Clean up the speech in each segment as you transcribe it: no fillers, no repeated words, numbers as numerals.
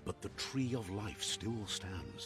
but the tree of life still stands.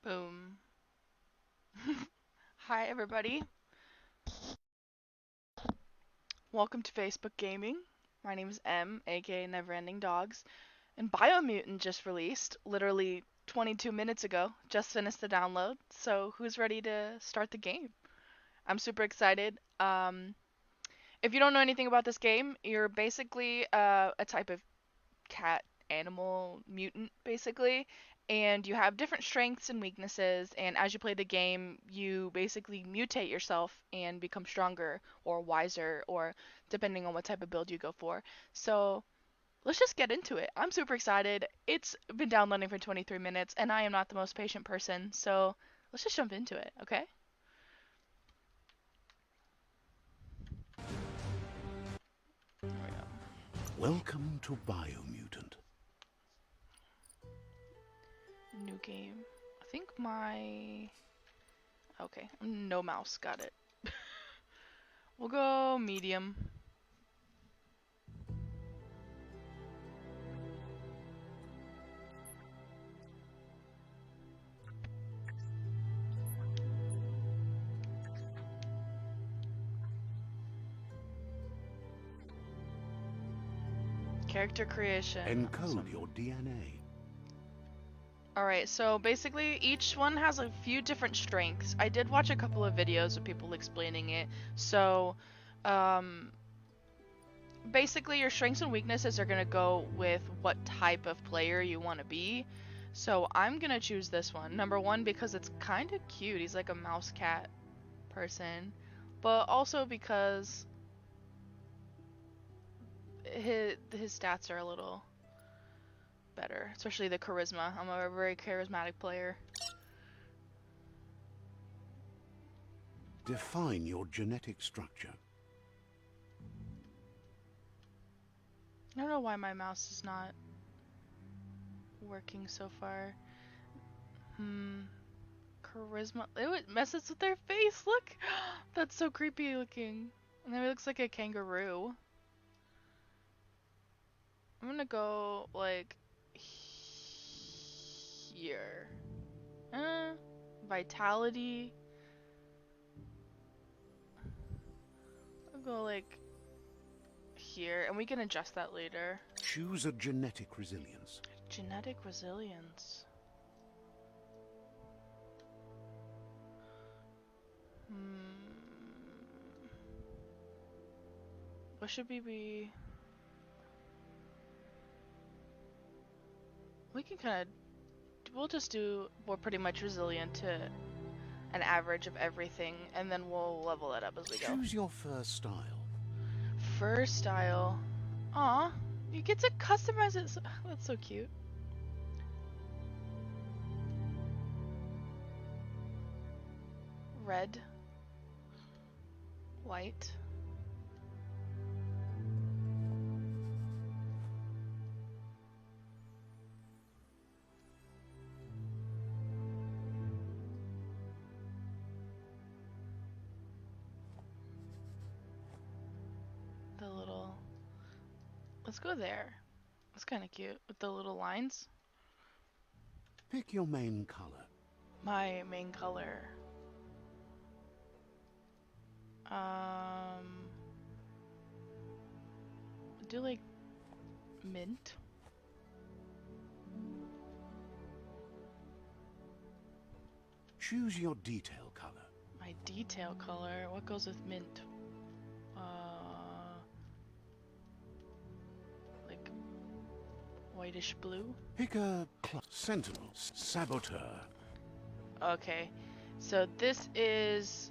Boom. Hi, everybody. Welcome to Facebook Gaming. My name is M, aka Neverending Dogs, and Biomutant just released, literally 22 minutes ago. Just finished the download, so who's ready to start the game? I'm super excited. If you don't know anything about this game, you're basically a type of cat animal mutant basically, and you have different strengths and weaknesses, and as you play the game you basically mutate yourself and become stronger or wiser, or depending on what type of build you go for. So let's just get into it. I'm super excited. It's been downloading for 23 minutes and I am not the most patient person, so let's just jump into it. Okay, there we go. Welcome to Biomutant. New game. I think my okay, no mouse, got it. We'll go medium. Character creation. Encode Awesome. your DNA. Alright, so basically each one has a few different strengths. I did watch a couple of videos of people explaining it. So, um, basically your strengths and weaknesses are gonna go with what type of player you want to be. So I'm gonna choose this one. Number one, because it's kind of cute. He's like a mouse cat person. But also because his stats are a little better, especially the charisma. I'm a very charismatic player. Define your genetic structure. I don't know why my mouse is not working so far. Charisma. It messes with their face. Look, that's so creepy looking. And then it looks like a kangaroo. I'm gonna go like here. Vitality. I'll go like here, and we can adjust that later. Choose a genetic resilience. Genetic resilience. What should we be? We can kind of. we'll just do, we're pretty much resilient to an average of everything, and then we'll level it up as we go. Choose your fur style. Fur style. Aw, you get to customize it. That's so cute. Red. White. The little... Let's go there. That's kind of cute with the little lines. Pick your main color. My main color. Do like mint. Choose your detail color. My detail color. What goes with mint? Like whitish blue. Pick a sentinel, saboteur. Okay, so this is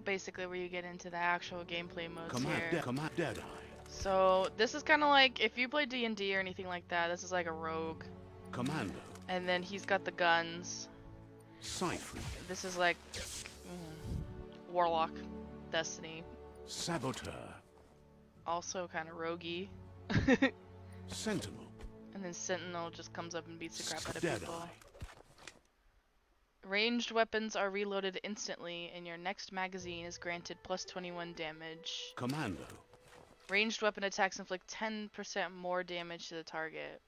basically where you get into the actual gameplay modes here. Command Deadeye. So this is kind of like if you play D&D or anything like that. This is like a rogue. Commando. And then he's got the guns. Siphon. This is like Warlock, Destiny. Saboteur. Also kind of roguey. Sentinel. And then Sentinel just comes up and beats the crap out of Deadeye. people. Ranged weapons are reloaded instantly, and your next magazine is granted plus 21 damage. Commando. Ranged weapon attacks inflict 10% more damage to the target.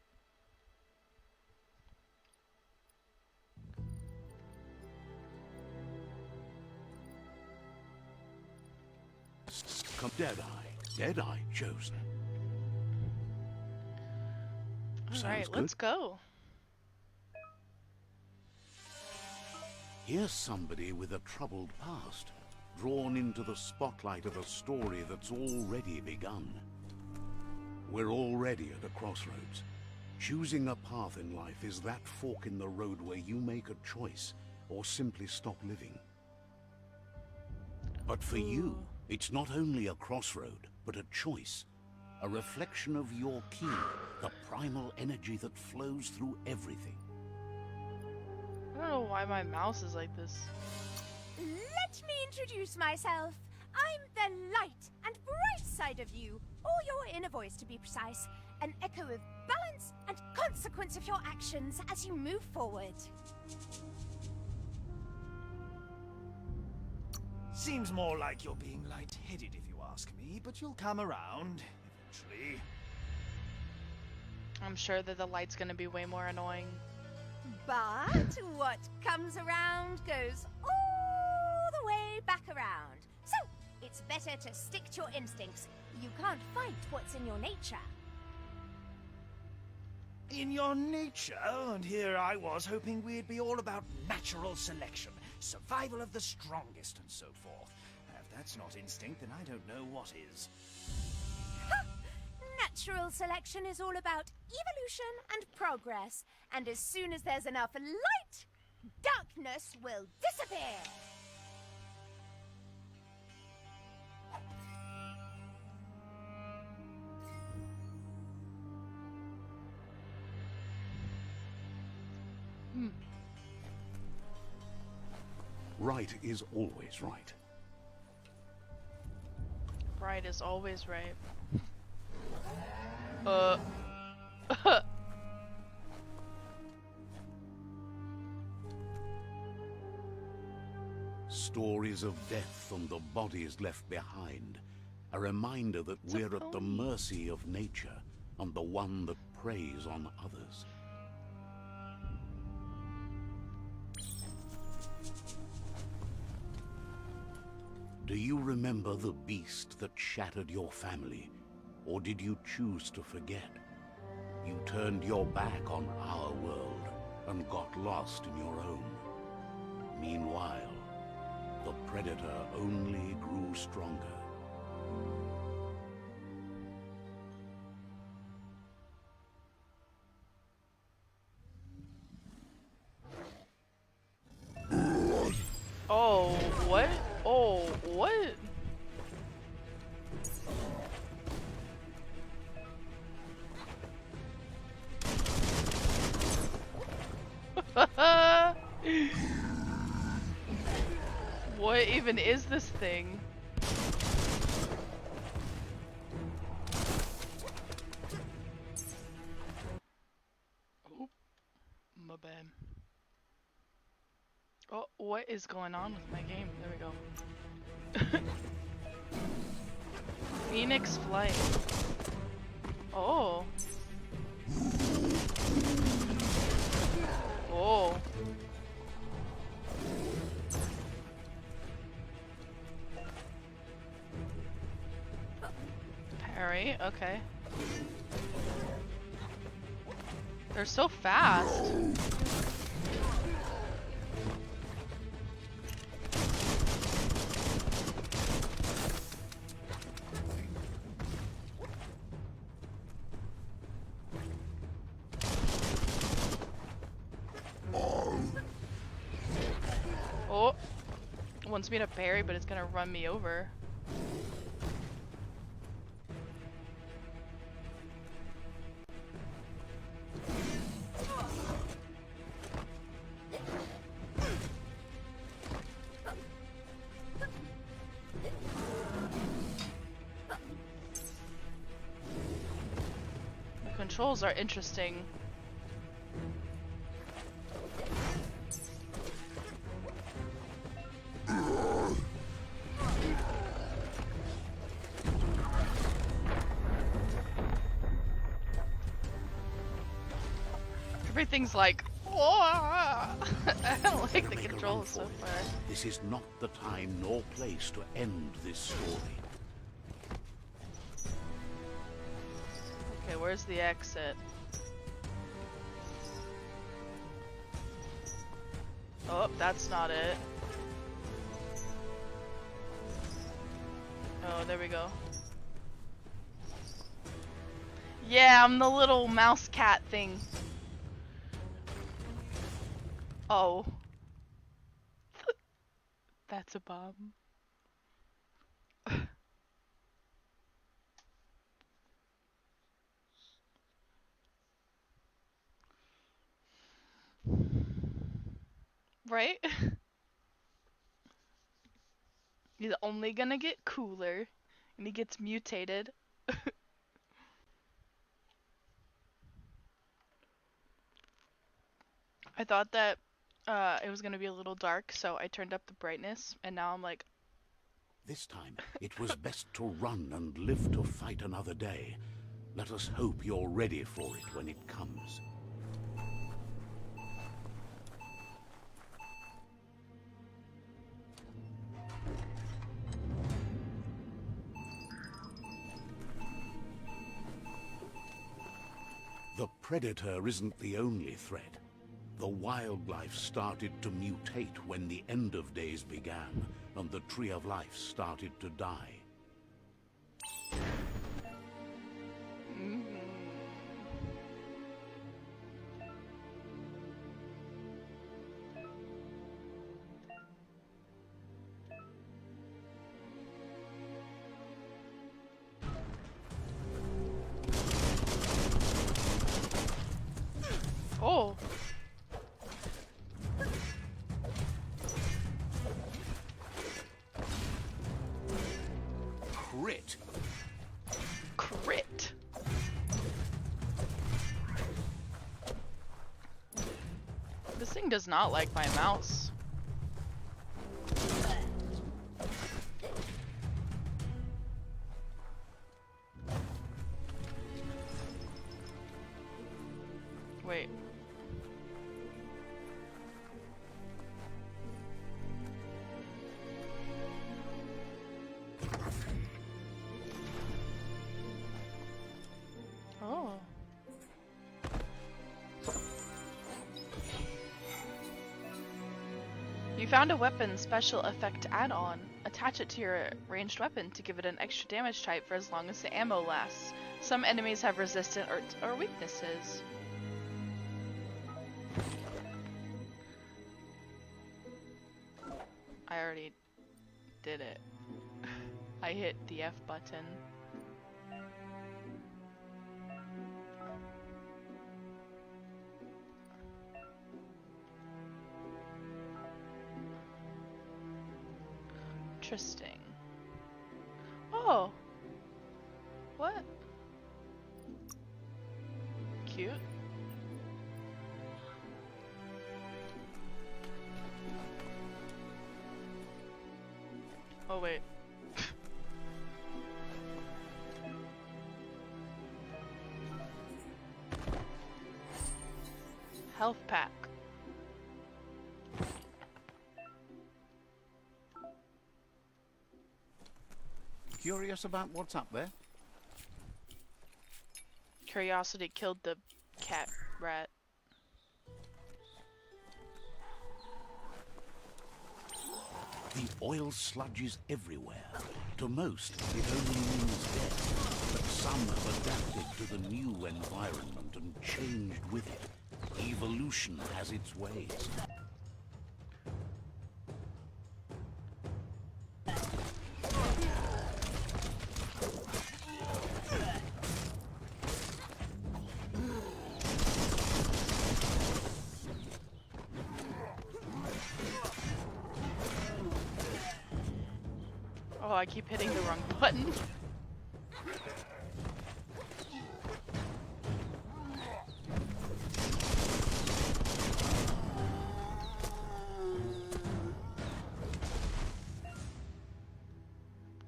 Deadeye. Deadeye chosen. Alright, let's go. Here's somebody with a troubled past, drawn into the spotlight of a story that's already begun. We're already at a crossroads. Choosing a path in life is that fork in the road where you make a choice or simply stop living. But for you, it's not only a crossroad, but a choice. A reflection of your ki, the primal energy that flows through everything. I don't know why my mouse is like this. Let me introduce myself. I'm the light and bright side of you, or your inner voice to be precise. An echo of balance and consequence of your actions as you move forward. Seems more like you're being light-headed if you ask me, but you'll come around, eventually. I'm sure that the light's gonna be way more annoying. But what comes around goes all the way back around. So, it's better to stick to your instincts. You can't fight what's in your nature. In your nature, and here I was hoping we'd be all about natural selection, survival of the strongest, and so forth. If that's not instinct, then I don't know what is. Ha! Natural selection is all about evolution and progress, and as soon as there's enough light, darkness will disappear. Right is always right. Right is always right. Stories of death and the bodies left behind. A reminder that It's a we're at the pony. mercy of nature and the one that preys on others. Do you remember the beast that shattered your family? Or did you choose to forget? You turned your back on our world and got lost in your own. Meanwhile, the predator only grew stronger. What even is this thing? Oh, my bad. Oh, what is going on with my game? There we go. Phoenix Flight. Oh. Oh. Parry, okay. They're so fast. Oh, it wants me to parry, but it's gonna run me over. The controls are interesting. Everything's like, oh, I don't like the Make a run controls for so it. far. This is not the time nor place to end this story. Okay, where's the exit? Oh, that's not it. Oh, there we go. Yeah, I'm the little mouse cat thing. Oh. That's a bomb. Right? He's only gonna get cooler, and he gets mutated. I thought that it was gonna be a little dark, so I turned up the brightness, and now I'm like, This time, it was best to run and live to fight another day. Let us hope you're ready for it when it comes. The Predator isn't the only threat. The wildlife started to mutate when the end of days began, and the Tree of Life started to die. oh. Crit! Crit. This thing does not like my mouse. Wait. Oh. You found a weapon special effect add-on. Attach it to your ranged weapon to give it an extra damage type for as long as the ammo lasts. Some enemies have resistant or weaknesses. I already did it. I hit the F button. Interesting. Oh. What? Cute. Oh wait. Health pack. Curious about what's up there? Curiosity killed the cat rat. The oil sludges everywhere. To most, it only means death. But some have adapted to the new environment and changed with it. Evolution has its ways. Oh, I keep hitting the wrong button.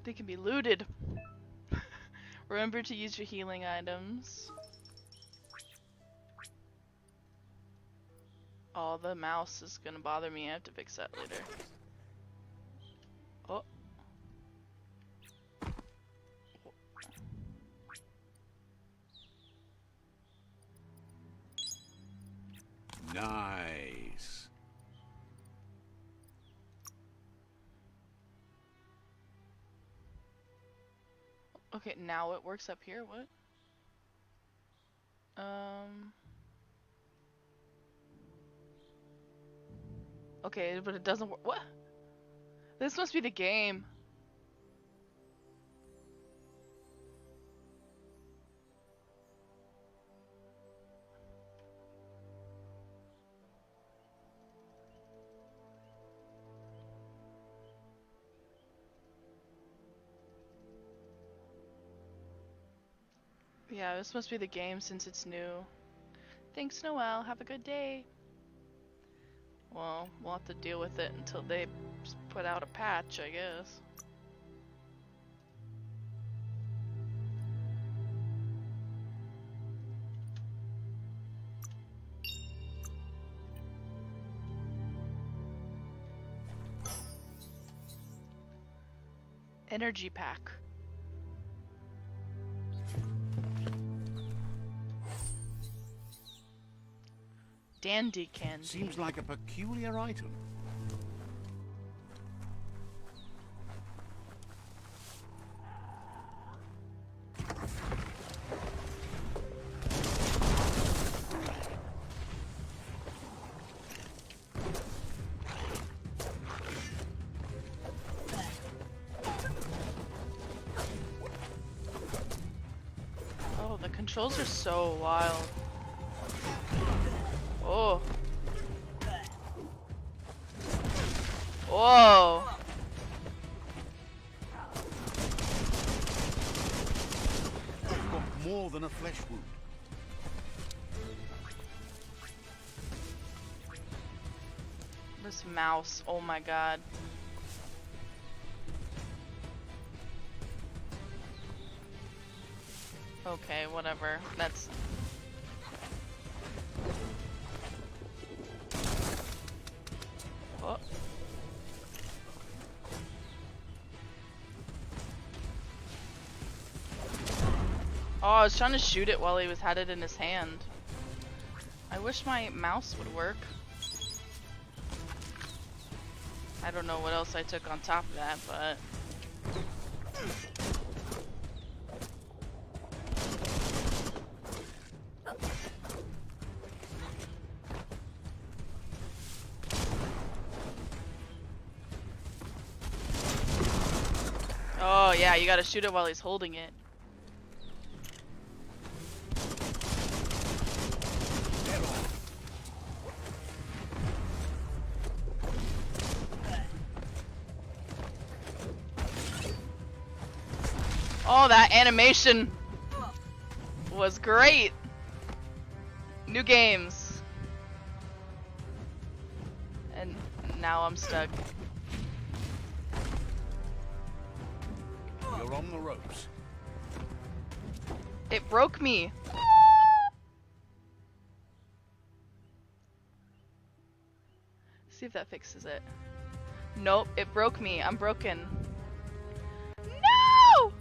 They can be looted. Remember to use your healing items. Oh, the mouse is gonna bother me. I have to fix that later. Oh. Nice. Okay, now it works up here. What? Okay, but it doesn't work. What? This must be the game. Yeah, this must be the game since it's new. Thanks, Noelle. Have a good day. Well, we'll have to deal with it until they put out a patch, I guess. Energy pack. Dandy candy. Seems like a peculiar item. Oh, the controls are so wild. Oh. Whoa. Got more than a flesh wound. This mouse, oh my god. Okay, whatever. That's... Oh. Oh, I was trying to shoot it while he had it in his hand. I wish my mouse would work. I don't know what else I took on top of that, but... Oh yeah, you gotta shoot it while he's holding it. Oh, that animation was great. New games. And now I'm stuck. You're on the ropes. It broke me. See if that fixes it. Nope, it broke me. I'm broken. No!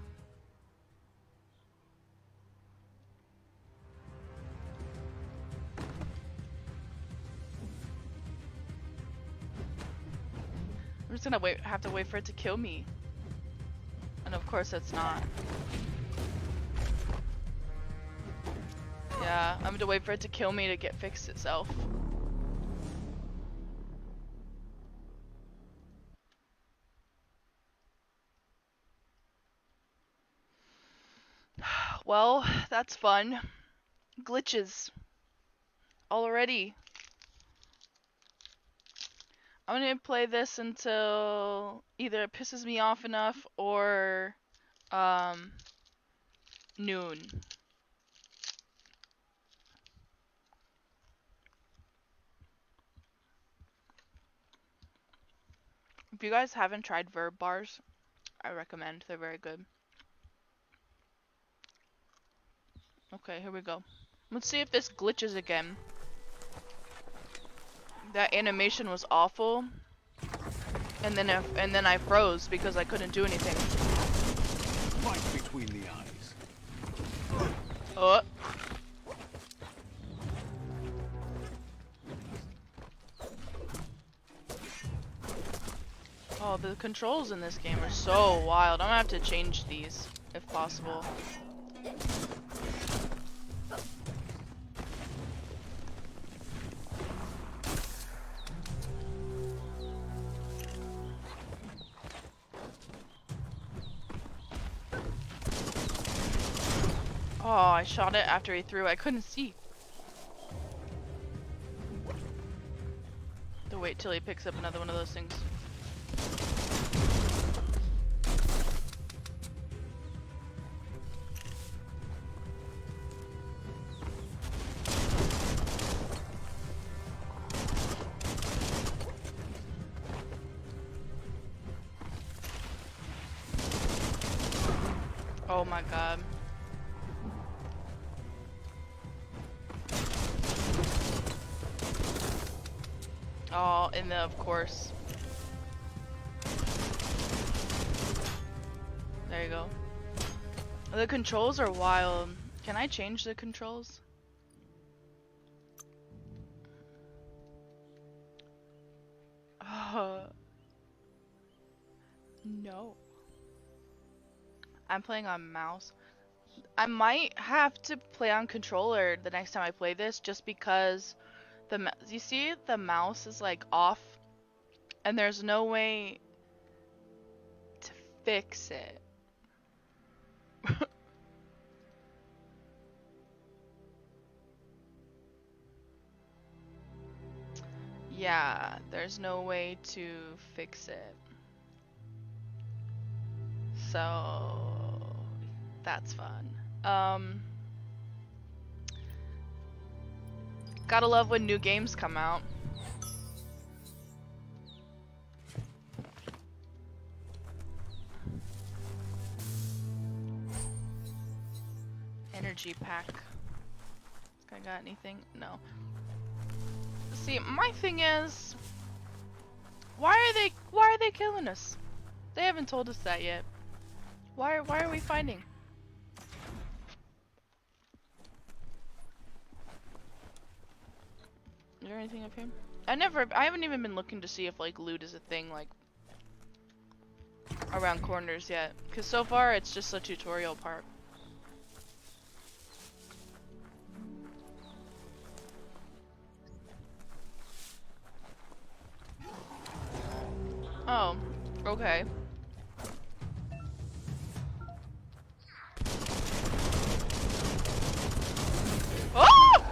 I'm just gonna have to wait for it to kill me. And of course it's not. Yeah, I'm gonna wait for it to kill me to get fixed itself. Well, that's fun. Glitches. Already. I'm gonna play this until either it pisses me off enough or noon. If you guys haven't tried verb bars, I recommend. They're very good. Okay, here we go. Let's see if this glitches again. That animation was awful. And then I froze because I couldn't do anything. Right between the eyes. Oh. Oh, the controls in this game are so wild. I'm gonna have to change these if possible. Oh, I shot it after he threw. I couldn't see. To wait till he picks up another one of those things. Oh my god. Oh, and then of course. There you go. The controls are wild. Can I change the controls? No. I'm playing on mouse. I might have to play on controller the next time I play this, just because you see the mouse is like off, and there's no way to fix it. Yeah, there's no way to fix it. So that's fun. Gotta love when new games come out. Energy pack. I got anything? No. See, my thing is, why are they killing us? They haven't told us that yet. Why are we fighting? Is there anything up here? I haven't even been looking to see if like loot is a thing like around corners yet, because so far it's just a tutorial part. Oh, okay. Oh!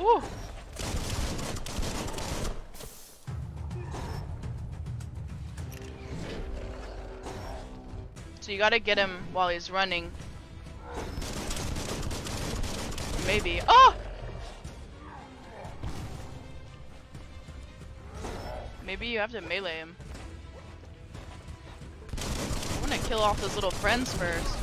Ooh. So you gotta get him while he's running. Maybe. Oh! Maybe you have to melee him. I wanna kill off those little friends first.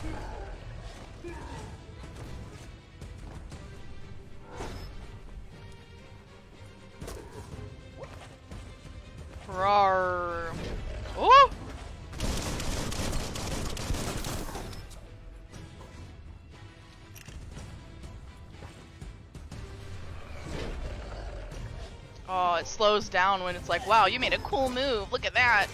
Roar. Oh! Oh, it slows down when it's like, wow, you made a cool move. Look at that.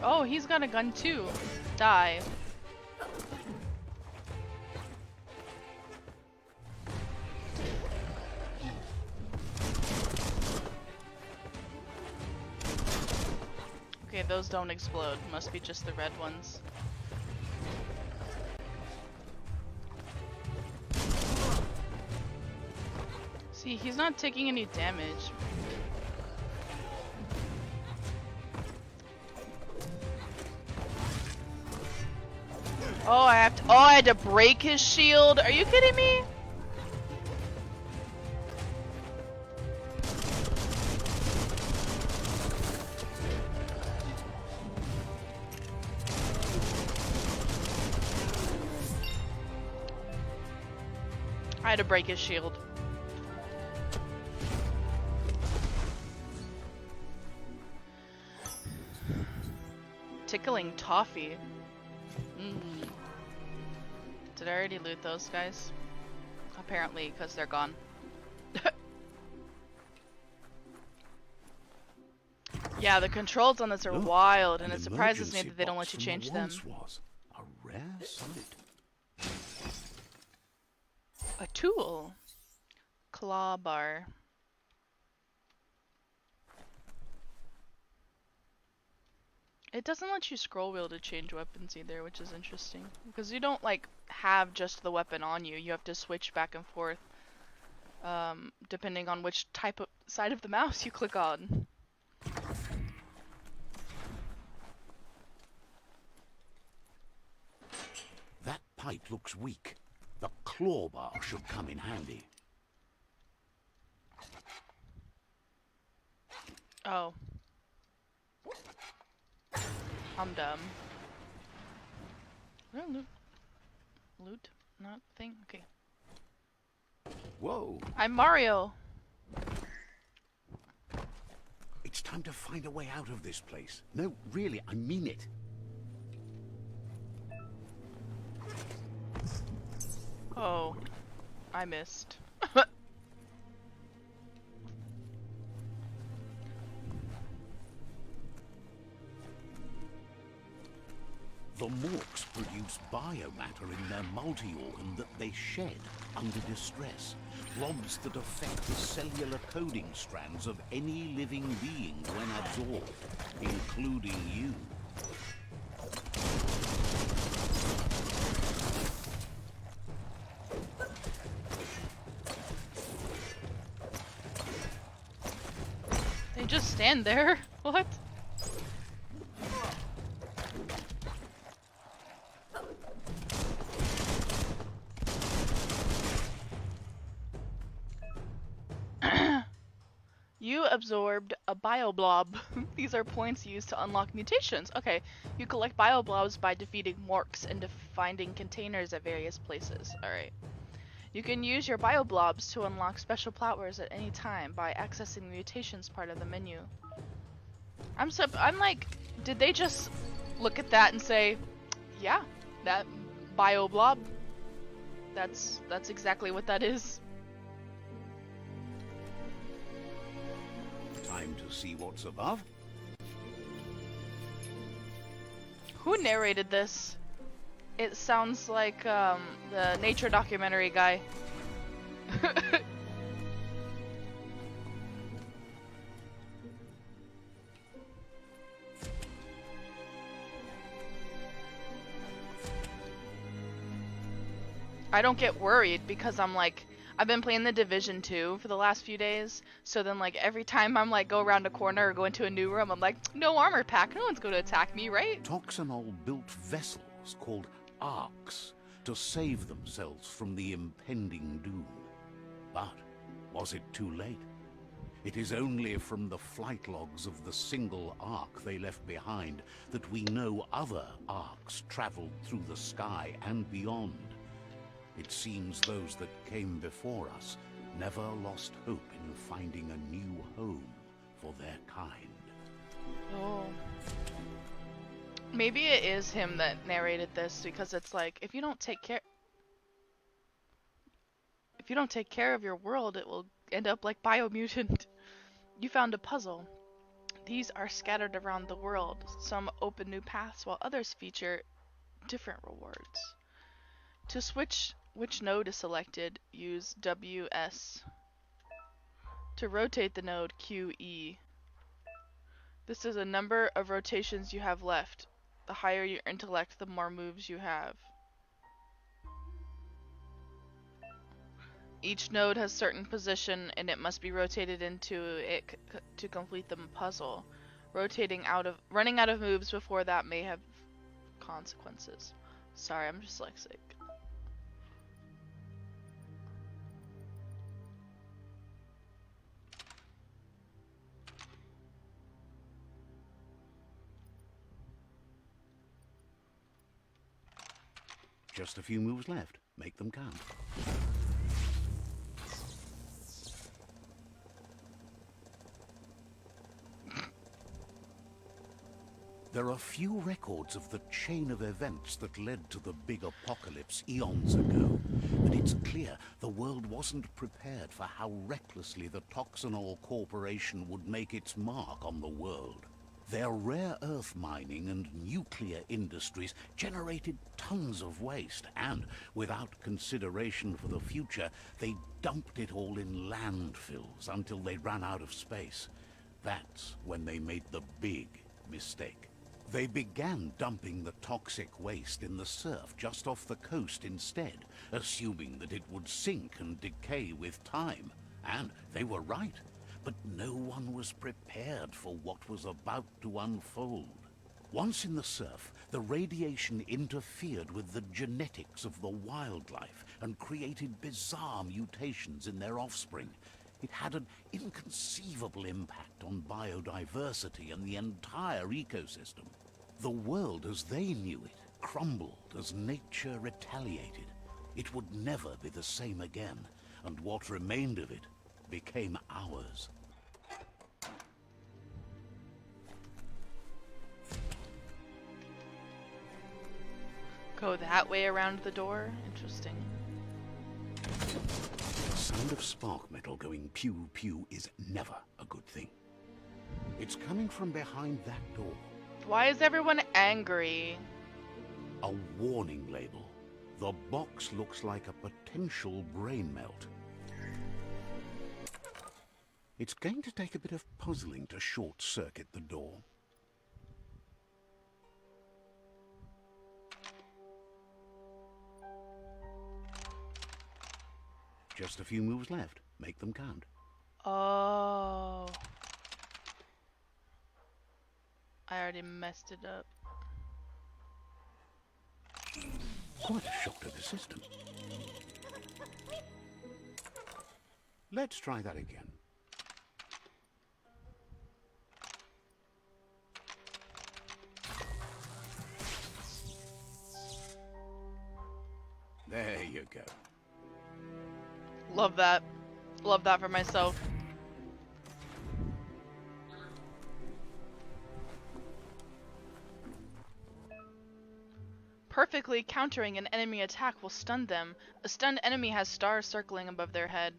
Oh, he's got a gun too. Die. Okay, those don't explode. Must be just the red ones. See, he's not taking any damage. Oh, I had to break his shield. Are you kidding me? I had to break his shield. Tickling toffee. Did I already loot those guys? Apparently, because they're gone. Yeah, the controls on this are wild, and it surprises me that they don't let you change them. Was a rare sight. A tool. Claw bar. It doesn't let you scroll wheel to change weapons either, which is interesting. Because you don't, like, have just the weapon on you. You have to switch back and forth, depending on which type of side of the mouse you click on. That pipe looks weak. The claw bar should come in handy. Oh. I'm dumb. No, loot. Loot? Not thing? Okay. Whoa! I'm Mario! It's time to find a way out of this place. No, really, I mean it. Oh. I missed. The Morks produce biomatter in their multi-organ that they shed under distress. Blobs that affect the cellular coding strands of any living being when absorbed, including you. They just stand there? What? You absorbed a bioblob. These are points used to unlock mutations. Okay, you collect bioblobs by defeating Morks and finding containers at various places. Alright. You can use your bioblobs to unlock special powers at any time by accessing the mutations part of the menu. I'm like, did they just look at that and say, yeah, that bioblob, that's exactly what that is. Time to see what's above. Who narrated this? It sounds like the nature documentary guy. I don't get worried because I'm like, I've been playing the Division 2 for the last few days, so then like every time I'm like go around a corner or go into a new room, I'm like, no armor pack, no one's going to attack me, right? Toxanol built vessels called arks to save themselves from the impending doom. But was it too late? It is only from the flight logs of the single ark they left behind that we know other arks traveled through the sky and beyond. It seems those that came before us never lost hope in finding a new home for their kind. Oh. Maybe it is him that narrated this, because it's like, if you don't take care of your world, it will end up like Biomutant. You found a puzzle. These are scattered around the world. Some open new paths, while others feature different rewards. To switch which node is selected, use WS. To rotate the node, QE. This is a number of rotations you have left. The higher your intellect, the more moves you have. Each node has certain position and it must be rotated into it to complete the puzzle. Running out of moves before that may have consequences. Sorry, I'm dyslexic. Just a few moves left. Make them count. There are few records of the chain of events that led to the big apocalypse eons ago, but it's clear the world wasn't prepared for how recklessly the Toxanol Corporation would make its mark on the world. Their rare earth mining and nuclear industries generated tons of waste, and without consideration for the future, they dumped it all in landfills until they ran out of space. That's when they made the big mistake. They began dumping the toxic waste in the surf just off the coast instead, assuming that it would sink and decay with time. And they were right. But no one was prepared for what was about to unfold. Once in the surf, the radiation interfered with the genetics of the wildlife and created bizarre mutations in their offspring. It had an inconceivable impact on biodiversity and the entire ecosystem. The world as they knew it crumbled as nature retaliated. It would never be the same again, and what remained of it became ours. Go that way around the door? Interesting. The sound of spark metal going pew pew is never a good thing. It's coming from behind that door. Why is everyone angry? A warning label. The box looks like a potential brain melt. It's going to take a bit of puzzling to short-circuit the door. Just a few moves left. Make them count. Oh. I already messed it up. Quite a shock to the system. Let's try that again. There you go. Love that. Love that for myself. Perfectly countering an enemy attack will stun them. A stunned enemy has stars circling above their head,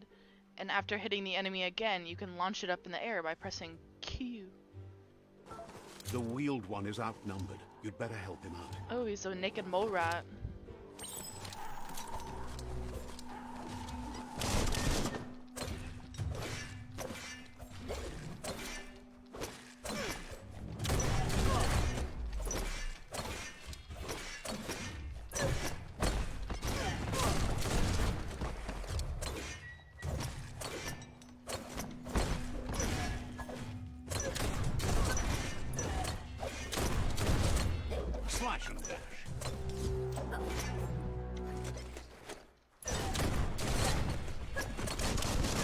and after hitting the enemy again, you can launch it up in the air by pressing Q. The wheeled one is outnumbered. You'd better help him out. Oh, he's a naked mole rat. Slash and dash.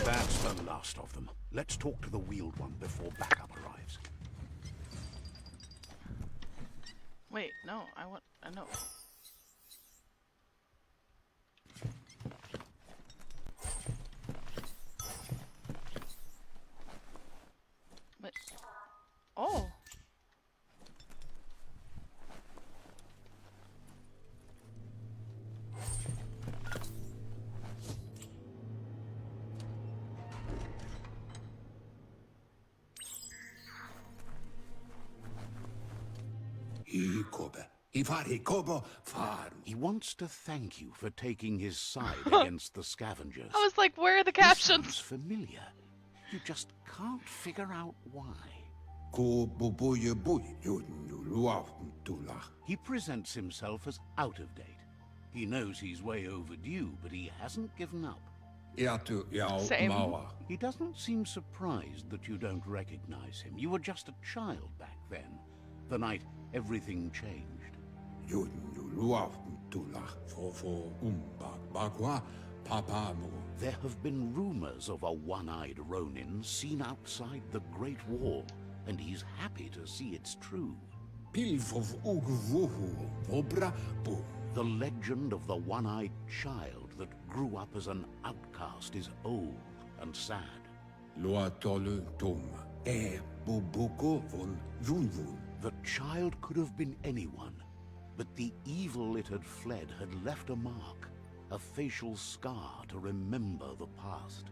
That's the last of them. Let's talk to the wheeled one before backup arrives. Wait, no, I know. What? Oh. He wants to thank you for taking his side against the scavengers. I was like, where are the This captions? sounds familiar. You just can't figure out why. He presents himself as out of date. He knows he's way overdue, but he hasn't given up. Same. He doesn't seem surprised that you don't recognize him. You were just a child back then, the night everything changed. There have been rumors of a one-eyed Ronin seen outside the Great Wall, and he's happy to see it's true. The legend of the one-eyed child that grew up as an outcast is old and sad. The child could have been anyone, but the evil it had fled had left a mark, a facial scar to remember the past.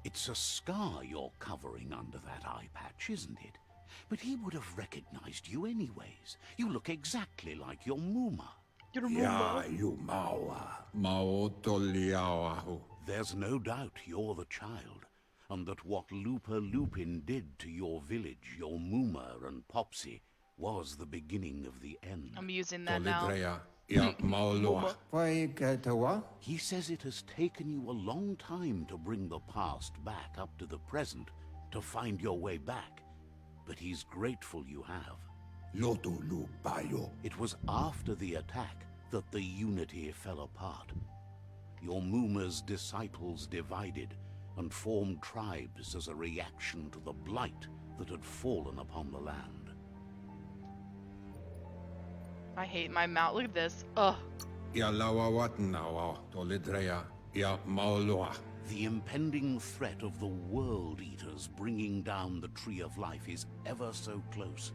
It's a scar you're covering under that eye patch, isn't it? But he would have recognized you anyways. You look exactly like your Muma. Your Muma. There's no doubt you're the child, and that what Looper Lupin did to your village, your Muma and Popsy, was the beginning of the end. I'm using that now. He says it has taken you a long time to bring the past back up to the present, to find your way back, but he's grateful you have. It was after the attack that the Unity fell apart. Your Muma's disciples divided and formed tribes as a reaction to the blight that had fallen upon the land. I hate my mouth. Look at this. Ugh. The impending threat of the World Eaters bringing down the Tree of Life is ever so close.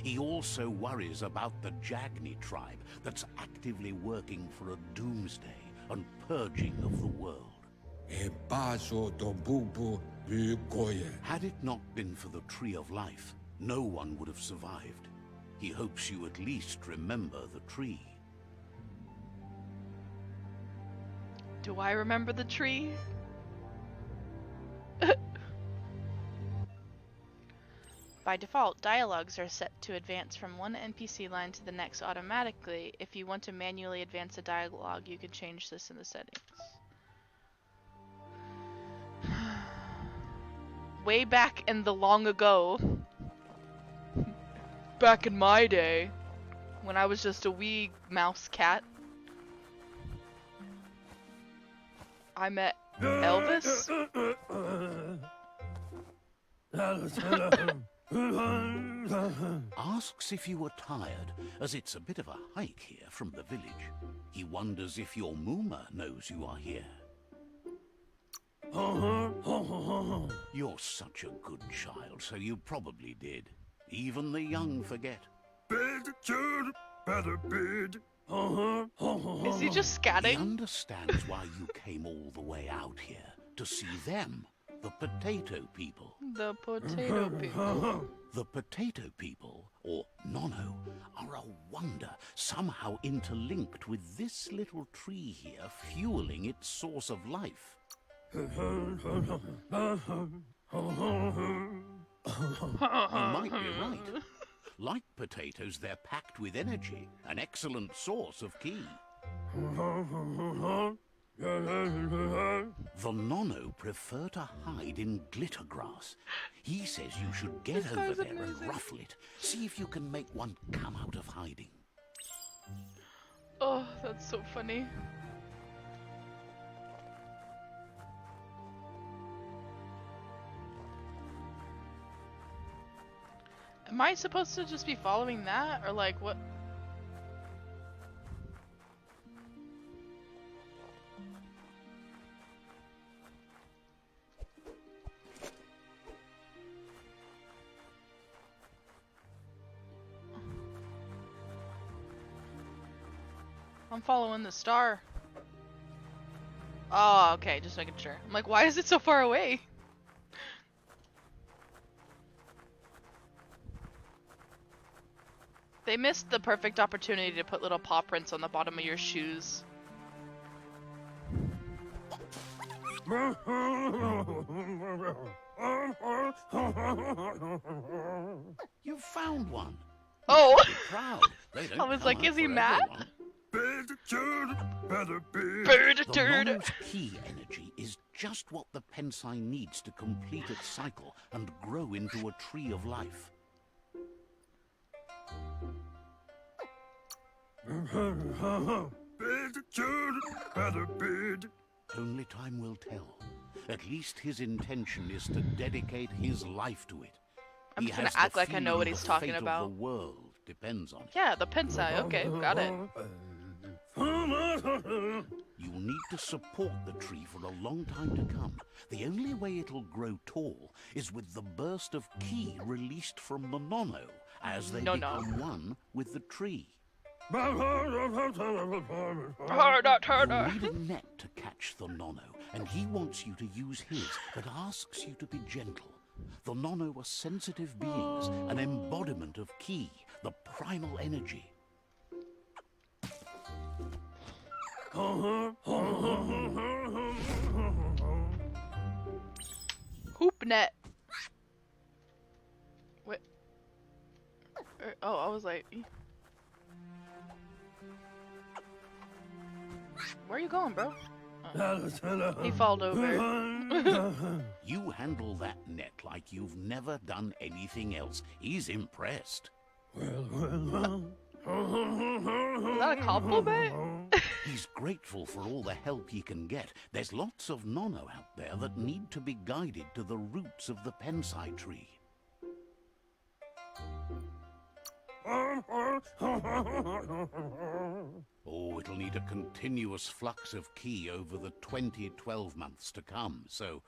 He also worries about the Jagni tribe that's actively working for a doomsday and purging of the world. Had it not been for the Tree of Life, no one would have survived. He hopes you at least remember the tree. Do I remember the tree? By default, dialogues are set to advance from one NPC line to the next automatically. If you want to manually advance a dialogue, you can change this in the settings. Way back in the long ago, back in my day, when I was just a wee mouse cat, I met Elvis. Asks if you were tired, as it's a bit of a hike here from the village. He wonders if your Muma knows you are here. You're such a good child, so you probably did. Even the young forget. Is he just He scatting? understands why you came all the way out here, to see them, the potato people. The potato people. The potato people, or Nono, are a wonder, somehow interlinked with this little tree here, fueling its source of life. You might be right. Like potatoes, they're packed with energy, an excellent source of ki. The Nono prefer to hide in glitter grass. He says you should get This over guy's there amazing. and ruffle it. See if you can make one come out of hiding. Oh, that's so funny. Am I supposed to just be following that, or like what? I'm following the star. Oh, okay, just making sure. I'm like, why is it so far away? They missed the perfect opportunity to put little paw prints on the bottom of your shoes. You found one. Oh! Be proud. They don't I was come like, out is he for mad? everyone. Bird The turd. Nono's key energy is just what the Pensai needs to complete its cycle and grow into a tree of life. Only time will tell. At least his intention is to dedicate his life to it. I'm He just gonna has the act like I know what feeling he's the talking fate of about. The world depends on it. Yeah, the Pensai. Okay, got it. You'll need to support the tree for a long time to come. The only way it'll grow tall is with the burst of ki released from the Nono as they become one with the tree. Harder, You'll harder. need a net to catch the Nono, and he wants you to use his, but asks you to be gentle. The Nono are sensitive beings, an embodiment of ki, the primal energy. Hoop net. Wait. Oh, I was like. Where are you going, bro? Oh. He falled over. You handle that net like you've never done anything else. He's impressed. Is that a compliment? He's grateful for all the help he can get. There's lots of Nono out there that need to be guided to the roots of the Pensai tree. Oh, it'll need a continuous flux of ki over the 12 months to come, so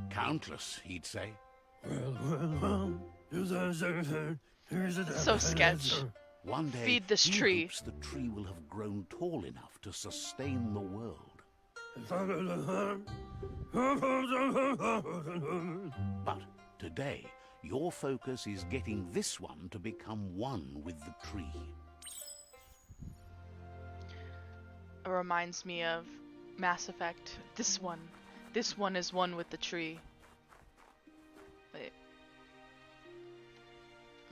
countless, he'd say. So sketch. One day, Feed this he tree. hopes the tree will have grown tall enough to sustain the world. But today, your focus is getting this one to become one with the tree. It reminds me of Mass Effect. This one is one with the tree. Wait.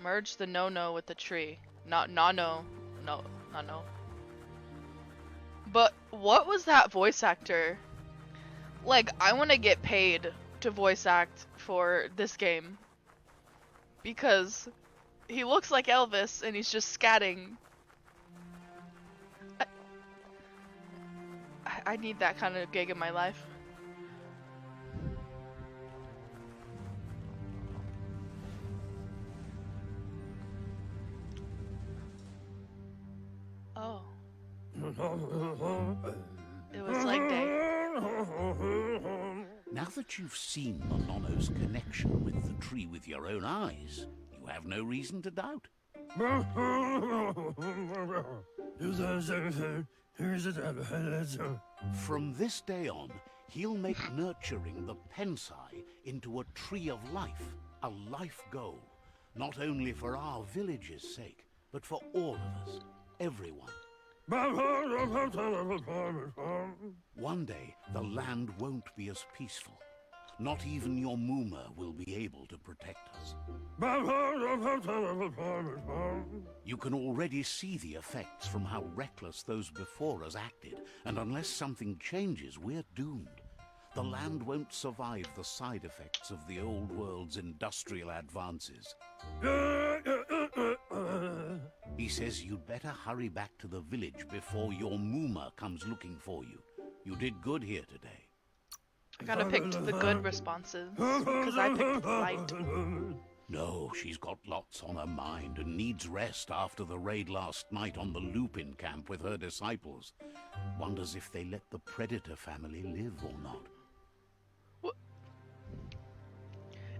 Merge the no-no with the tree. Not nano. No, no. But what was that voice actor? Like, I want to get paid to voice act for this game. Because he looks like Elvis and he's just scatting. I need that kind of gig in my life. Oh. It was leg day. Now that you've seen the Nono's connection with the tree with your own eyes, you have no reason to doubt. From this day on, he'll make nurturing the Pensai into a tree of life, a life goal, not only for our village's sake, but for all of us, everyone. One day, the land won't be as peaceful. Not even your Muma will be able to protect us. You can already see the effects from how reckless those before us acted, and unless something changes, we're doomed. The land won't survive the side effects of the old world's industrial advances. He says you'd better hurry back to the village before your Muma comes looking for you. You did good here today. I gotta pick the good responses, because I picked light. No, she's got lots on her mind and needs rest after the raid last night on the Lupin camp with her disciples. Wonders if they let the Predator family live or not.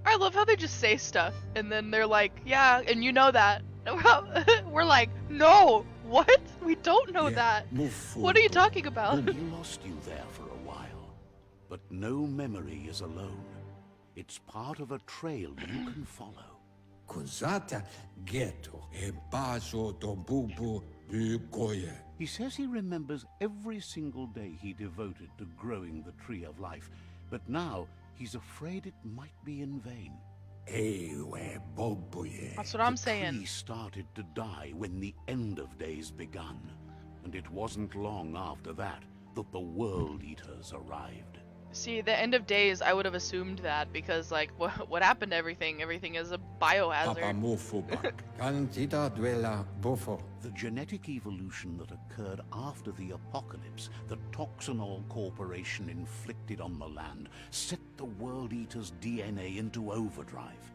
I love how they just say stuff, and then they're like, yeah, and you know that. We're like, no, what? We don't know that. What are you talking about? We lost you there for a while. But no memory is alone. It's part of a trail you can follow. Cosata ghetto e baso dombubu bugoye. He says he remembers every single day he devoted to growing the Tree of Life, but now he's afraid it might be in vain. That's what I'm The saying. tree started to die when the end of days begun, and it wasn't long after that that the World Eaters arrived. See, the end of days, I would have assumed that, because, like, what happened to everything? Everything is a biohazard. Candida duela bufo. The genetic evolution that occurred after the apocalypse that Toxanol Corporation inflicted on the land set the World Eater's DNA into overdrive.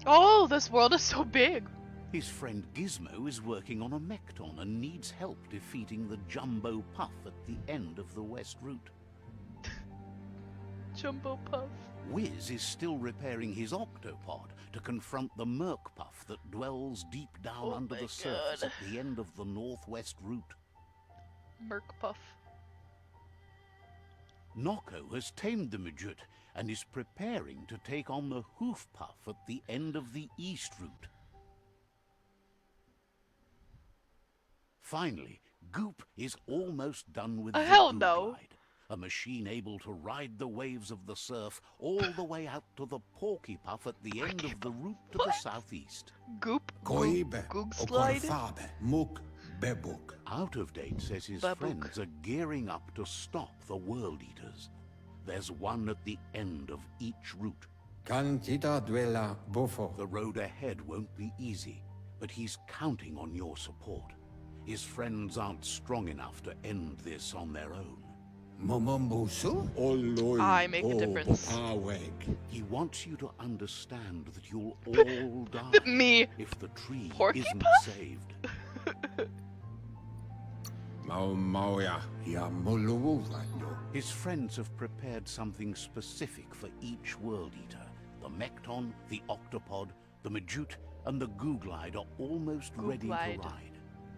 Oh, this world is so big. His friend Gizmo is working on a Mekton and needs help defeating the Jumbo Puff at the end of the West Route. Jumbo Puff. Wiz is still repairing his octopod to confront the Merc Puff that dwells deep down under the surface at the end of the Northwest Route. Merc Puff. Nocco has tamed the Majut and is preparing to take on the Hoof Puff at the end of the East Route. Finally, Goop is almost done with the Hell Goop no. Glide, a machine able to ride the waves of the surf all the way out to the Porky Puff at the end of the route to the southeast. Goop. Goibe. Goog slide. Okorfabe. Muk bebuk. Out of Date says his Babook. friends are gearing up to stop the World Eaters. There's one at the end of each route. Candida duela bufo. The road ahead won't be easy, but he's counting on your support. His friends aren't strong enough to end this on their own. Momombusu? I make a difference. He wants you to understand that you'll all die Me. if the tree Porky isn't Puff? saved. Mauya. Yamuluwayo. His friends have prepared something specific for each World Eater. The Mekton, the Octopod, the Majut, and the Googlide are almost ready to Googlide. ride.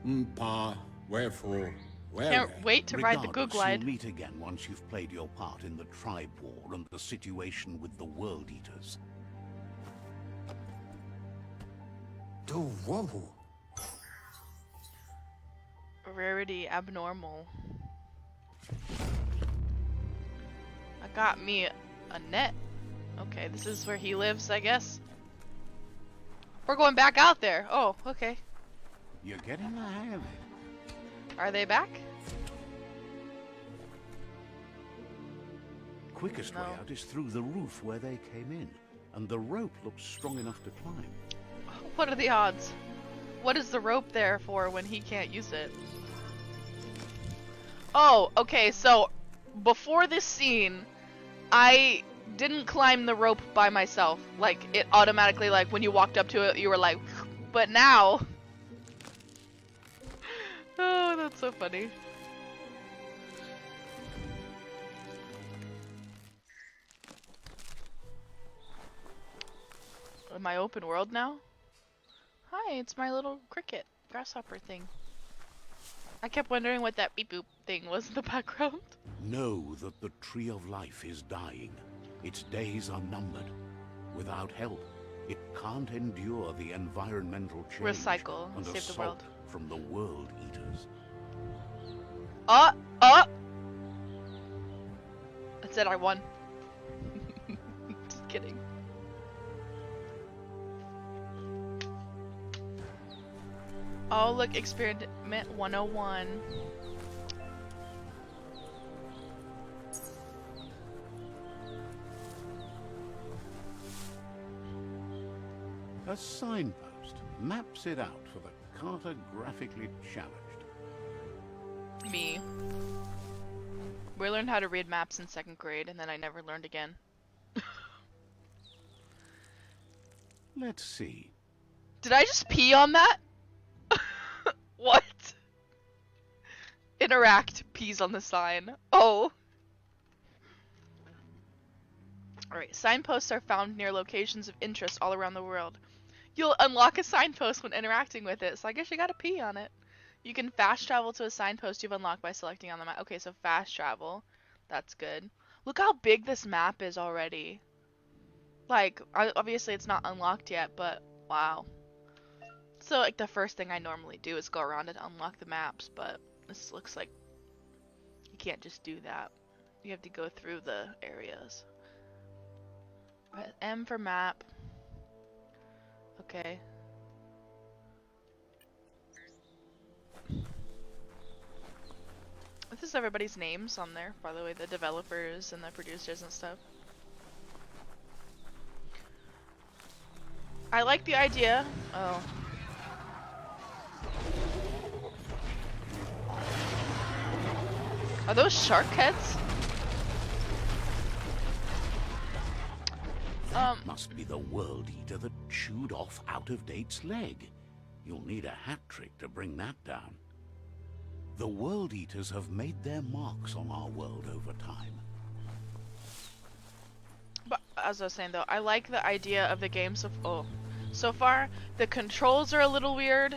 Mpa. Wherefore? Can't wait to ride the Regardless, Googlide. you'll meet again once you've played your part in the tribe war and the situation with the World Eaters. Do wowu. Rarity abnormal. I got me a net. Okay, this is where he lives, I guess. We're going back out there. Oh, okay. You're getting the hang of it. Are they back? Quickest way No. out is through the roof where they came in, and the rope looks strong enough to climb. What are the odds? What is the rope there for when he can't use it? Oh, okay, so before this scene, I didn't climb the rope by myself. Like, it automatically, like, when you walked up to it, you were like, but now... Oh, that's so funny. Am I open world now? Hi, it's my little cricket grasshopper thing. I kept wondering what that beep boop thing was in the background. Know that the Tree of Life is dying. Its days are numbered. Without help, it can't endure the environmental change Recycle and and save the assault world. from the World Eaters. That's it, I won. Just kidding. Oh, look, Experiment 101. A signpost maps it out for the cartographically challenged. Me. We learned how to read maps in 2nd grade, and then I never learned again. Let's see. Did I just pee on that? What? Interact pees on the sign. Oh. Alright, signposts are found near locations of interest all around the world. You'll unlock a signpost when interacting with it, so I guess you gotta pee on it. You can fast travel to a signpost you've unlocked by selecting on the map. Okay, so fast travel. That's good. Look how big this map is already. Like, obviously it's not unlocked yet, but wow. So, like, the first thing I normally do is go around and unlock the maps, but this looks like you can't just do that. You have to go through the areas. M for map. Okay. This is everybody's names on there, by the way, the developers and the producers and stuff. I like the idea. Oh. Are those shark heads? Must be the World Eater that chewed off Out-of-Date's leg. You'll need a hat trick to bring that down. The World Eaters have made their marks on our world over time. But as I was saying though, I like the idea of the game so far. The controls are a little weird.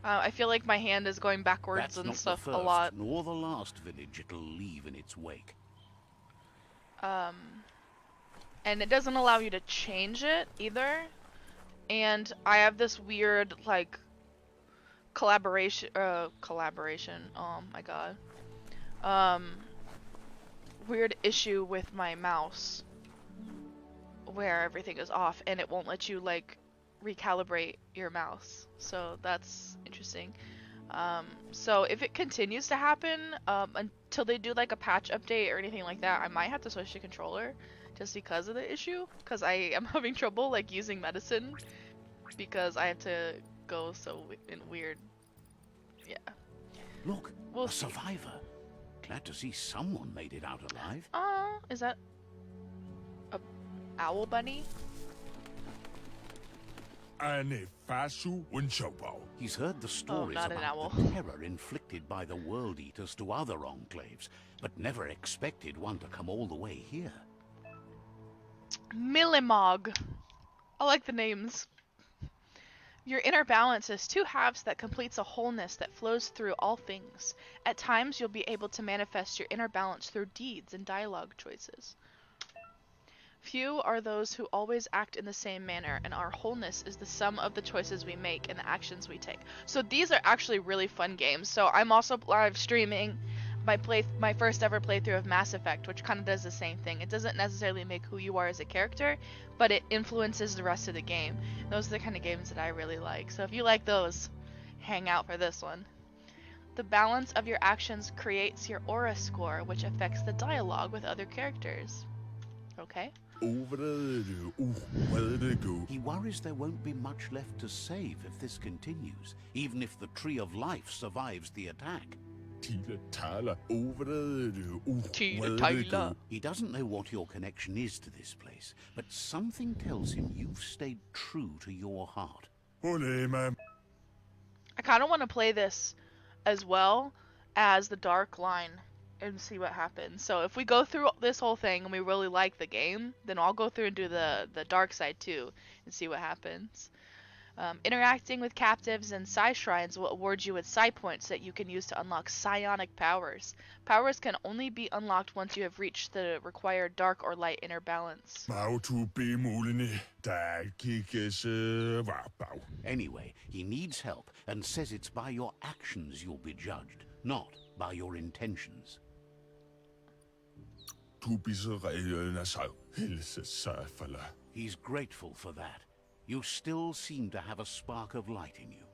I feel like my hand is going backwards and stuff a lot. lot. Nor the last village it'll leave in its wake. And it doesn't allow you to change it either. And I have this weird like collaboration. Oh my god. Weird issue with my mouse where everything is off and it won't let you like recalibrate your mouse. So that's interesting. So if it continues to happen until they do like a patch update or anything like that, I might have to switch to controller just because of the issue, because I am having trouble like using medicine because I have to go so weird. Yeah. Look, We'll a see. survivor. Glad to see someone made it out alive. Is that a owl bunny? He's heard the stories not an about owl. the terror inflicted by the World Eaters to other enclaves, but never expected one to come all the way here. Millimog. I like the names. Your inner balance is two halves that completes a wholeness that flows through all things. At times, you'll be able to manifest your inner balance through deeds and dialogue choices. Few are those who always act in the same manner, and our wholeness is the sum of the choices we make and the actions we take. So these are actually really fun games. So I'm also live streaming my first ever playthrough of Mass Effect, which kind of does the same thing. It doesn't necessarily make who you are as a character, but it influences the rest of the game. Those are the kind of games that I really like. So if you like those, hang out for this one. The balance of your actions creates your aura score, which affects the dialogue with other characters. Okay. He worries there won't be much left to save if this continues, even if the Tree of Life survives the attack. He doesn't know what your connection is to this place, but something tells him you've stayed true to your heart. I kind of want to play this as well as the Dark Line and see what happens. So if we go through this whole thing and we really like the game, then I'll go through and do the dark side too and see what happens. Interacting with captives and psi shrines will award you with psi points that you can use to unlock psionic powers. Powers can only be unlocked once you have reached the required dark or light inner balance. Anyway, he needs help and says it's by your actions you'll be judged, not by your intentions. He's grateful for that. You still seem to have a spark of light in you.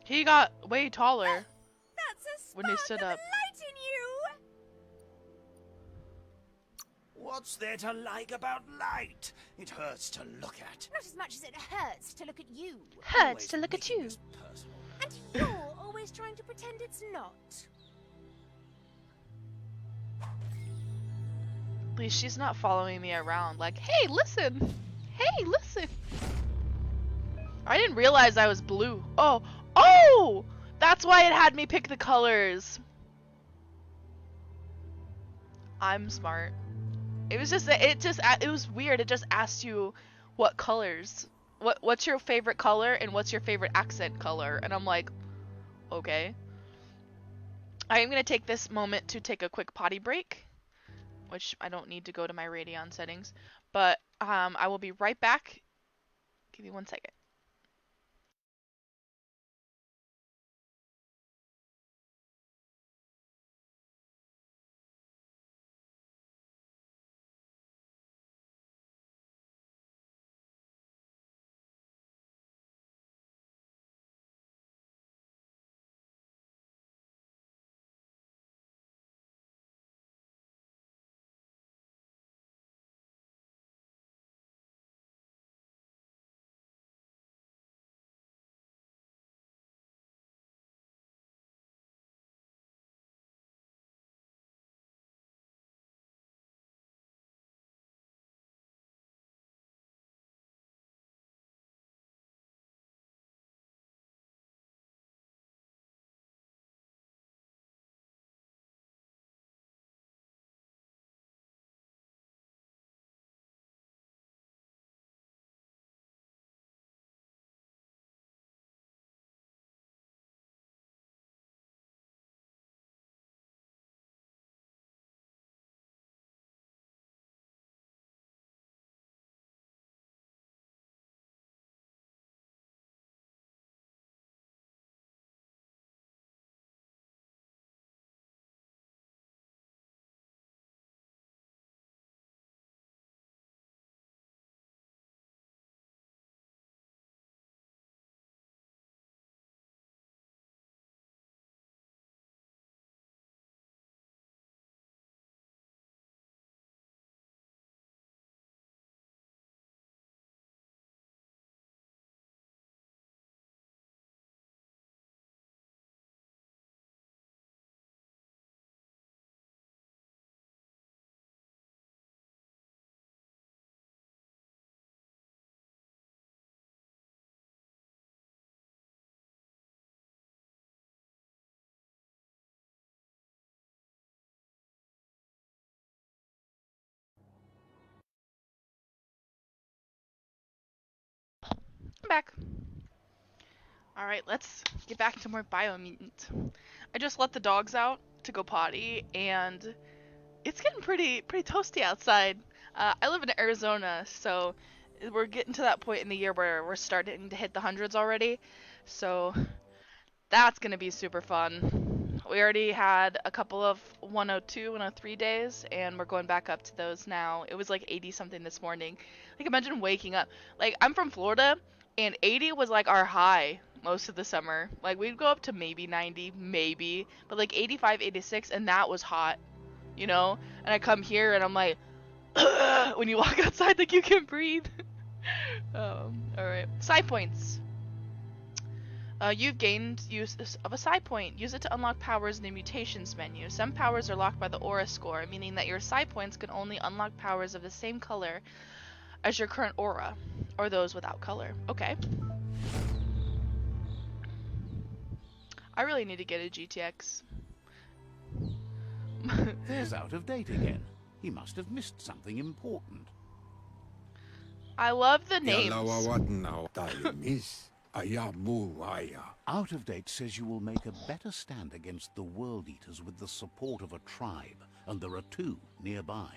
He got way taller That's a when he spark stood of up. light in you! What's there to like about light? It hurts to look at. Not as much as it hurts to look at you. Hurts Always to look at making you. this personal. And you're always trying to pretend it's not. At least she's not following me around like, hey, listen! Hey, listen! I didn't realize I was blue. Oh! That's why it had me pick the colors. I'm smart. It was weird. It just asked you what colors. What's your favorite color and what's your favorite accent color? And I'm like, okay. I am going to take this moment to take a quick potty break, which I don't need to go to my Radeon settings, but I will be right back. Give me 1 second. I'm back. Alright, let's get back to more Biomutant. I just let the dogs out to go potty, and it's getting pretty toasty outside. I live in Arizona, so we're getting to that point in the year where we're starting to hit the hundreds already. So that's gonna be super fun. We already had a couple of 102, 103 days, and we're going back up to those now. It was like 80 something this morning. Like, imagine waking up. Like, I'm from Florida, and 80 was like our high most of the summer. Like, we'd go up to maybe 90, maybe, but like 85, 86, and that was hot, you know? And I come here and I'm like, when you walk outside, like, you can breathe. Alright. Side points. You've gained use of a side point. Use it to unlock powers in the mutations menu. Some powers are locked by the aura score, meaning that your side points can only unlock powers of the same color as your current aura, or those without color. Okay. I really need to get a GTX. There's out of date again. He must have missed something important. I love the names. Out of date says you will make a better stand against the World Eaters with the support of a tribe, and there are 2 nearby.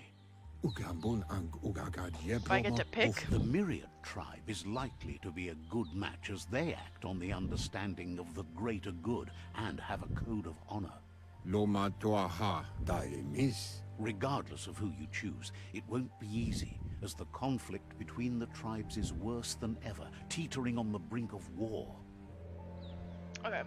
If I get to pick. The Myriad tribe is likely to be a good match, as they act on the understanding of the greater good and have a code of honor. Loma Toaha Daimis. Regardless of who you choose, it won't be easy, as the conflict between the tribes is worse than ever, teetering on the brink of war. Okay.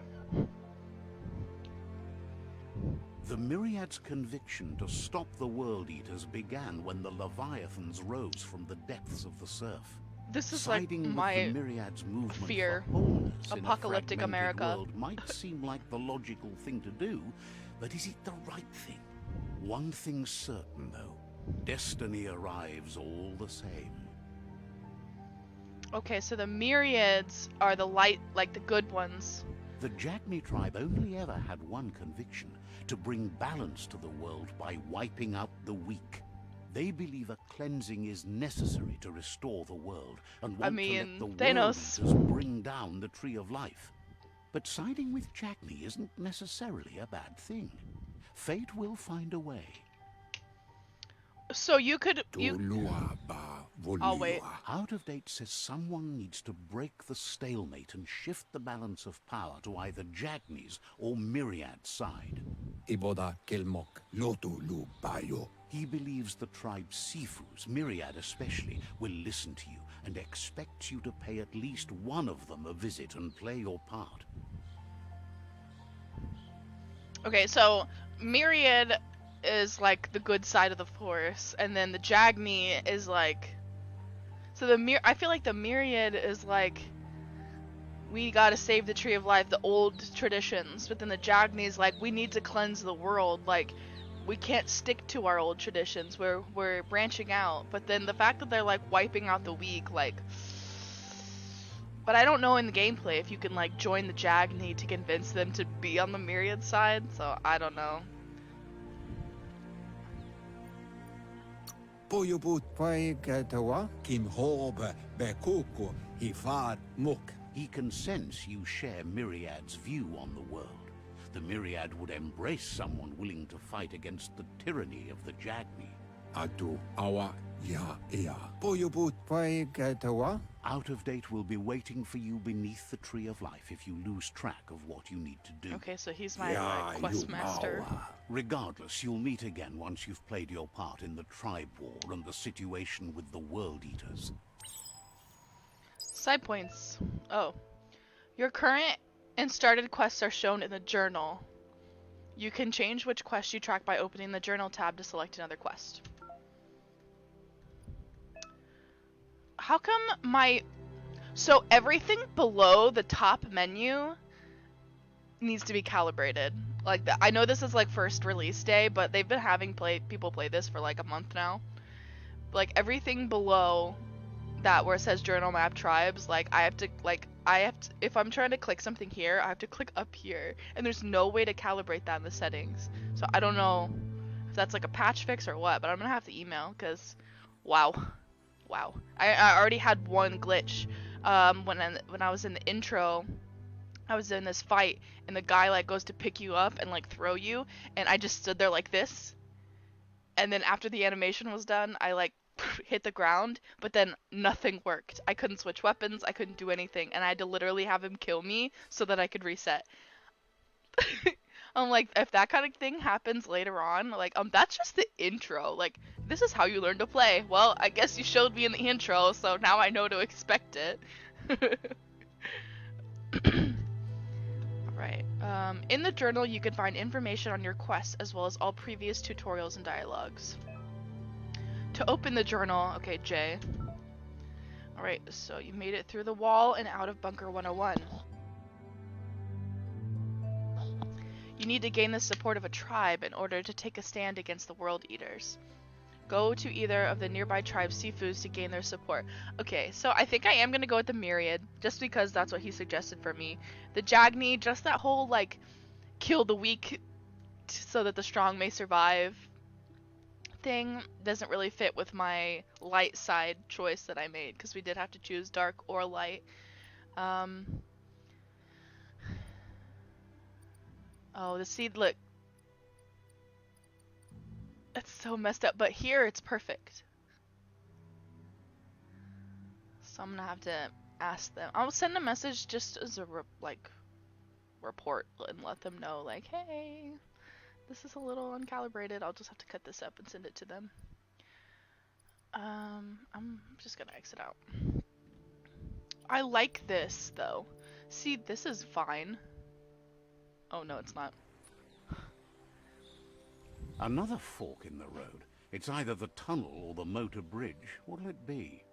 The Myriad's conviction to stop the World Eaters began when the Leviathans rose from the depths of the surf. This is like Siding with my the Myriad's movement fear. for wholeness Apocalyptic in a fragmented America. world might seem like the logical thing to do, but is it the right thing? One thing's certain, though. Destiny arrives all the same. Okay, so the myriads are the light, like the good ones. The Jagni tribe only ever had one conviction: to bring balance to the world by wiping out the weak. They believe a cleansing is necessary to restore the world, and want to let the Thanos. World Eaters bring down the Tree of Life. But siding with Jagni isn't necessarily a bad thing. Fate will find a way. So you could Tulua ba I'll wait. volua. Out of Date says someone needs to break the stalemate and shift the balance of power to either Jagni's or Myriad's side. Iboda kelmok lotu lu bayo. He believes the tribe's Sifus, Myriad especially, will listen to you and expects you to pay at least one of them a visit and play your part. Okay, so Myriad is like the good side of the force, and then the Jagni is like, so I feel like the Myriad is like, we gotta save the Tree of Life, the old traditions, but then the Jagni is like, we need to cleanse the world, like, we can't stick to our old traditions, we're branching out. But then the fact that they're like wiping out the weak, like, but I don't know in the gameplay if you can like join the Jagni to convince them to be on the Myriad side, so I don't know. Poyobut pai katawa kim hobe bekoko hifad muk. He can sense you share Myriad's view on the world. The Myriad would embrace someone willing to fight against the tyranny of the Jagni. Atu awa ya ea. Poyobut pai katawa. Out of Date will be waiting for you beneath the Tree of Life if you lose track of what you need to do. Okay, so he's my Ya like, quest master. mawa. Regardless, you'll meet again once you've played your part in the tribe war and the situation with the World Eaters. Side points. Oh. Your current and started quests are shown in the journal. You can change which quest you track by opening the journal tab to select another quest. How come so everything below the top menu needs to be calibrated? Like, I know this is like first release day, but they've been having people play this for like a month now. Like, everything below that where it says journal map tribes, like, I have to, if I'm trying to click something here, I have to click up here, and there's no way to calibrate that in the settings. So I don't know if that's like a patch fix or what, but I'm gonna have to email, because wow. I already had one glitch when I was in the intro. I was in this fight, and the guy like goes to pick you up and like throw you, and I just stood there like this, and then after the animation was done, I like hit the ground, but then nothing worked. I couldn't switch weapons, I couldn't do anything, and I had to literally have him kill me so that I could reset. I'm like, if that kind of thing happens later on, like, that's just the intro. Like, this is how you learn to play. Well, I guess you showed me in the intro, so now I know to expect it. Alright. In the journal, you can find information on your quests, as well as all previous tutorials and dialogues. To open the journal, okay, J. Alright, so you made it through the wall and out of Bunker 101. You need to gain the support of a tribe in order to take a stand against the World Eaters. Go to either of the nearby tribe Sifus to gain their support. Okay, so I think I am going to go with the Myriad, just because that's what he suggested for me. The Jagni, just that whole, like, kill the weak so that the strong may survive thing doesn't really fit with my light side choice that I made, because we did have to choose dark or light. Oh, the seed, look. It's so messed up, but here it's perfect. So I'm gonna have to ask them. I'll send a message just as a report and let them know, like, hey, This is a little uncalibrated. I'll just have to cut this up and send it to them. I'm just gonna exit out. I like this, though. See, this is fine. Oh, no, it's not. Another fork in the road. It's either the tunnel or the motor bridge. What'll it be?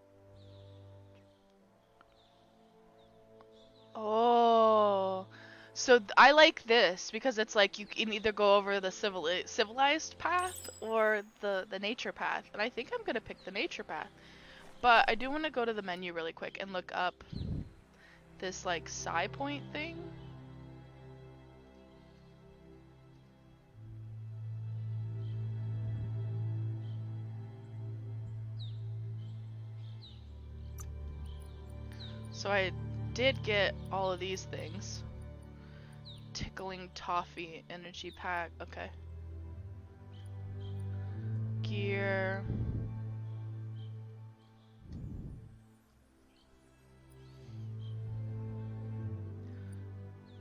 Oh. So I like this because it's like you can either go over the civilized path or the nature path. And I think I'm going to pick the nature path. But I do want to go to the menu really quick and look up this like psi point thing. So I did get all of these things. Tickling toffee energy pack. Okay. Gear.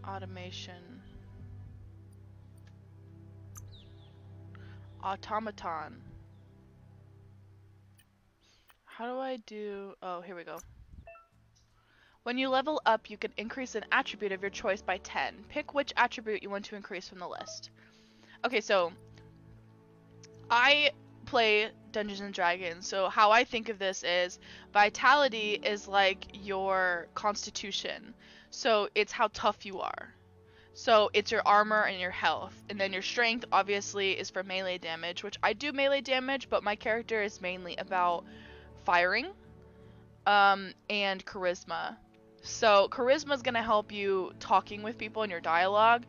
Automation. Automaton. How do I do... Oh, here we go. When you level up, you can increase an attribute of your choice by 10. Pick which attribute you want to increase from the list. Okay, so I play Dungeons and Dragons, so how I think of this is vitality is like your constitution. So it's how tough you are. So it's your armor and your health. And then your strength obviously is for melee damage, which I do melee damage, but my character is mainly about firing and charisma. So charisma is going to help you talking with people in your dialogue,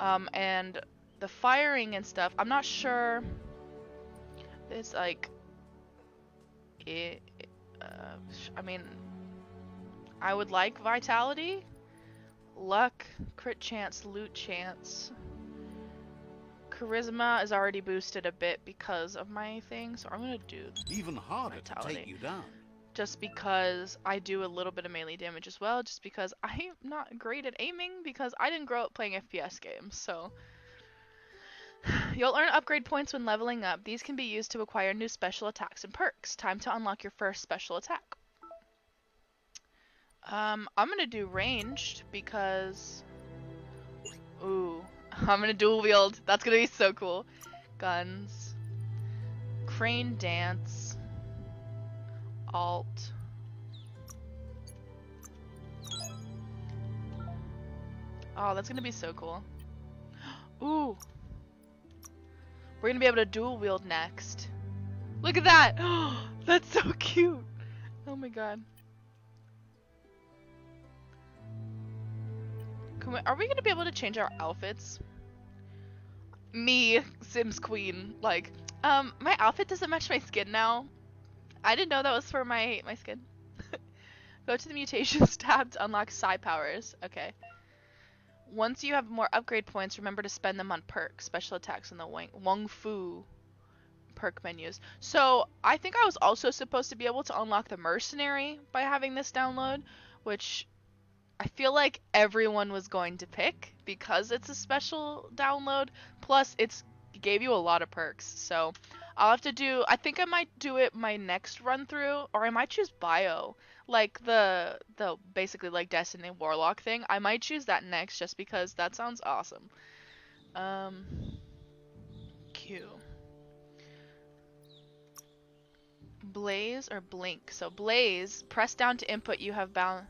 and the firing and stuff, I'm not sure. It's like, I mean, I would like vitality, luck, crit chance, loot chance. Charisma is already boosted a bit because of my thing, so I'm going to do Even harder vitality. to take you down. Just because I do a little bit of melee damage as well, just because I'm not great at aiming, because I didn't grow up playing FPS games, so. You'll earn upgrade points when leveling up. These can be used to acquire new special attacks and perks. Time to unlock your first special attack. I'm gonna do ranged, because... Ooh. I'm gonna dual wield. That's gonna be so cool. Guns. Crane dance. Alt. Oh, that's gonna be so cool. Ooh. We're gonna be able to dual wield next. Look at that! That's so cute! Oh my god. Are we gonna be able to change our outfits? Me, Sims Queen, like, my outfit doesn't match my skin now. I didn't know that was for my skin. Go to the mutations tab to unlock psi powers. Okay. Once you have more upgrade points, remember to spend them on perks, special attacks in the Wong Fu perk menus. So I think I was also supposed to be able to unlock the mercenary by having this download, which I feel like everyone was going to pick because it's a special download. Plus, it gave you a lot of perks. So I'll have to do, I think I might do it my next run through, or I might choose Bio. Like the basically like Destiny Warlock thing. I might choose that next just because that sounds awesome. Q. Blaze or blink. So Blaze, press down to input you have bound.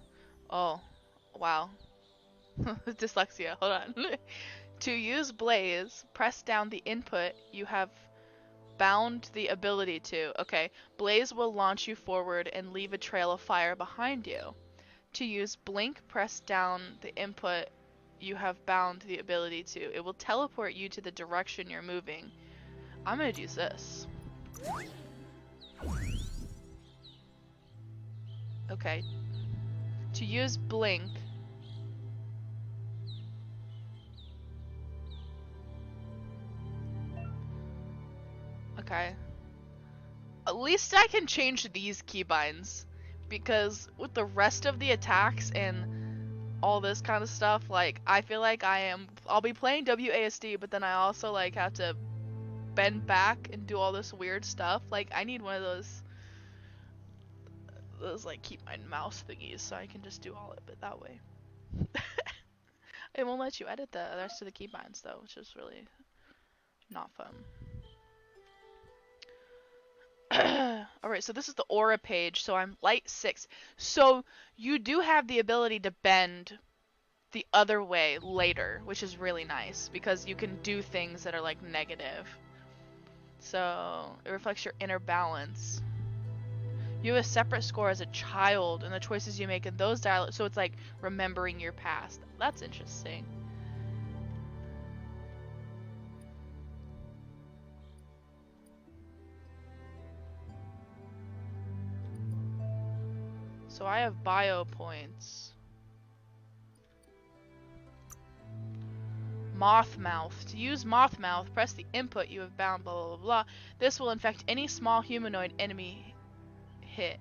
Oh, wow. Dyslexia. Hold on. To use Blaze, press down the input you have bound the ability to. Okay. Blaze will launch you forward and leave a trail of fire behind you. To use Blink, press down the input you have bound the ability to. It will teleport you to the direction you're moving. I'm gonna use this. Okay. To use Blink, okay. At least I can change these keybinds, because with the rest of the attacks and all this kind of stuff, like, I feel like I'll be playing WASD, but then I also, like, have to bend back and do all this weird stuff. Like, I need one of those, like, keep my mouse thingies so I can just do all of it that way. It won't let you edit the rest of the keybinds, though, which is really not fun. Alright, so this is the aura page, so I'm light 6. So you do have the ability to bend the other way later, which is really nice, because you can do things that are like negative. So it reflects your inner balance. You have a separate score as a child, and the choices you make in those dialogues, so it's like remembering your past. That's interesting. So I have bio points. Mothmouth. To use Mothmouth, press the input you have bound, blah, blah, blah, blah. This will infect any small humanoid enemy hit.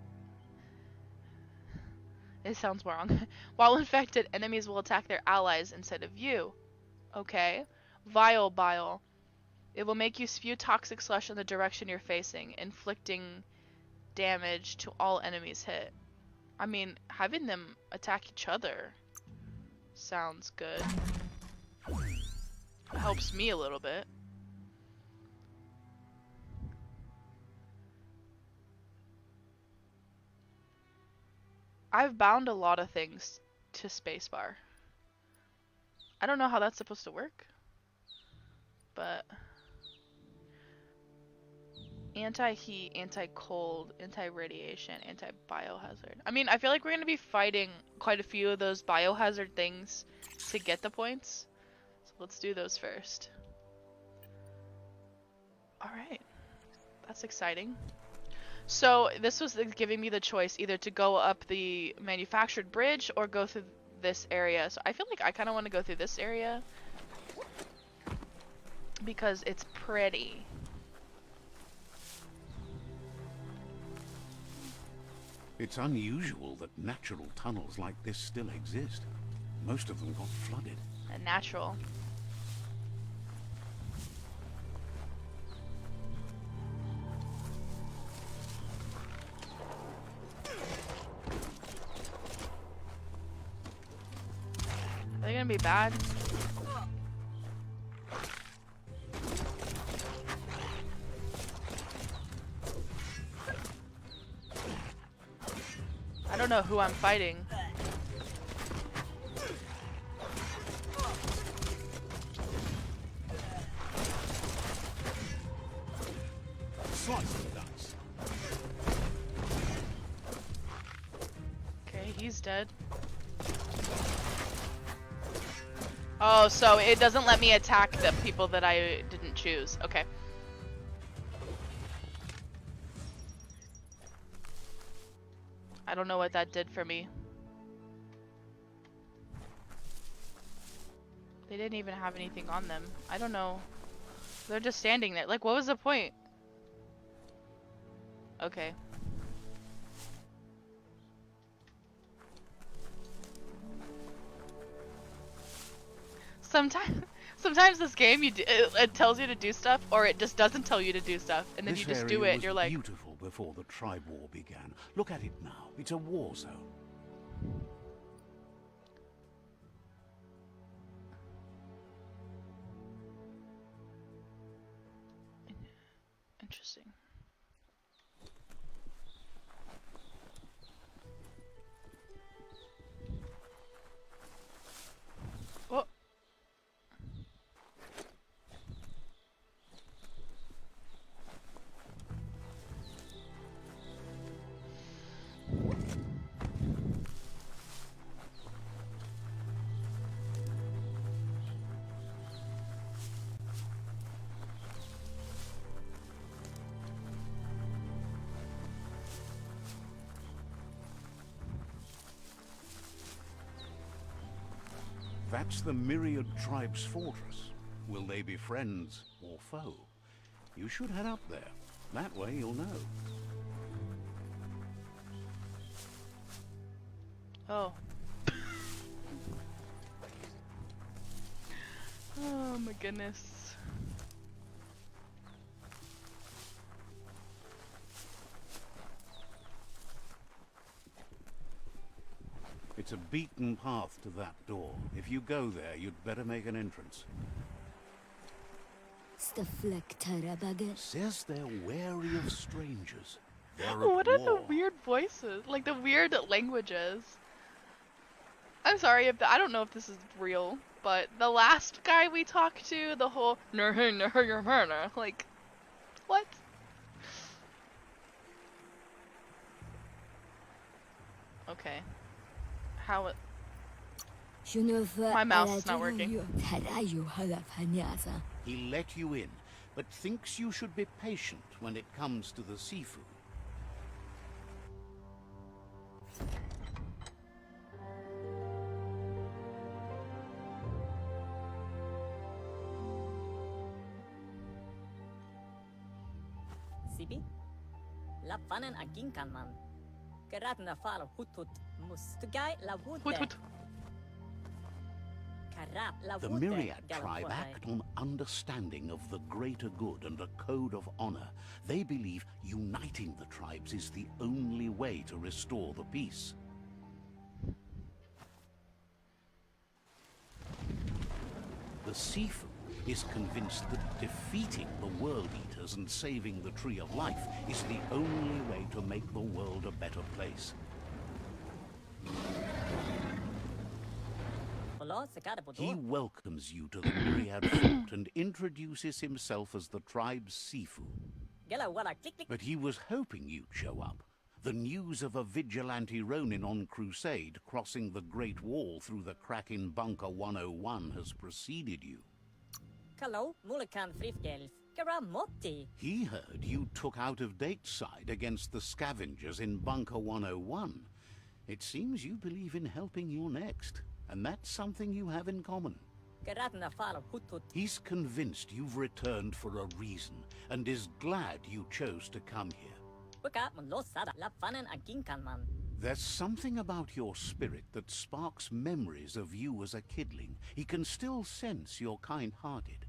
It sounds wrong. While infected, enemies will attack their allies instead of you. Okay. Vile Bile. It will make you spew toxic slush in the direction you're facing, inflicting damage to all enemies hit. I mean, having them attack each other sounds good. It helps me a little bit. I've bound a lot of things to spacebar. I don't know how that's supposed to work, but anti-heat, anti-cold, anti-radiation, anti-biohazard. I mean, I feel like we're going to be fighting quite a few of those biohazard things to get the points. So let's do those first. Alright. That's exciting. So this was giving me the choice either to go up the manufactured bridge or go through this area. So I feel like I kind of want to go through this area because it's pretty. It's unusual that natural tunnels like this still exist. Most of them got flooded. And natural. Are they gonna be bad? I don't know who I'm fighting. Slice the dice. Okay, he's dead. Oh, so it doesn't let me attack the people that I didn't choose. Okay. I don't know what that did for me. They didn't even have anything on them. I don't know. They're just standing there. Like, what was the point? Okay. Sometimes this game it tells you to do stuff, or it just doesn't tell you to do stuff, and then This you just area do it, and was you're like, beautiful before the tribe war began. Look at it now. It's a war zone. interesting. Oh. That's the Myriad Tribe's fortress. Will they be friends or foe? You should head up there. That way you'll know. Oh. Oh my goodness. It's a beaten path to that door. If you go there, you'd better make an entrance. Says they're wary of strangers. They're at What are the war. weird voices? Like the weird languages. I'm sorry if I don't know if this is real, but the last guy we talked to, the whole like, what? Okay. How it? My mouse is not working. He let you in, but thinks you should be patient when it comes to the seafood. Sibi? La fanen agin kan man. Geraten na fal hut mustugai la Hoot wude. hoot. Karab la The wude. Myriad tribe act on understanding of the greater good and a code of honor. They believe uniting the tribes is the only way to restore the peace. The Sifu is convinced that defeating the World Eaters and saving the Tree of Life is the only way to make the world a better place. He welcomes you to the Myriad Fort and introduces himself as the tribe's Sifu. But he was hoping you'd show up. The news of a vigilante Ronin on crusade crossing the Great Wall through the crack in Bunker 101 has preceded you. He heard you took out-of-date side against the scavengers in Bunker 101. It seems you believe in helping your next, and that's something you have in common. He's convinced you've returned for a reason, and is glad you chose to come here. There's something about your spirit that sparks memories of you as a kidling. He can still sense you're kind-hearted.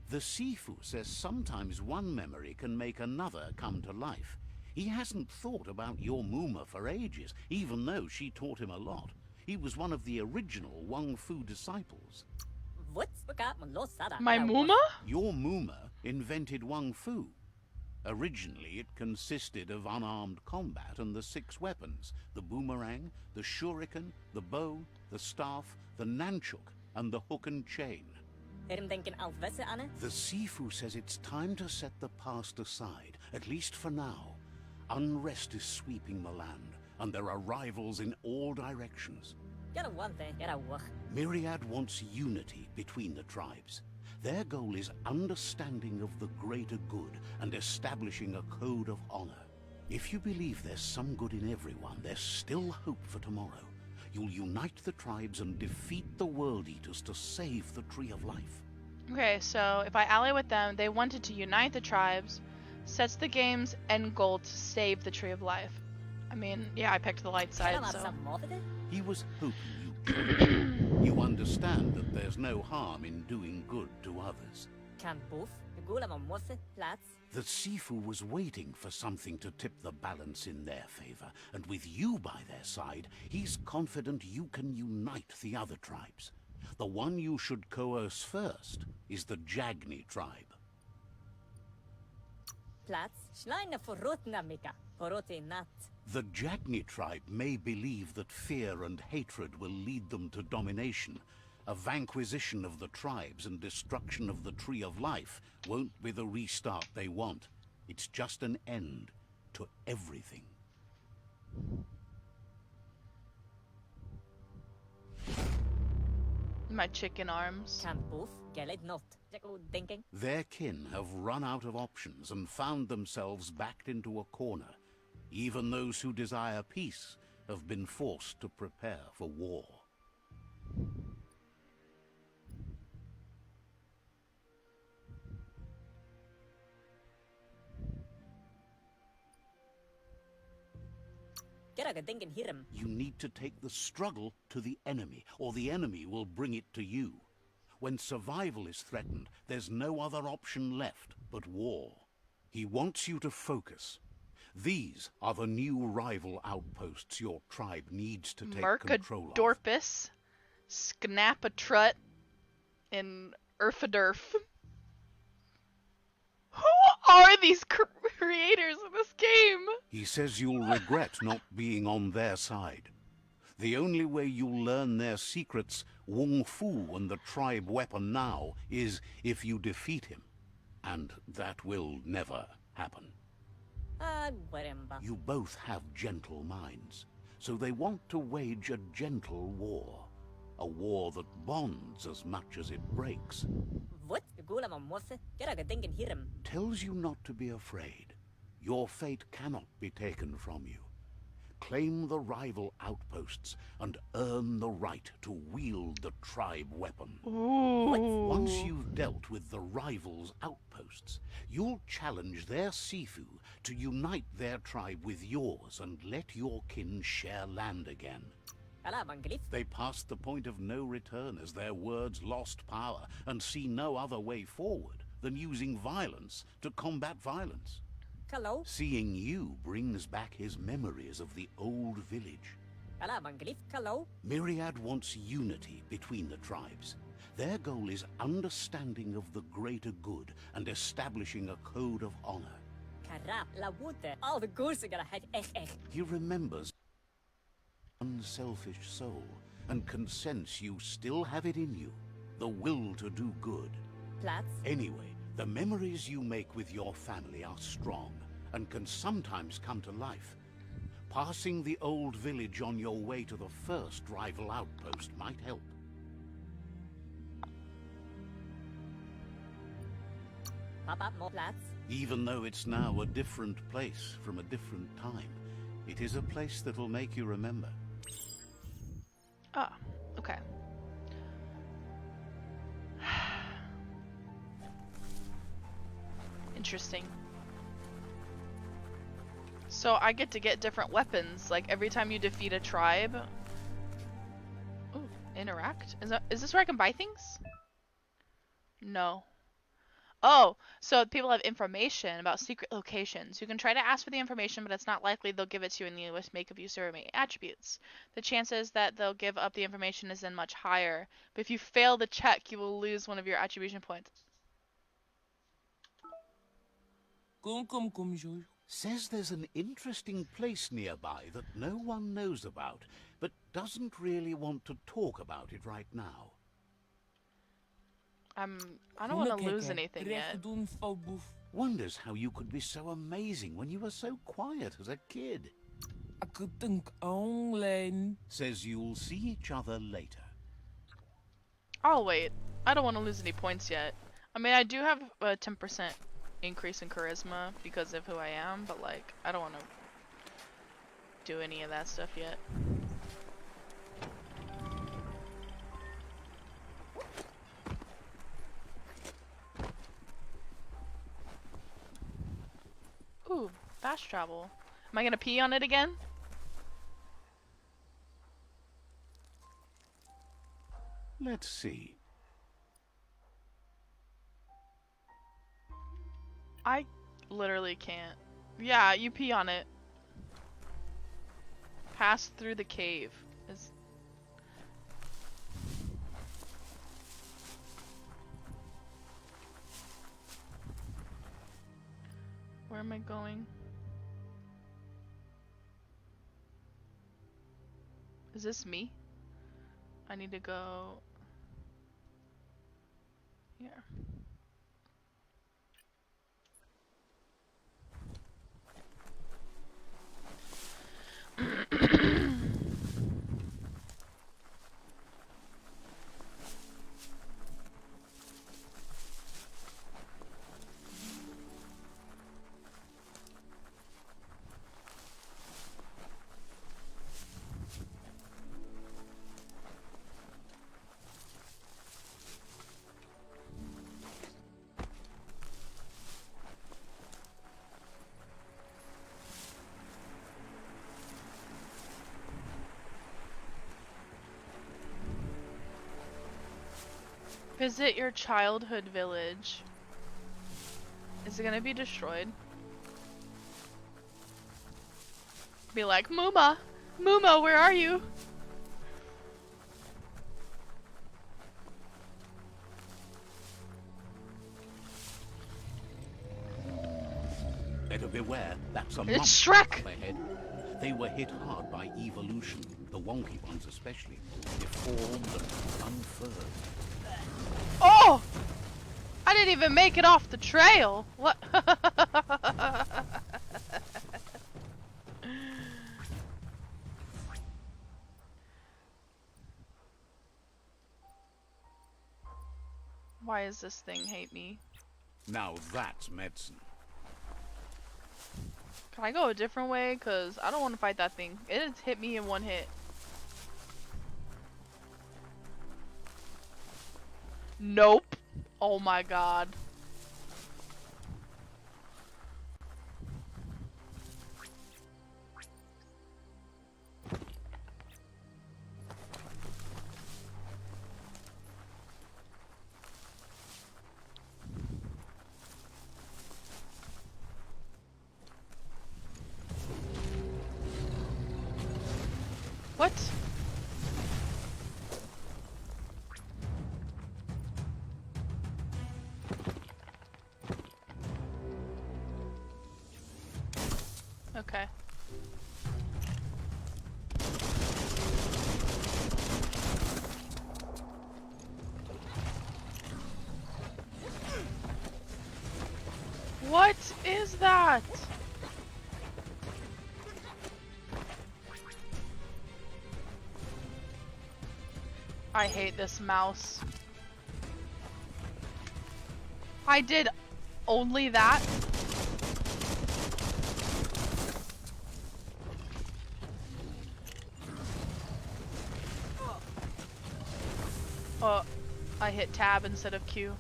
The Sifu says sometimes one memory can make another come to life. He hasn't thought about your Muma for ages, even though she taught him a lot. He was one of the original Wang Fu disciples. My Muma? Your Muma invented Wang Fu. Originally, it consisted of unarmed combat and the 6 weapons: the boomerang, the shuriken, the bow, the staff, the nunchuk, and the hook and chain. The Sifu says it's time to set the past aside, at least for now. Unrest is sweeping the land, and there are rivals in all directions. Myriad wants unity between the tribes. Their goal is understanding of the greater good and establishing a code of honor. If you believe there's some good in everyone, there's still hope for tomorrow. You'll unite the tribes and defeat the World Eaters to save the Tree of Life. Okay, so if I ally with them, they wanted to unite the tribes, sets the game's end goal to save the Tree of Life. I mean, yeah, I picked the light side, so... He was hoping you'd join. You understand that there's no harm in doing good to others. The Sifu was waiting for something to tip the balance in their favor, and with you by their side, he's confident you can unite the other tribes. The one you should coerce first is the Jagni tribe. The Jagni tribe may believe that fear and hatred will lead them to domination. A vanquisition of the tribes and destruction of the Tree of Life won't be the restart they want. It's just an end to everything. My chicken arms. Their kin have run out of options and found themselves backed into a corner. Even those who desire peace have been forced to prepare for war. Keraga denken hiram. You need to take the struggle to the enemy, or the enemy will bring it to you. When survival is threatened, there's no other option left but war. He wants you to focus. These are the new rival outposts your tribe needs to take control of. Mercadorpus, Snapatrut, and Urfadurf. Who are these creators of this game? He says you'll regret not being on their side. The only way you'll learn their secrets, Wung Fu and the tribe weapon now, is if you defeat him. And that will never happen. Guaremba. You both have gentle minds, so they want to wage a gentle war. A war that bonds as much as it breaks. What? Gula mamose? Keraga denken hiram. Tells you not to be afraid. Your fate cannot be taken from you. Claim the rival outposts and earn the right to wield the tribe weapon. Ooh. Once you've dealt with the rivals' outposts, you'll challenge their Sifu to unite their tribe with yours and let your kin share land again. Ala banglif. They passed the point of no return as their words lost power and see no other way forward than using violence to combat violence. Hello. Seeing you brings back his memories of the old village. Ala banglif. Hello. Myriad wants unity between the tribes. Their goal is understanding of the greater good and establishing a code of honor. Karap. La wute. All the goose are gonna head echt. He remembers unselfish soul and can sense you still have it in you, the will to do good. Platz. Anyway, the memories you make with your family are strong and can sometimes come to life. Passing the old village on your way to the first rival outpost might help. Pop up more Platz. Even though it's now a different place from a different time, it is a place that'll make you remember. Ah, okay. Interesting. So I get to get different weapons, like every time you defeat a tribe. Ooh, interact? Is this where I can buy things? No. Oh, so people have information about secret locations. You can try to ask for the information, but it's not likely they'll give it to you in the make of you certain attributes. The chances that they'll give up the information is then much higher, but if you fail the check, you will lose one of your attribution points. Says there's an interesting place nearby that no one knows about, but doesn't really want to talk about it right now. I don't want to lose anything yet. Wonders how you could be so amazing when you were so quiet as a kid. Says you'll see each other later. I'll wait. I don't want to lose any points yet. I mean, I do have a 10% increase in charisma because of who I am, but like, I don't want to do any of that stuff yet. Ooh, fast travel. Am I gonna pee on it again? Let's see. I literally can't. Yeah, you pee on it. Pass through the cave. Where am I going? Is this me? I need to go here. Visit your childhood village. Is it gonna be destroyed? Be like, Muma! Muma, where are you? Better beware, that's a It's monster Shrek! up ahead. They were hit hard by evolution, the wonky ones especially. Deformed and unfurled. Oh! I didn't even make it off the trail! What? Why does this thing hate me? Now that's medicine. Can I go a different way? Cause I don't want to fight that thing. It has hit me in one hit. Nope. Oh my god. What? Okay. What is that? I hate this mouse. I did only that? Oh, I hit tab instead of Q.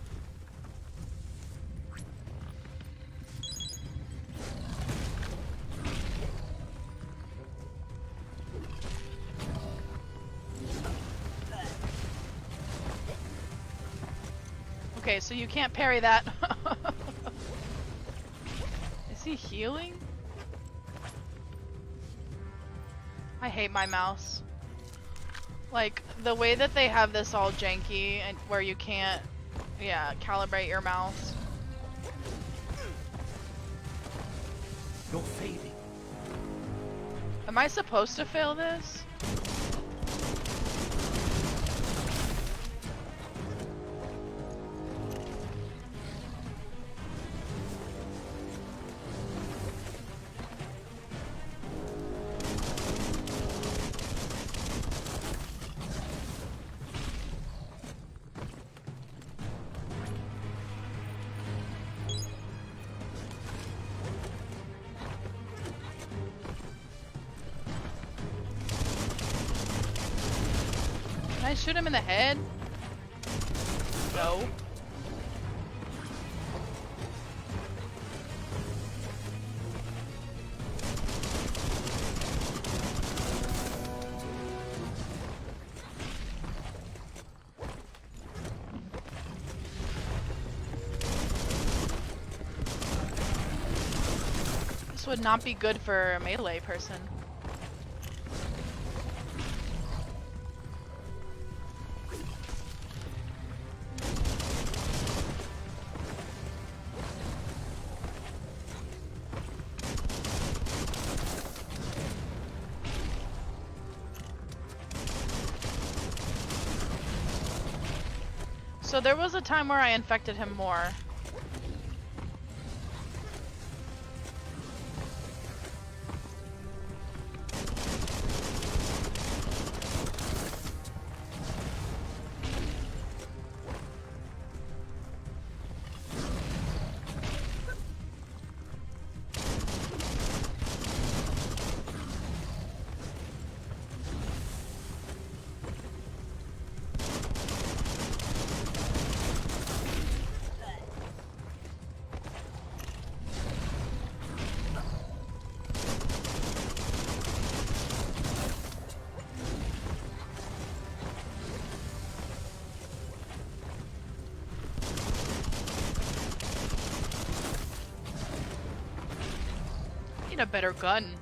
Okay, so you can't parry that. Is he healing? I hate my mouse. Like, the way that they have this all janky and where you can't, yeah, calibrate your mouse. You're fading. Am I supposed to fail this? Can I shoot him in the head? No. This would not be good for a melee person. So there was a time where I infected him more. Need a better gun.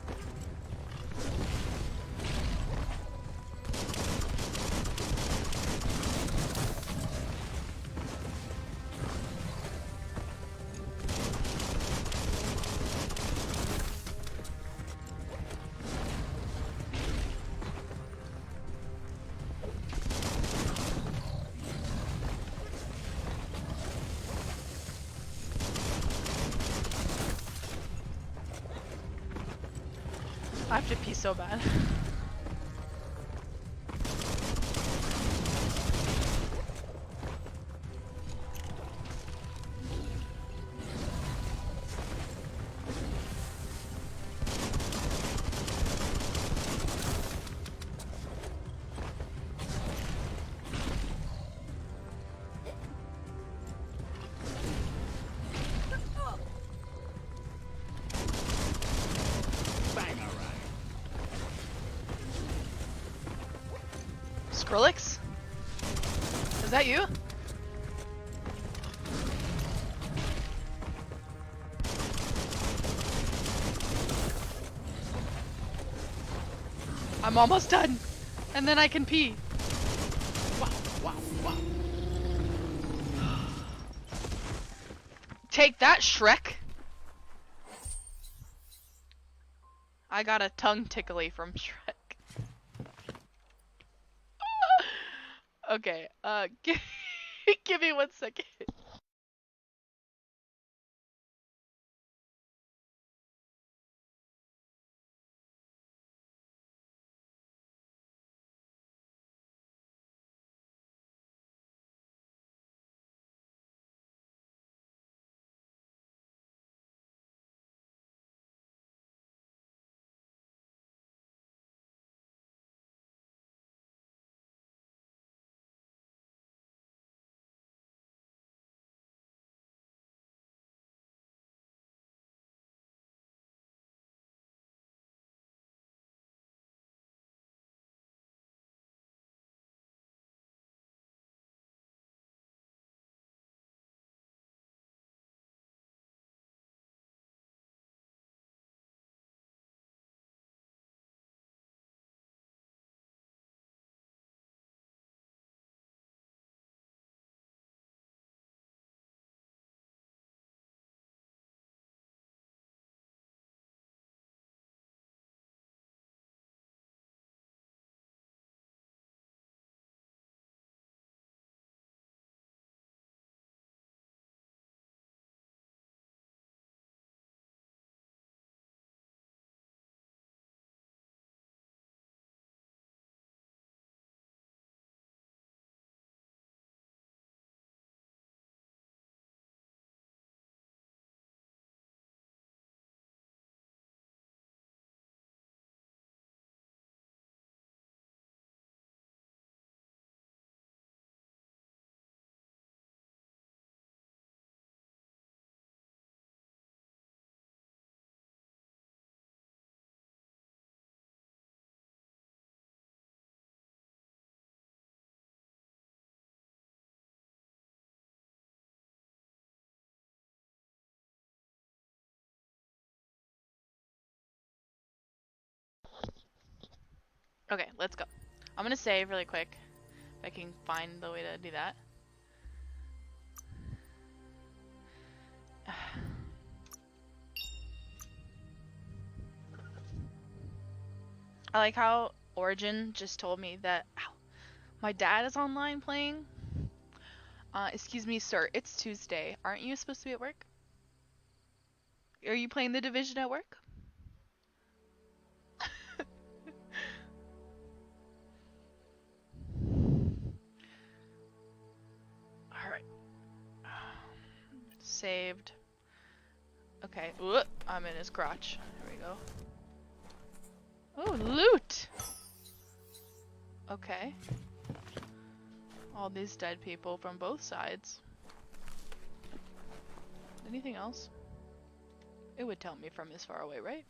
I have to pee so bad. Skrillex? Is that you? I'm almost done. And then I can pee. Wow, wow, wow. Take that, Shrek. I got a tongue tickly from Shrek. Okay, give me 1 second. Okay, let's go. I'm gonna save really quick. If I can find the way to do that. I like how Origin just told me that my dad is online playing. Excuse me, sir, it's Tuesday. Aren't you supposed to be at work? Are you playing The Division at work? Alright. Saved. Okay. Whoop, I'm in his crotch. Here we go. Oh, loot! Okay. All these dead people from both sides. Anything else? It would tell me from this far away, right?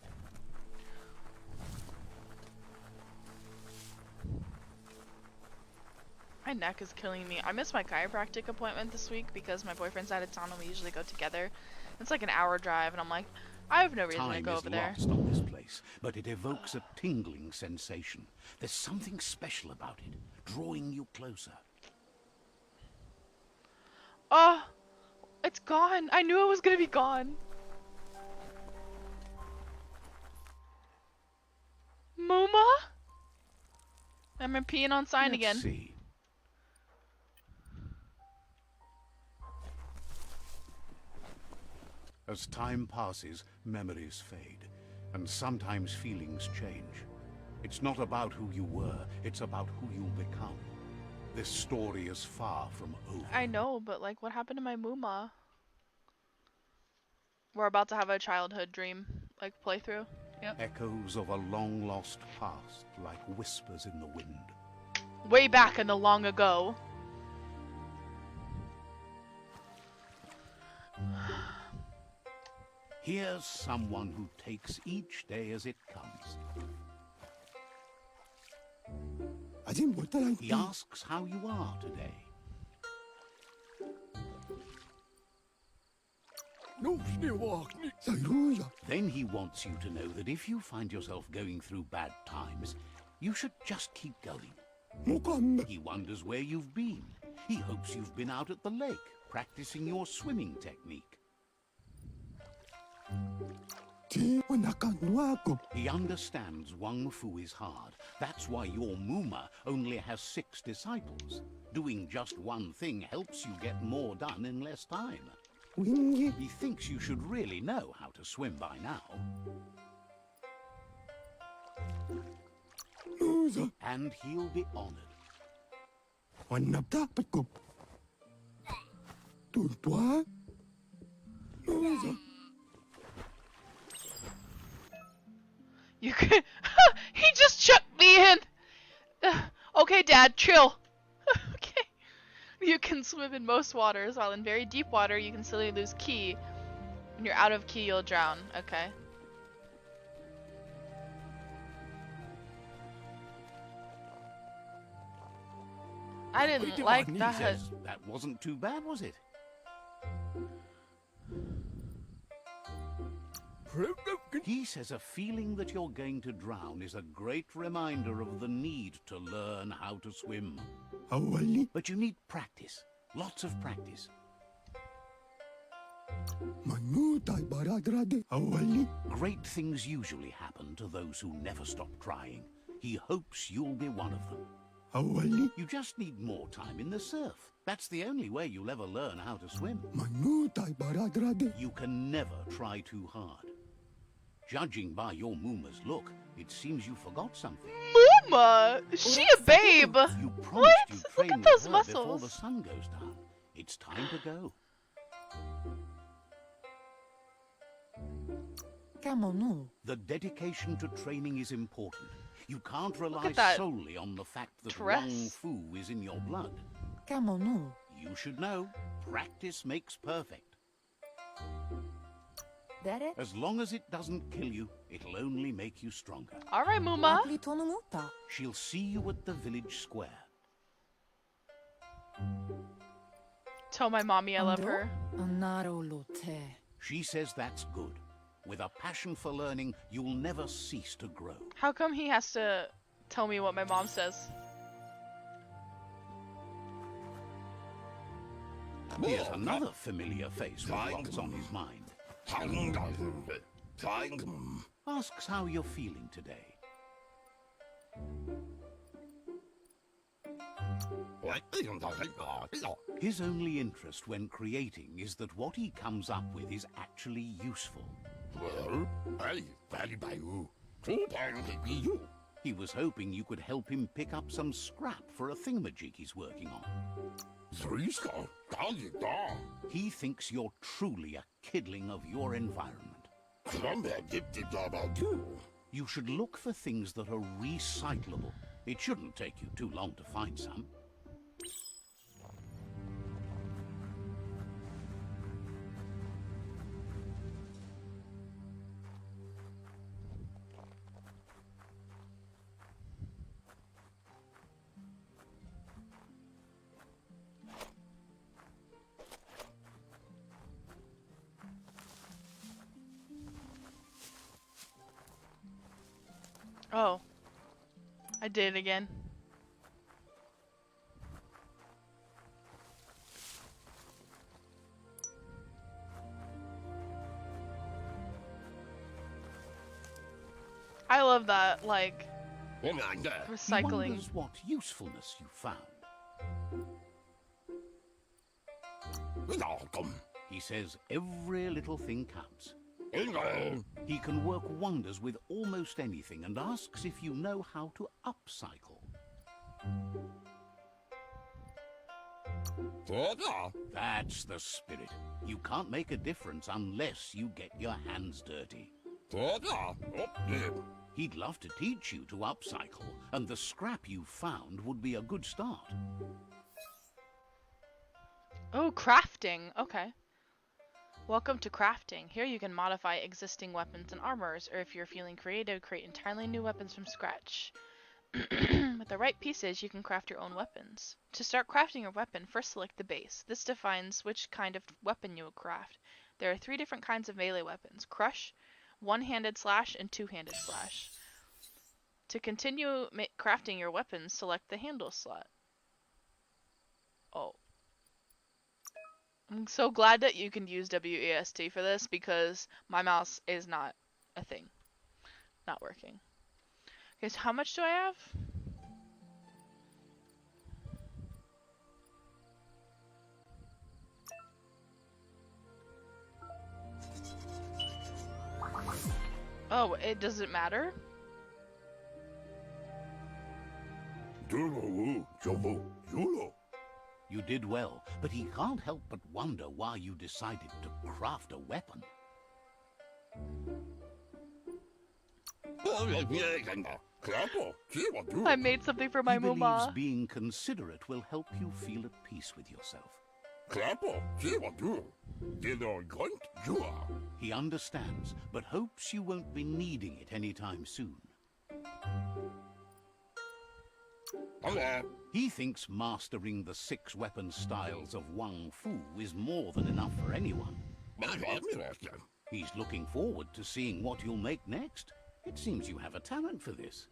My neck is killing me. I missed my chiropractic appointment this week because my boyfriend's out of town and we usually go together. It's like an hour drive and I'm like, I have no reason to Time go is over there. lost on this place, but it evokes a tingling sensation. There's something special about it, drawing you closer. Oh, it's gone. I knew it was gonna be gone. Muma? I'm peeing on sign Let's again. see. As time passes, memories fade, and sometimes feelings change. It's not about who you were, it's about who you'll become. This story is far from over. I know, but like, what happened to my Muma? We're about to have a childhood dream, like, playthrough. Yep. Echoes of a long-lost past, like whispers in the wind. Way back in the long ago. Here's someone who takes each day as it comes. He asks how you are today. Then he wants you to know that if you find yourself going through bad times, you should just keep going. He wonders where you've been. He hopes you've been out at the lake, practicing your swimming technique. He understands Wang Fu is hard. That's why your Muma only has 6 disciples. Doing just one thing helps you get more done in less time. He thinks you should really know how to swim by now. And he'll be honored. You could. He just chucked me in! Okay, Dad, chill. Okay. You can swim in most waters, while in very deep water you can slowly lose ki. When you're out of ki, you'll drown. Okay. I didn't like He that. says that wasn't too bad, was it? He says a feeling that you're going to drown is a great reminder of the need to learn how to swim. But you need practice. Lots of practice. Great things usually happen to those who never stop trying. He hopes you'll be one of them. You just need more time in the surf. That's the only way you'll ever learn how to swim. You can never try too hard. Judging by your Muma's look, it seems you forgot something. Muma! Is she a babe? You promised What? you'd Look train at with those her muscles. before the sun goes down. It's time to go. The dedication to training is important. You can't rely at that solely on the fact that dress. Wang Fu is in your blood. You should know, practice makes perfect. As long as it doesn't kill you, it'll only make you stronger. Alright, Muma. She'll see you at the village square. Tell my mommy I love her. She says that's good. With a passion for learning, you'll never cease to grow. How come he has to tell me what my mom says? Here's another familiar face with lots on his mind. Asks how you're feeling today. His only interest when creating is that what he comes up with is actually useful. He was hoping you could help him pick up some scrap for a thingamajig he's working on. He thinks you're truly a kidling of your environment. You should look for things that are recyclable. It shouldn't take you too long to find some. Oh. I did it again. I love that, like, He recycling. wonders what usefulness you found. He says every little thing counts. He can work wonders with almost anything and asks if you know how to upcycle. That's the spirit. You can't make a difference unless you get your hands dirty. He'd love to teach you to upcycle, and the scrap you found would be a good start. Oh, crafting. Okay. Welcome to crafting. Here you can modify existing weapons and armors, or if you're feeling creative, create entirely new weapons from scratch. With the right pieces, you can craft your own weapons. To start crafting your weapon, first select the base. This defines which kind of weapon you will craft. There are 3 different kinds of melee weapons: crush, one-handed slash, and two-handed slash. To continue crafting your weapons, select the handle slot. Oh. I'm so glad that you can use WASD for this, because my mouse is not a thing. Not working. Okay, so how much do I have? Oh, it doesn't matter? You did well, but he can't help but wonder why you decided to craft a weapon. I made something for my He believes mama. being considerate will help you feel at peace with yourself. He understands, but hopes you won't be needing it anytime soon. He thinks mastering the 6 weapon styles of Wang Fu is more than enough for anyone. He's looking forward to seeing what you'll make next. It seems you have a talent for this.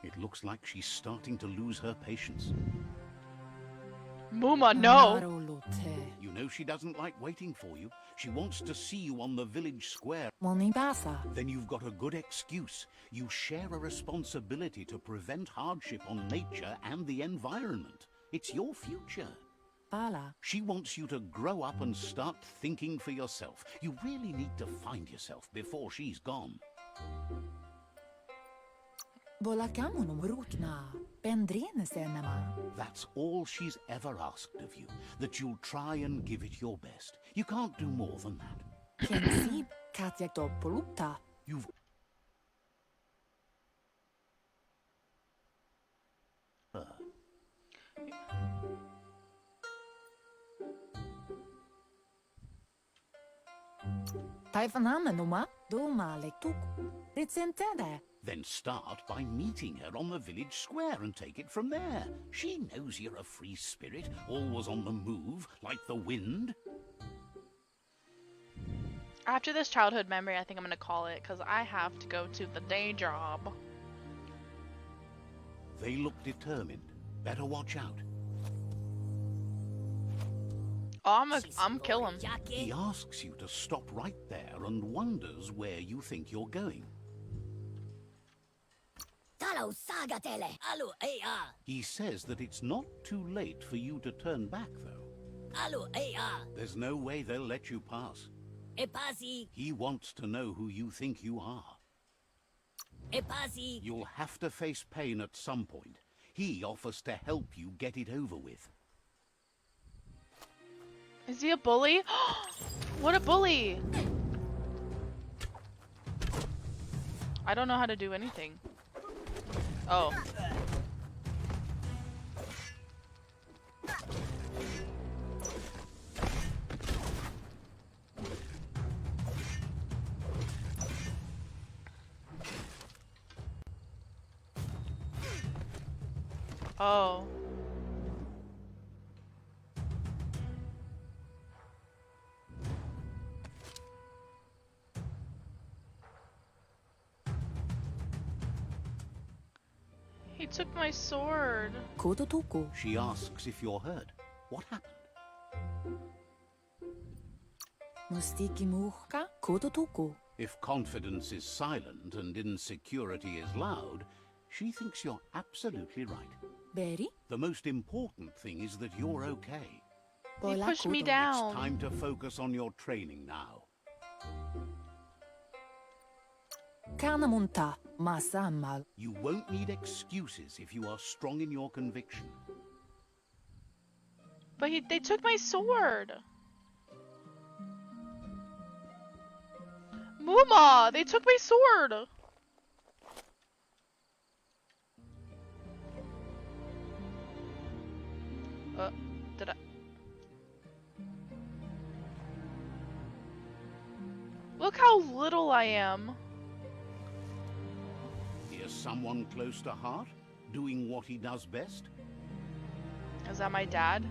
It looks like she's starting to lose her patience. Muma, no! You know she doesn't like waiting for you. She wants to see you on the village square. Then you've got a good excuse. You share a responsibility to prevent hardship on nature and the environment. It's your future. She wants you to grow up and start thinking for yourself. You really need to find yourself before she's gone. That's all she's ever asked of you, that you'll try and give it your best. You can't do more than that. You've... Then start by meeting her on the village square and take it from there. She knows you're a free spirit, always on the move, like the wind. After this childhood memory, I think I'm gonna call it, because I have to go to the day job. They look determined. Better watch out. Oh, I'm kill him. He asks you to stop right there and wonders where you think you're going. He says that it's not too late for you to turn back, though. There's no way they'll let you pass. He wants to know who you think you are. You'll have to face pain at some point. He offers to help you get it over with. Is he a bully? What a bully! I don't know how to do anything. Oh. Oh. He took my sword. Kototuku. She asks if you're hurt. What happened? Mustiki muhka. Kototuku. If confidence is silent and insecurity is loud, she thinks you're absolutely right. Beri. The most important thing is that you're okay. He pushed me Polakuto. down. It's time to focus on your training now. Kanamunta. Masammal. You won't need excuses if you are strong in your conviction. But they took my sword. Muma, they took my sword. Did I? Look how little I am. Here's someone close to heart, doing what he does best. Is that my dad?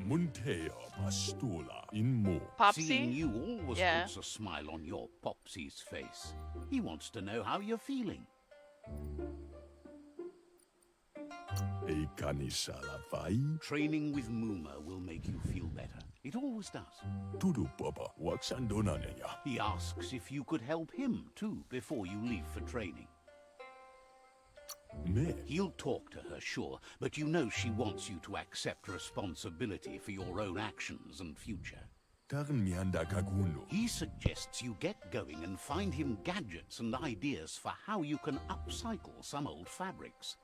Muntea pastula in mo. Seeing Popsy? you always Yeah. puts a smile on your Popsy's face. He wants to know how you're feeling. Ei kanisala vai. Training with Muma will make you feel better. It always does. Tudu papa waksandonaneya. He asks if you could help him too before you leave for training. Me. He'll talk to her, sure, but you know she wants you to accept responsibility for your own actions and future. Taran mianda kagundo. He suggests you get going and find him gadgets and ideas for how you can upcycle some old fabrics.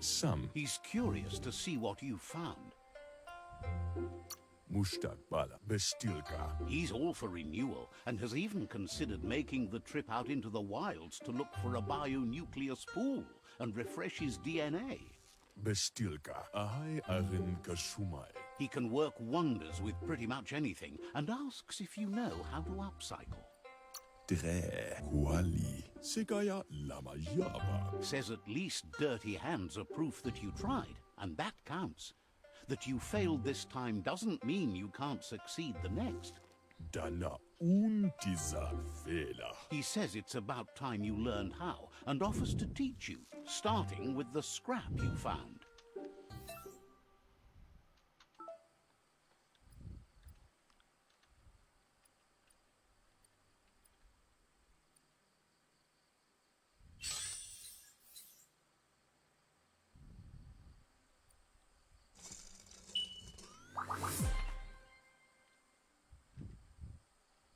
Sam He's curious to see what you found. mustak bala bestilka. He's all for renewal and has even considered making the trip out into the wilds to look for a bionucleus pool and refresh his DNA. Bestilka. Ahai arin kasumai. He can work wonders with pretty much anything and asks if you know how to upcycle. Dre. Kuali. Sigaya lama yaba. Says at least dirty hands are proof that you tried, and that counts. That you failed this time doesn't mean you can't succeed the next. Dana untiza vela. He says it's about time you learned how, and offers to teach you, starting with the scrap you found.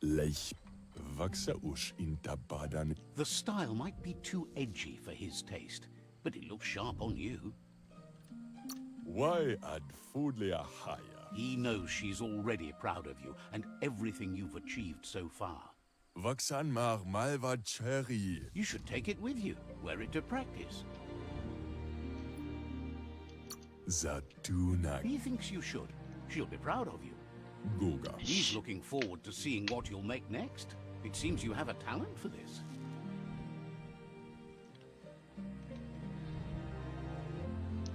Lech. Vaksa ush in tabadan. The style might be too edgy for his taste, but it looks sharp on you. Why ad foodlea haya? He knows she's already proud of you and everything you've achieved so far. Vaksan mar malva cherry. You should take it with you, wear it to practice. Zatuna He thinks you should. She'll be proud of you. goga. He's looking forward to seeing what you'll make next. It seems you have a talent for this.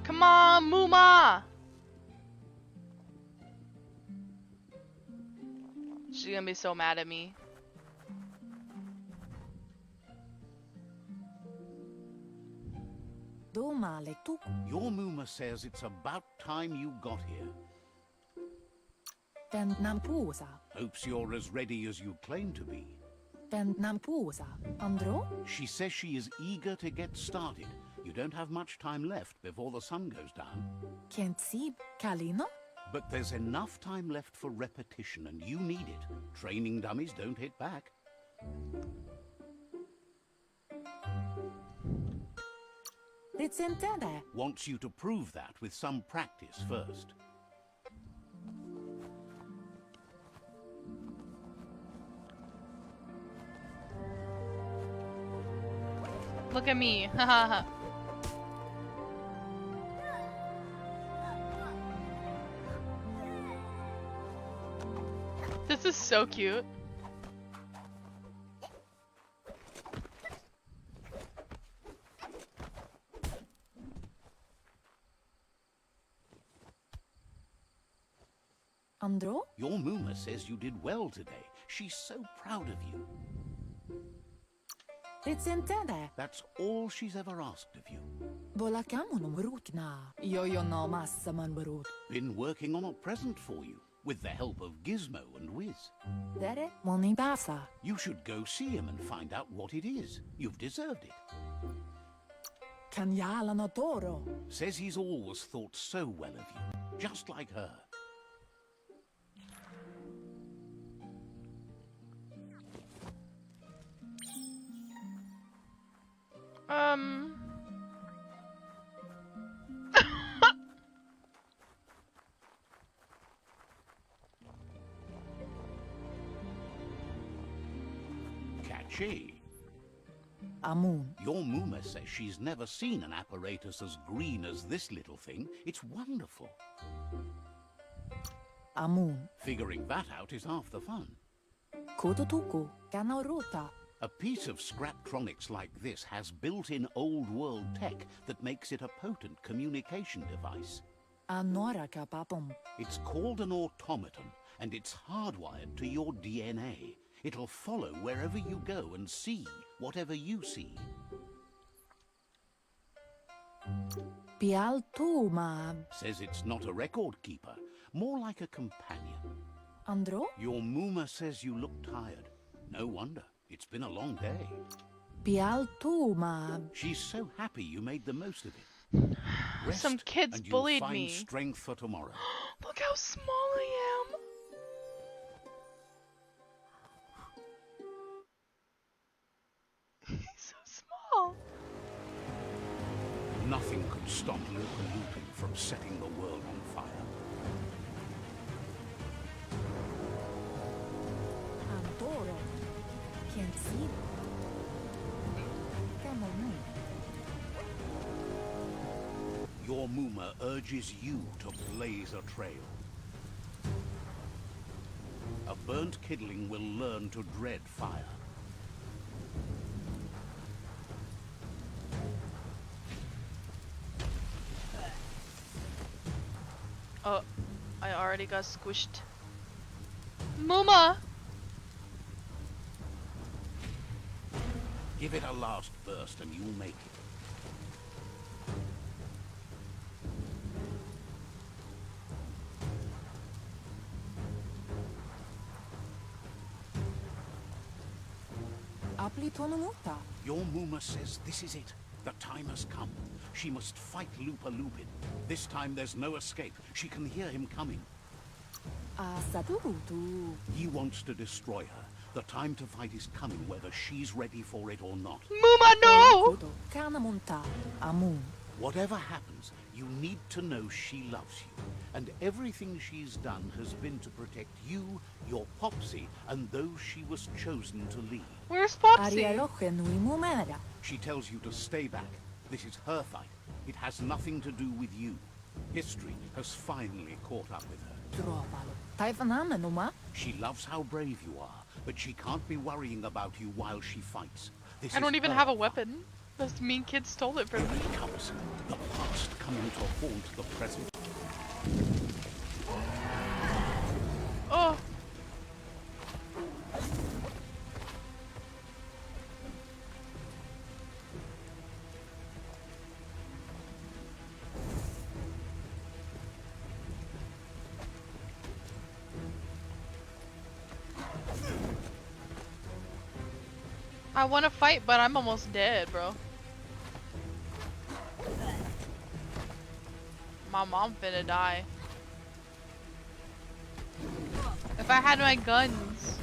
Come on, Muma! She's gonna be so mad at me. Domale tuku. Your Muma says it's about time you got here. Ben nampusa. Hopes you're as ready as you claim to be. Ben nampusa. Andro? She says she is eager to get started. You don't have much time left before the sun goes down. Kentsib. Kalino? But there's enough time left for repetition, and you need it. Training dummies don't hit back. Ritzentede. Wants you to prove that with some practice first. Look at me. Haha. This is so cute. Andro? Your Muma says you did well today. She's so proud of you. Ritsentende. That's all she's ever asked of you. Volakamun mrukna. Yo no massa man barut. Been working on a present for you, with the help of Gizmo and Wiz. Dere moni basa. You should go see him and find out what it is. You've deserved it. Kanyala no toro. Says he's always thought so well of you, just like her. Catchy. Amun. Your Muma says she's never seen an apparatus as green as this little thing. It's wonderful. Amun. Figuring that out is half the fun. Kototuku. Kanauruta. A piece of Scraptronics like this has built-in old-world tech that makes it a potent communication device. Anora kapapum. It's called an automaton, and it's hardwired to your DNA. It'll follow wherever you go and see whatever you see. Pial tu ma. Says it's not a record keeper, more like a companion. Andro? Your Muma says you look tired. No wonder. It's been a long day. Pial tu ma. She's so happy you made the most of it. Rest, Some kids and you'll bullied find me. strength for tomorrow. Look how small I am. He's so small. Nothing could stop Lupa from setting the world on fire. Antoro. Can't see. Come on. Your Muma urges you to blaze a trail. A burnt kidling will learn to dread fire. Oh, I already got squished. Muma! Give it a last burst and you'll make it. Apli tonomuta. Your Muma says this is it. The time has come. She must fight Lupa Lupin. This time there's no escape. She can hear him coming. Asatutu. He wants to destroy her. The time to fight is coming, whether she's ready for it or not. Muma, no! Koto. Kanamunta. Amun. Whatever happens, you need to know she loves you. And everything she's done has been to protect you, your Popsy, and those she was chosen to lead. Where's Popsy? Ariaroche nui mumera. She tells you to stay back. This is her fight. It has nothing to do with you. History has finally caught up with her. Trovalo. Taifanamenuma. She loves how brave you are, but she can't be worrying about you while she fights. This I don't is even her have a fight. weapon. Those mean kids stole it from Here me. it comes. The past coming to haunt the present. Oh! I want to fight, but I'm almost dead, bro. My mom finna die. If I had my guns.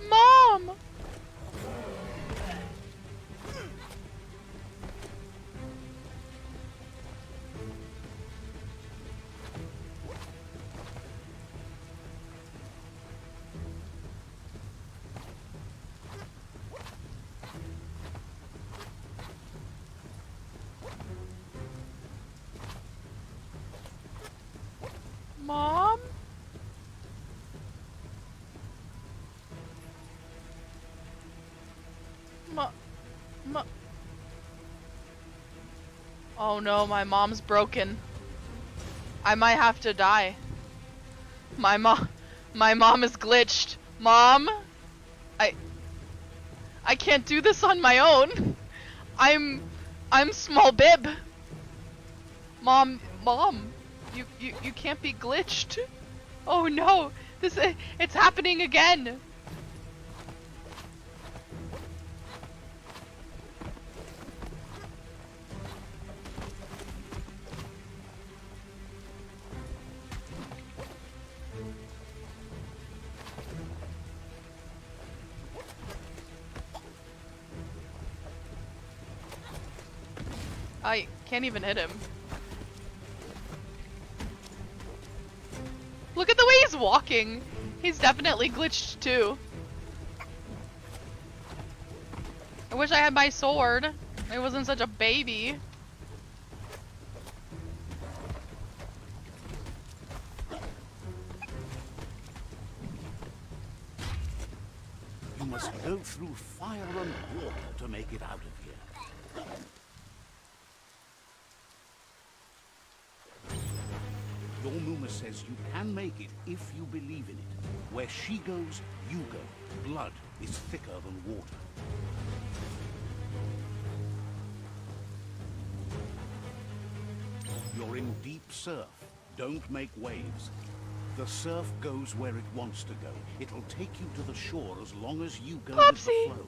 Mom! Oh no, my mom's broken. I might have to die. My mom is glitched. Mom? I can't do this on my own. I'm small bib. Mom, you can't be glitched. Oh no, it's happening again. I can't even hit him. Look at the way he's walking. He's definitely glitched too. I wish I had my sword. I wasn't such a baby. You must go through fire and water to make it out of here. Your Muma says you can make it if you believe in it. Where she goes, you go. Blood is thicker than water. You're in deep surf. Don't make waves. The surf goes where it wants to go. It'll take you to the shore as long as you go with the flow.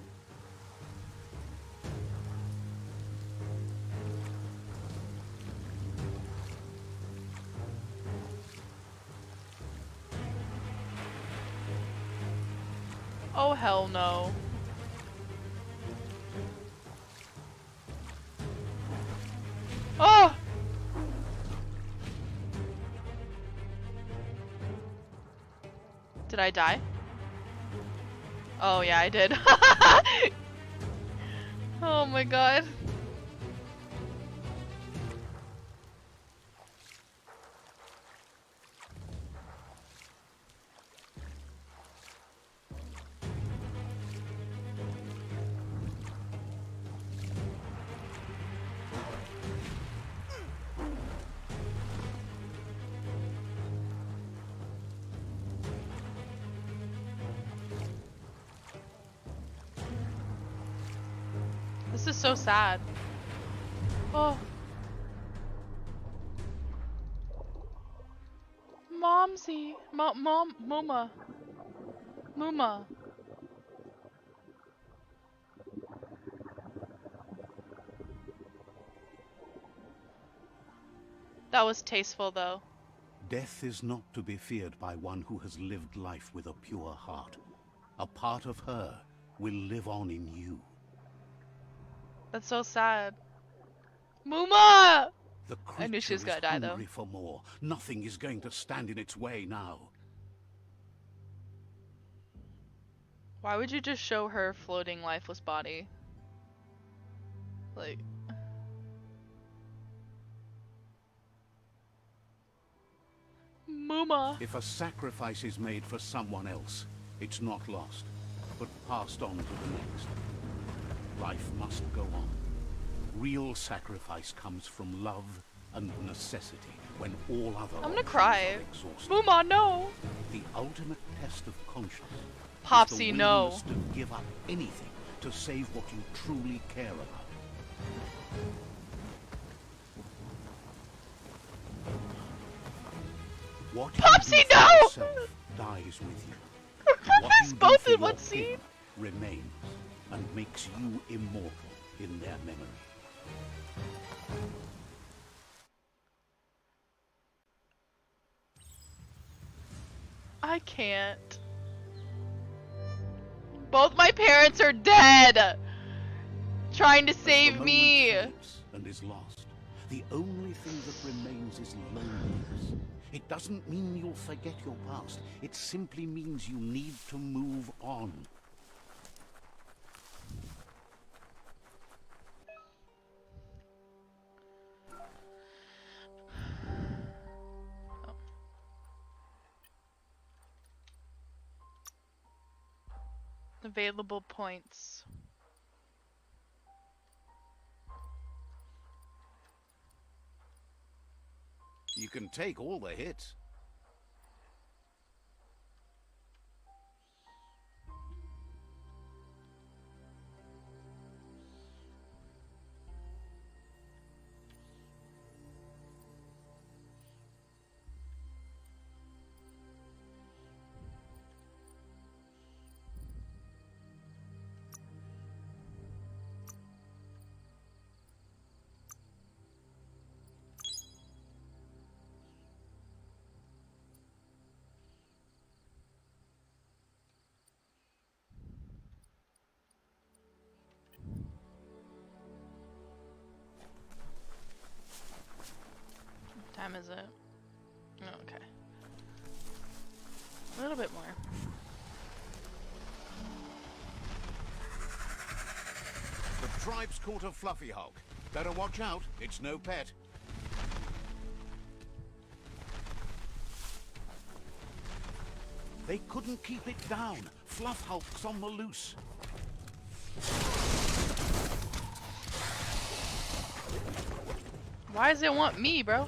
Oh hell no. Oh! Did I die? Oh yeah, I did. Oh my god. This is so sad. Oh. Momsy. Muma. Muma. That was tasteful though. Death is not to be feared by one who has lived life with a pure heart. A part of her will live on in you. That's so sad. Muma! The I knew she was creature gonna is die, though. hungry for more. Nothing is going to stand in its way now. Why would you just show her floating lifeless body? Like... Muma! If a sacrifice is made for someone else, it's not lost, but passed on to the next. Life must go on. Real sacrifice comes from love and necessity, when all other I'm gonna options cry. are exhausted. Muma, no! The ultimate test of conscience is Popsy, the no. willingness to give up anything to save what you truly care about. What you Popsy, do for no! yourself dies with you. What you do Both for in your one scene. kin remains and makes you immortal in their memory. I can't. Both my parents are dead! Trying to The save moment me! fades and is lost. The only thing that remains is loneliness. It doesn't mean you'll forget your past. It simply means you need to move on. Available points. You can take all the hits. What time is it? Oh, okay. A little bit more. The tribe's caught a fluffy hulk. Better watch out, it's no pet. They couldn't keep it down. Fluff hulk's on the loose. Why does it want me, bro?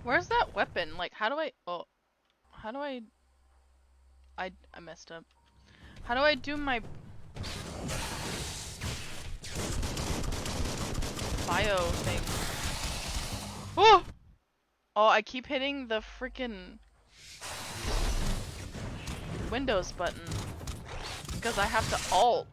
Where's that weapon? Like, how do I... Oh. How do I messed up. How do I do my... bio thing? Oh! Oh, I keep hitting the freaking Windows button. Because I have to alt.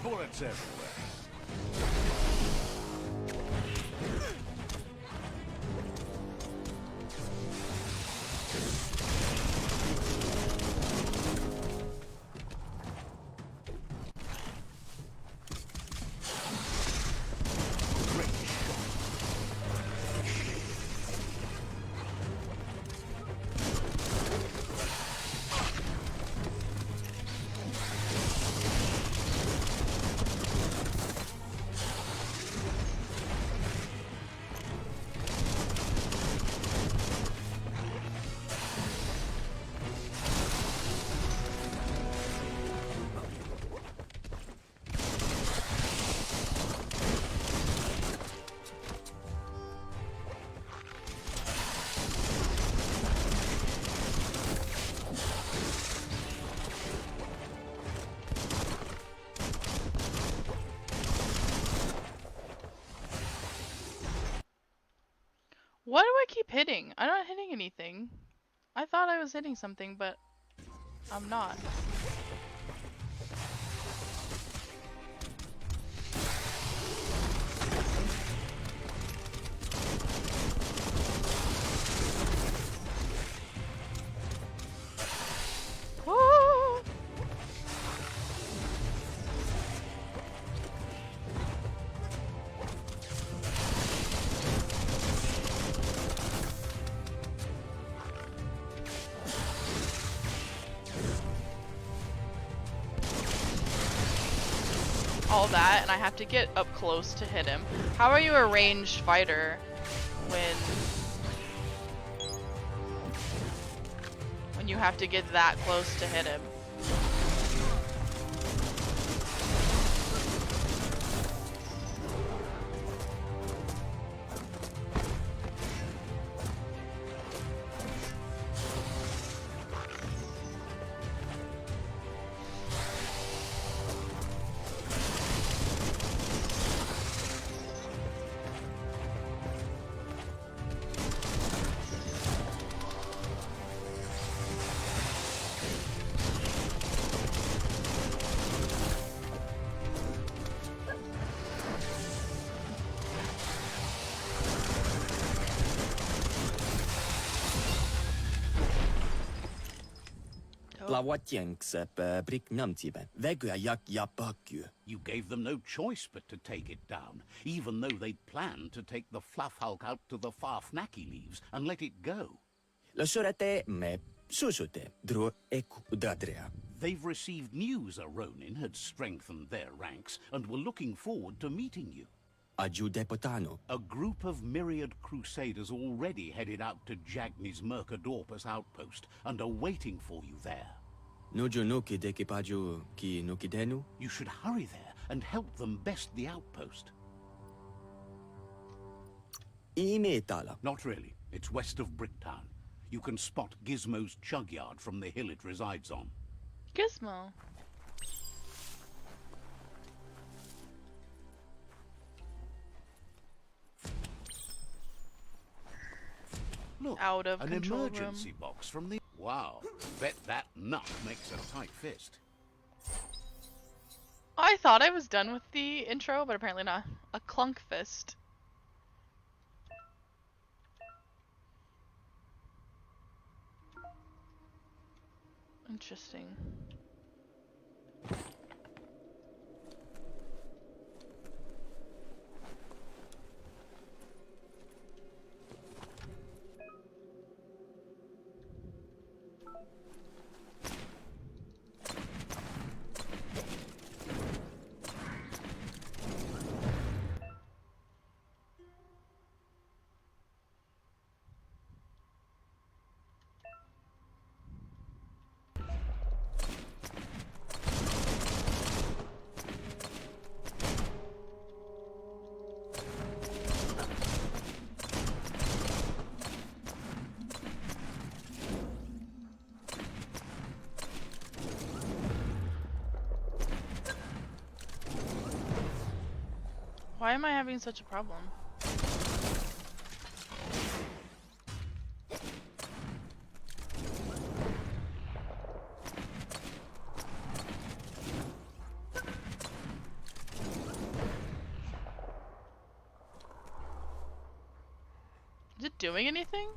Bullets everywhere. What do I keep hitting? I'm not hitting anything. I thought I was hitting something, but I'm not. Woo! All that, and I have to get up close to hit him. How are you a ranged fighter when you have to get that close to hit him? You gave them no choice but to take it down, even though they'd planned to take the Fluff Hulk out to the Farfnacky Leaves and let it go. They've received news a Ronin had strengthened their ranks and were looking forward to meeting you. A group of myriad crusaders already headed out to Jagni's Mercadorpus outpost and are waiting for you there. You should hurry there and help them best the outpost. Not really. It's west of Bricktown. You can spot Gizmo's chug yard from the hill it resides on. Gizmo. Look, Out of an control emergency box from the... Wow, bet that nut makes a tight fist. I thought I was done with the intro, but apparently not. A clunk fist. Interesting. Why am I having such a problem? Is it doing anything?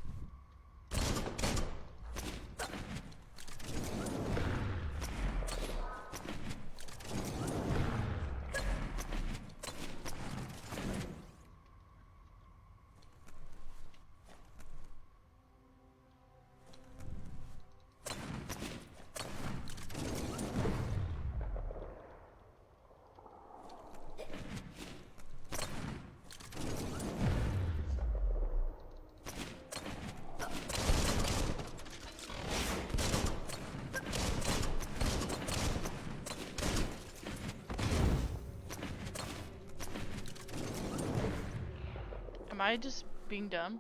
Am I just being dumb?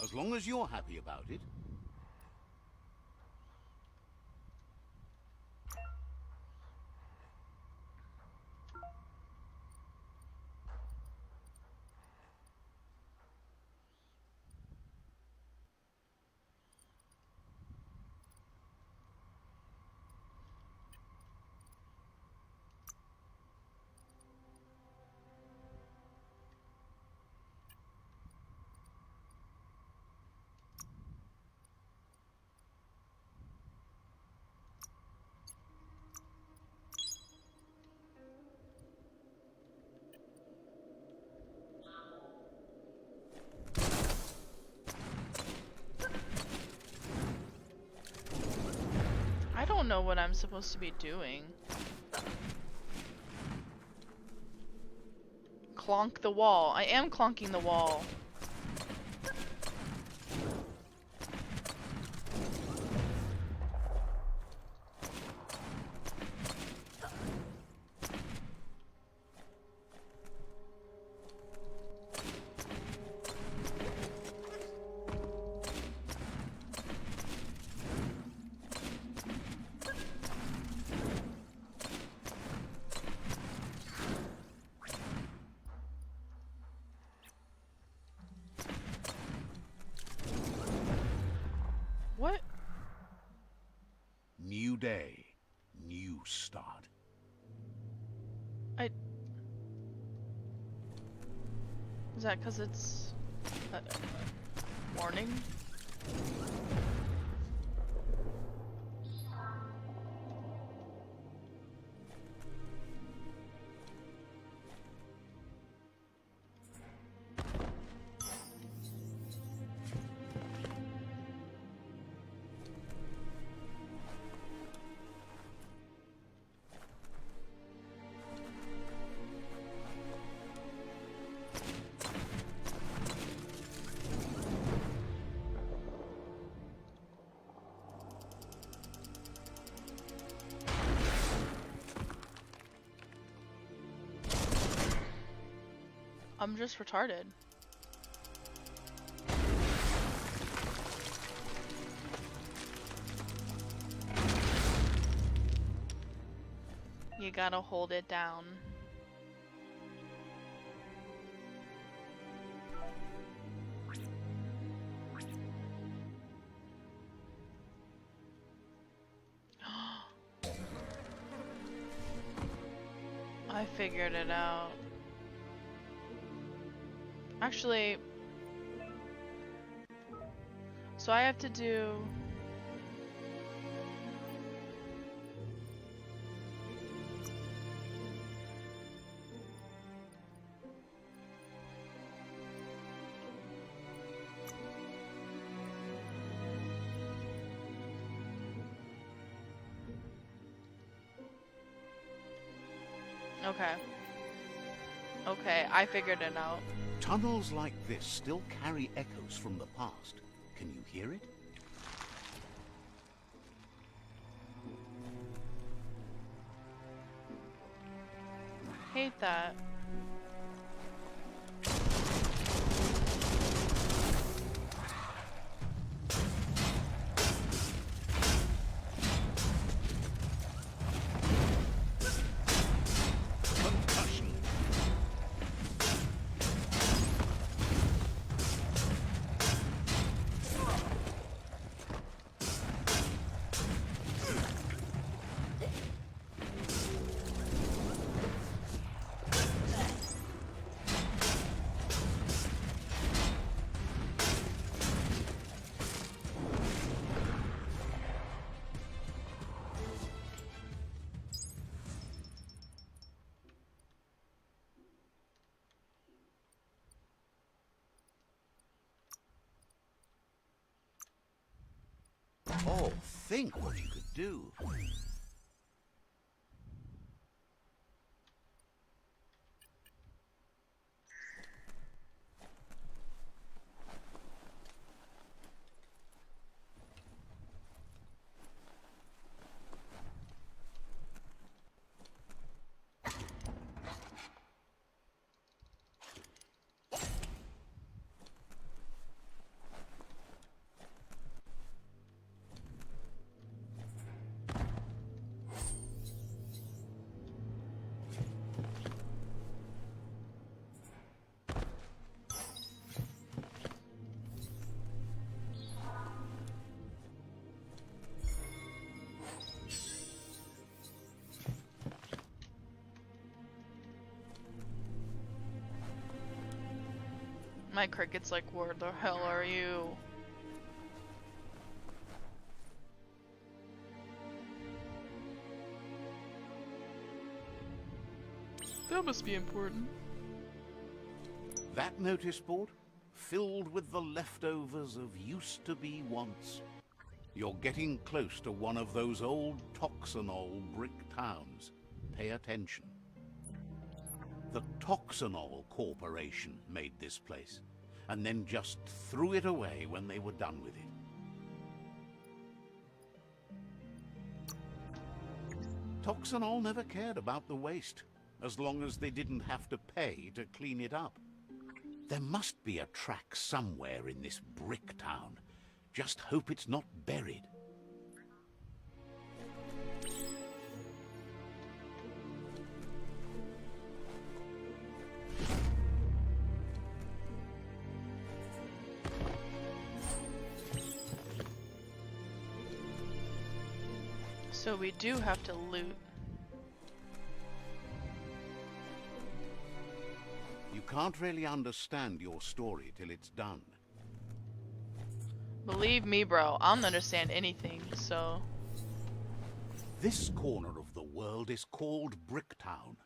As long as you're happy about it. I don't know what I'm supposed to be doing. Clonk the wall. I am clonking the wall. day, new start. Is that because it's morning? I'm just retarded. You gotta hold it down. I figured it out. Actually, so I have to do... Okay. Okay, I figured it out. Tunnels like this still carry echoes from the past. Can you hear it? Hate that. Oh, think what you could do. My cricket's like, where the hell are you? That must be important. That notice board? Filled with the leftovers of used-to-be once. You're getting close to one of those old Toxanol brick towns. Pay attention. The Toxanol Corporation made this place, and then just threw it away when they were done with it. Toxanol never cared about the waste, as long as they didn't have to pay to clean it up. There must be a track somewhere in this brick town. Just hope it's not buried. So we do have to loot. You can't really understand your story till it's done. Believe me, bro, I don't understand anything, so... This corner of the world is called Bricktown.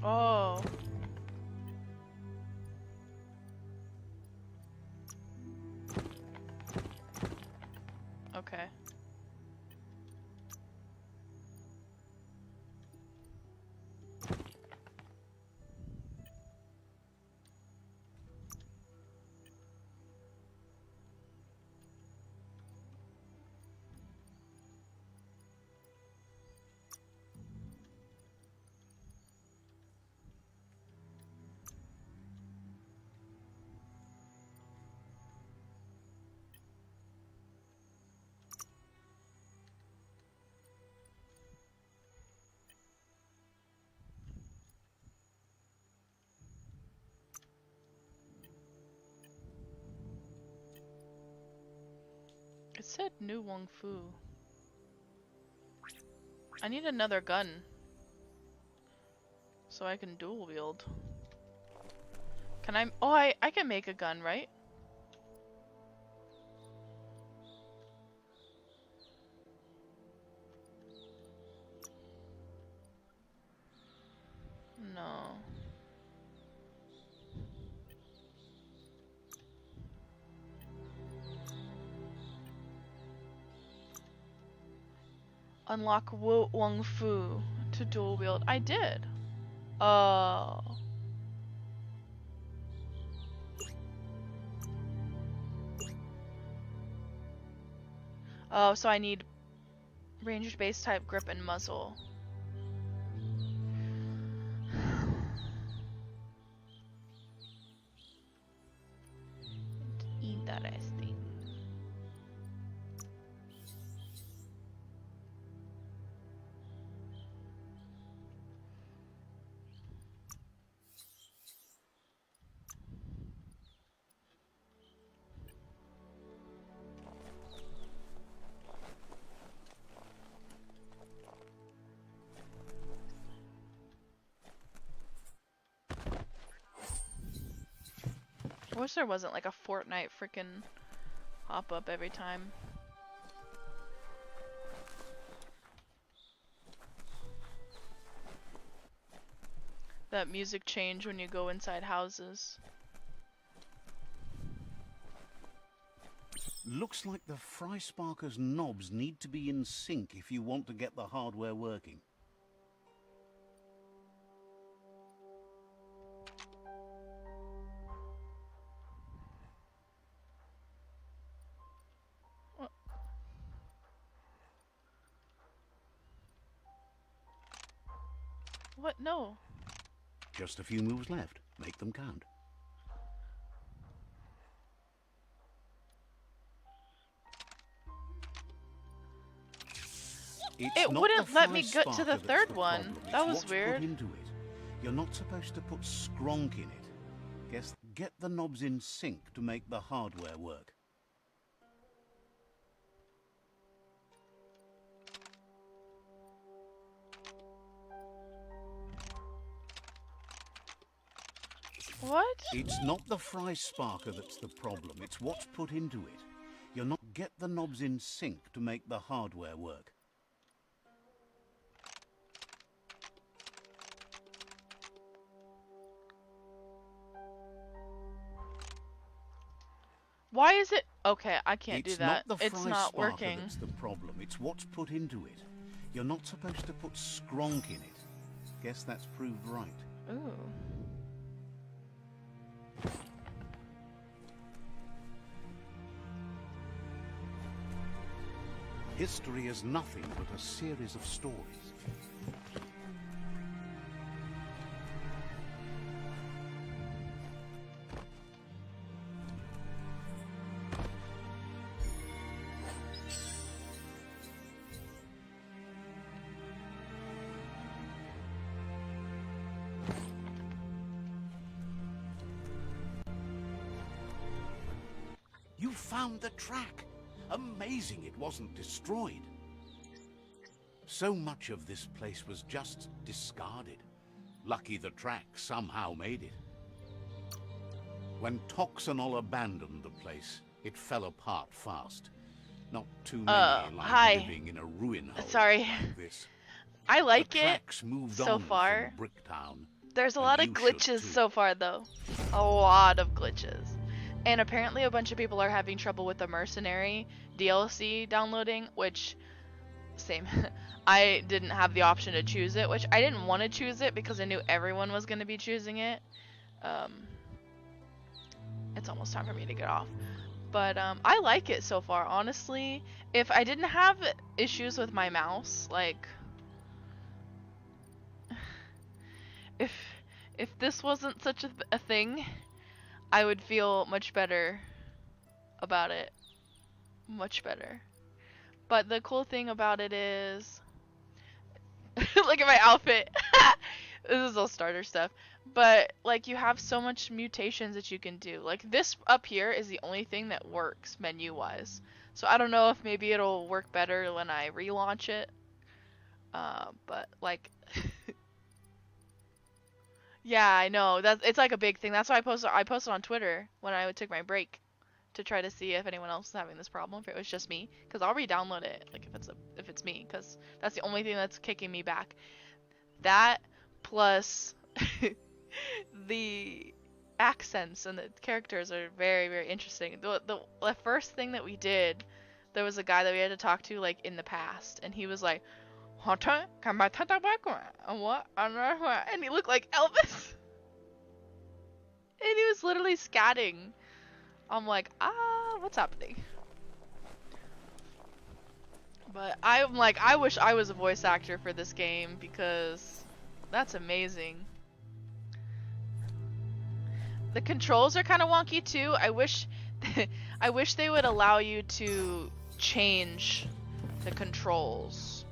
Oh. Okay. It said New Wong Fu. I need another gun. So I can dual wield. Can I? Oh, I can make a gun, right? No. Unlock Wu Wong Fu to dual wield. I did. Oh. Oh, so I need ranged base type grip and muzzle. Interesting. I wish there wasn't like a Fortnite freaking pop up every time. That music change when you go inside houses. Looks like the Fry Sparker's knobs need to be in sync if you want to get the hardware working. What? No. Just a few moves left. Make them count. It wouldn't let me get to the third one. That was weird. Into it. You're not supposed to put skronk in it. Guess get the knobs in sync to make the hardware work. What? It's not the Fry Sparker that's the problem. It's what's put into it. You're not get the knobs in sync to make the hardware work. Why is it? Okay, I can't do It's that. not the It's fry not sparkler working. that's the problem. It's what's put into it. You're not supposed to put skronk in it. Guess that's proved right. Ooh. History is nothing but a series of stories. You found the track. Amazing it wasn't destroyed. So much of this place was just discarded. Lucky the track somehow made it. When Toxanol abandoned the place, it fell apart fast. Not too many like hi. living in a ruin hole Sorry. like this. I like The it tracks moved so on far. from Bricktown. There's a And lot of you should glitches too. so far, though. A lot of glitches. And apparently a bunch of people are having trouble with the Mercenary DLC downloading, which, same. I didn't have the option to choose it, which I didn't want to choose it because I knew everyone was going to be choosing it. It's almost time for me to get off. But I like it so far, honestly. If I didn't have issues with my mouse, like... If this wasn't such a thing, I would feel much better about it. Much better. But the cool thing about it is... Look at my outfit! This is all starter stuff. But, like, you have so much mutations that you can do. Like, this up here is the only thing that works menu-wise. So I don't know if maybe it'll work better when I relaunch it. But, like... Yeah, I know. It's like a big thing. That's why I posted on Twitter when I would take my break to try to see if anyone else is having this problem. If it was just me, because I'll re-download it. Like if it's me, because that's the only thing that's kicking me back. That plus the accents and the characters are very, very interesting. The first thing that we did, there was a guy that we had to talk to like in the past, and he was like, and he looked like Elvis. And he was literally scatting. I'm like, what's happening? But I'm like, I wish I was a voice actor for this game because that's amazing. The controls are kind of wonky too. I wish they would allow you to change the controls.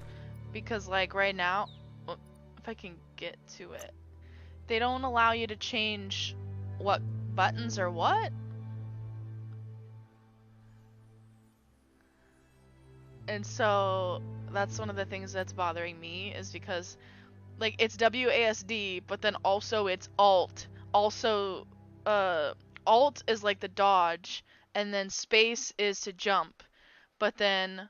Because like right now, if I can get to it, they don't allow you to change what buttons are what. And so that's one of the things that's bothering me is because like it's WASD, but then also it's Alt. Also, Alt is like the dodge, and then space is to jump. But then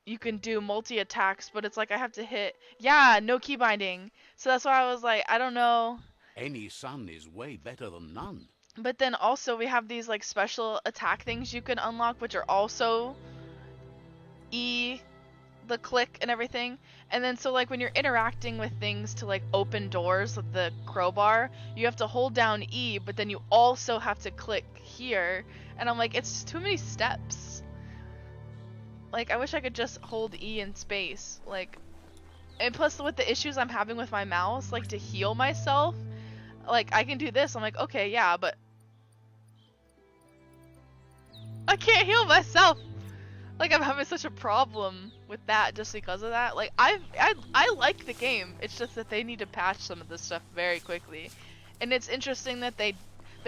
you can do multi-attacks, but it's like I have to hit... Yeah, no key binding. So that's why I was like, I don't know. Any sun is way better than none. But then also we have these like special attack things you can unlock, which are also E, the click and everything. And then so like when you're interacting with things to like open doors with the crowbar, you have to hold down E, but then you also have to click here. And I'm like, it's just too many steps. Like, I wish I could just hold E in space. Like, and plus with the issues I'm having with my mouse, like, to heal myself, like, I can do this. I'm like, okay, yeah, but I can't heal myself. Like, I'm having such a problem with that just because of that. Like, I like the game. It's just that they need to patch some of this stuff very quickly. And it's interesting that they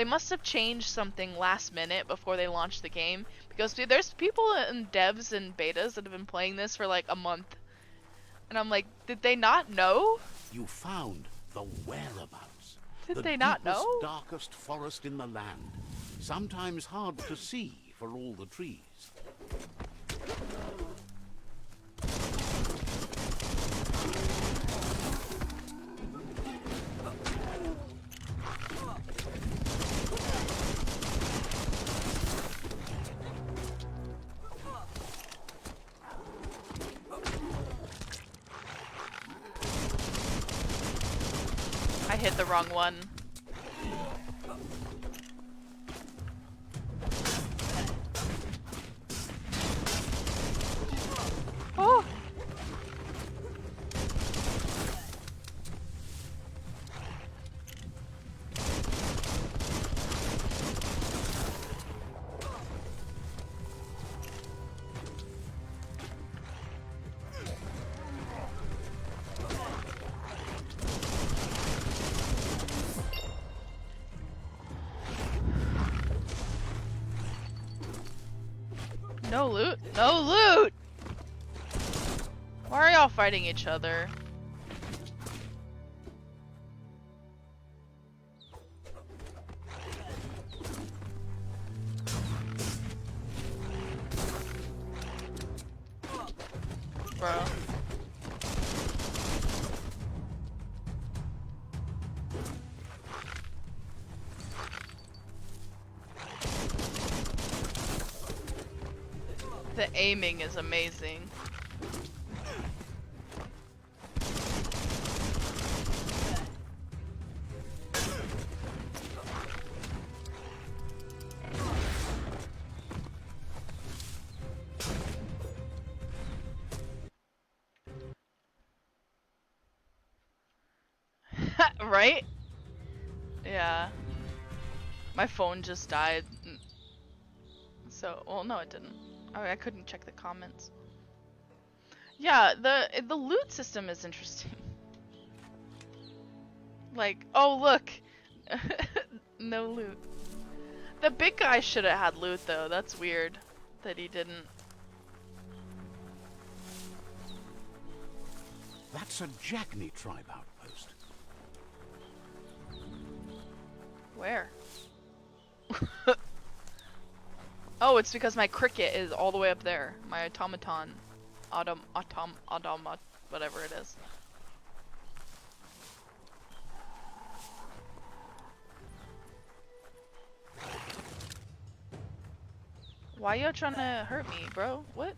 must have changed something last minute before they launched the game. Because there's people in devs and betas that have been playing this for like a month. And I'm like, did they not know? You found the whereabouts. Did the they not deepest, know? darkest forest in the land. Sometimes hard to see for all the trees. hit the wrong one. Oh! No loot? No loot! Why are y'all fighting each other? Bro. The aiming is amazing. Right? Yeah. My phone just died. So, well, no, it didn't. Oh, I couldn't check the comments. Yeah, the loot system is interesting. Like, oh look, no loot. The big guy should have had loot though. That's weird that he didn't. That's a Jackney tribe outpost. Where? Oh, it's because my cricket is all the way up there. My automaton, whatever it is. Why you trying to hurt me, bro? What?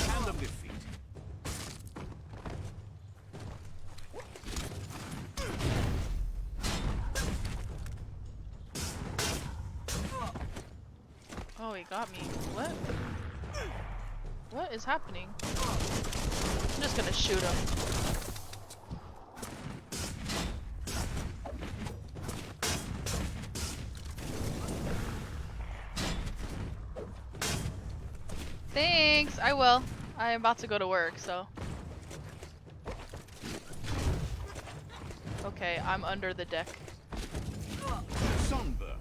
Hand them defeat. Oh, he got me. What? What is happening? I'm just gonna shoot him. Thanks, I will. I'm about to go to work, so. Okay, I'm under the deck. Sunburn.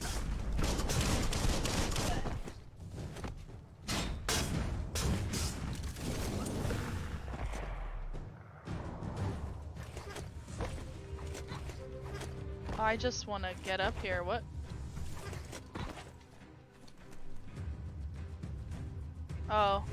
I just want to get up here. What? Oh.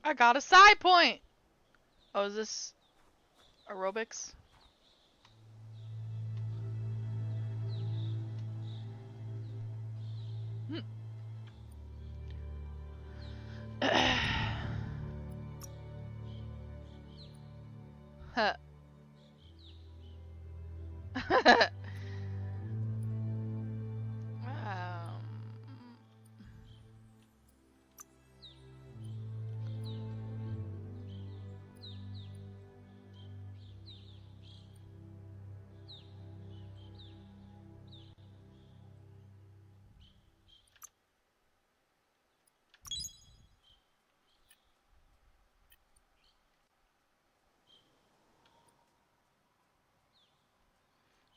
I got a side point! Oh, is this aerobics? Huh.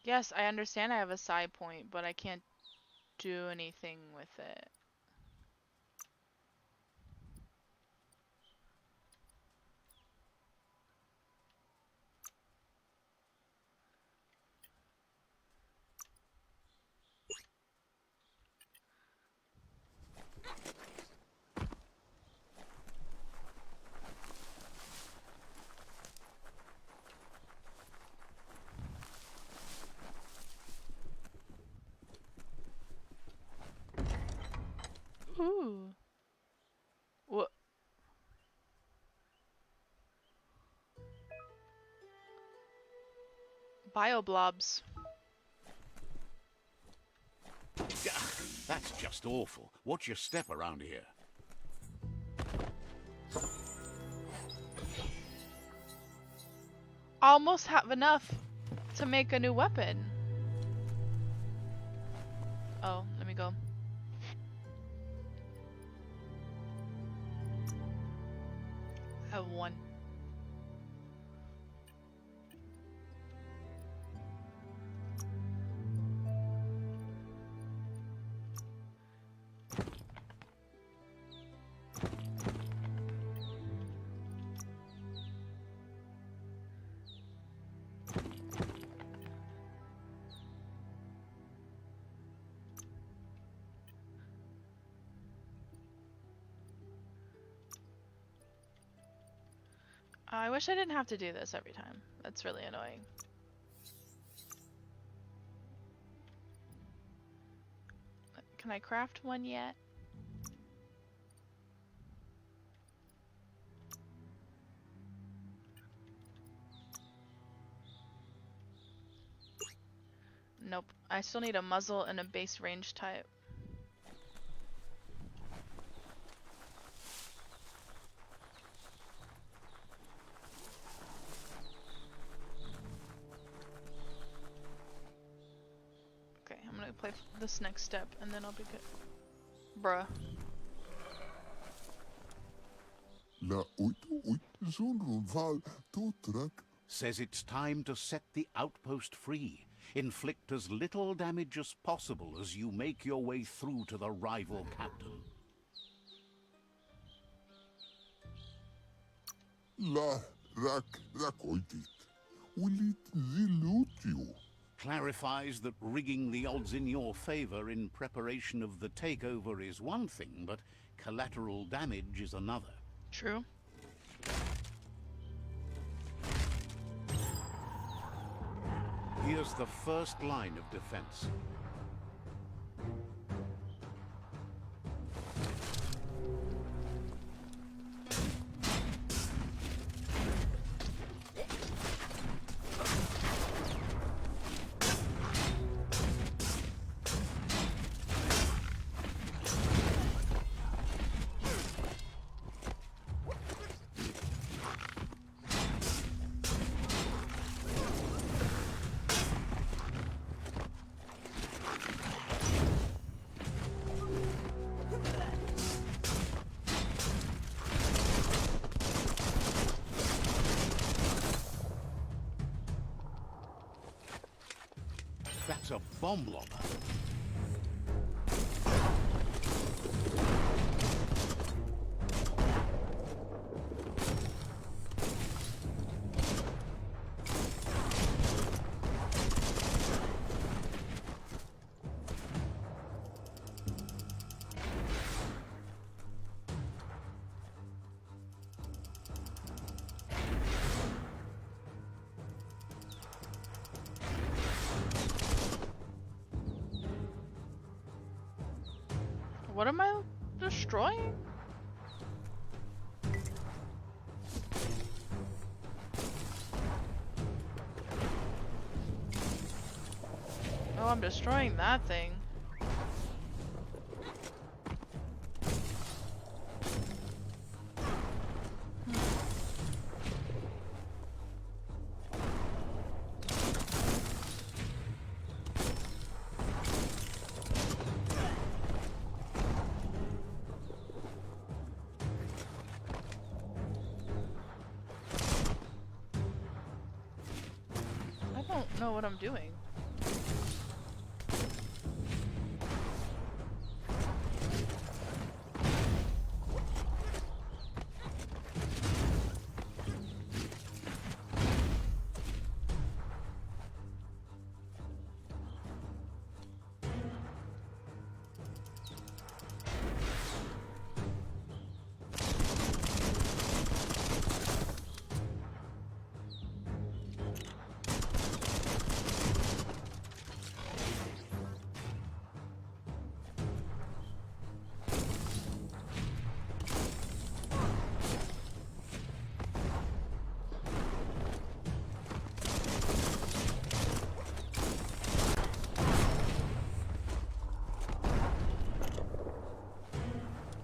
Yes, I understand I have a side point, but I can't do anything with it. Ooh. What? Bioblobs. That's just awful. Watch your step around here. Almost have enough to make a new weapon. Oh, let me go. I have one. I wish I didn't have to do this every time. That's really annoying. Can I craft one yet? Nope. I still need a muzzle and a base range type. Okay, I'm gonna play this next step and then I'll be good. Bruh. La uit zunrun val tutrak. Says it's time to set the outpost free. Inflict as little damage as possible as you make your way through to the rival captain. La rakoitit. Will it dilute you? Clarifies that rigging the odds in your favor in preparation of the takeover is one thing, but collateral damage is another. True. Here's the first line of defense. That's a bomb lobber. What am I destroying? Oh, I'm destroying that thing. I don't know what I'm doing.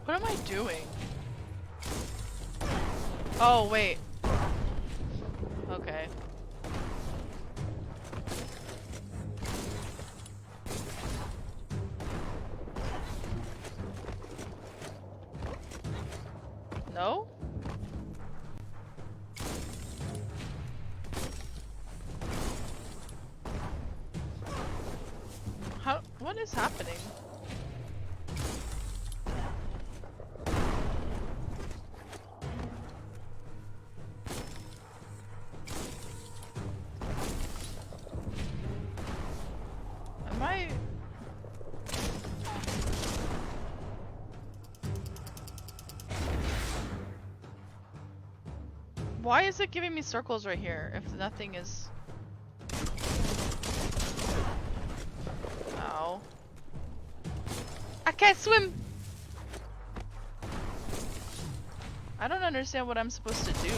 What am I doing? Oh, wait. Okay. No? What is happening? Am I... Why is it giving me circles right here if nothing is... Ow. I can't swim! I don't understand what I'm supposed to do.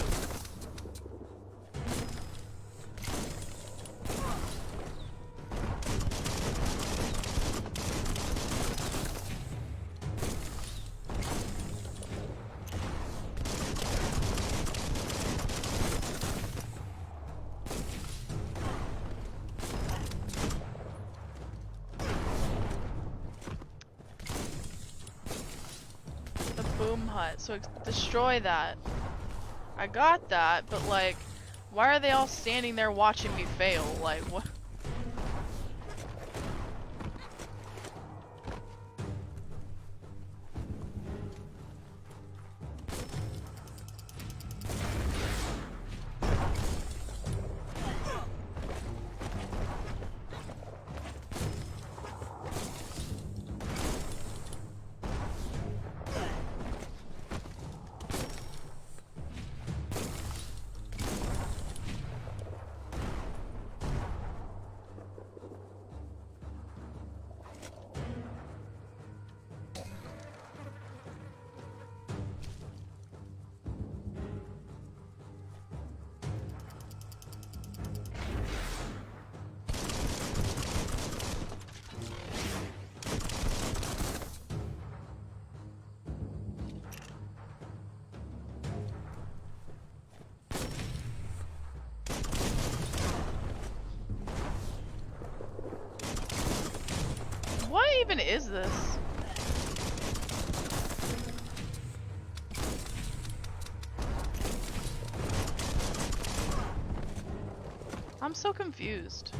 So destroy that. I got that, but like, why are they all standing there watching me fail? Like, what? What even is this? I'm so confused.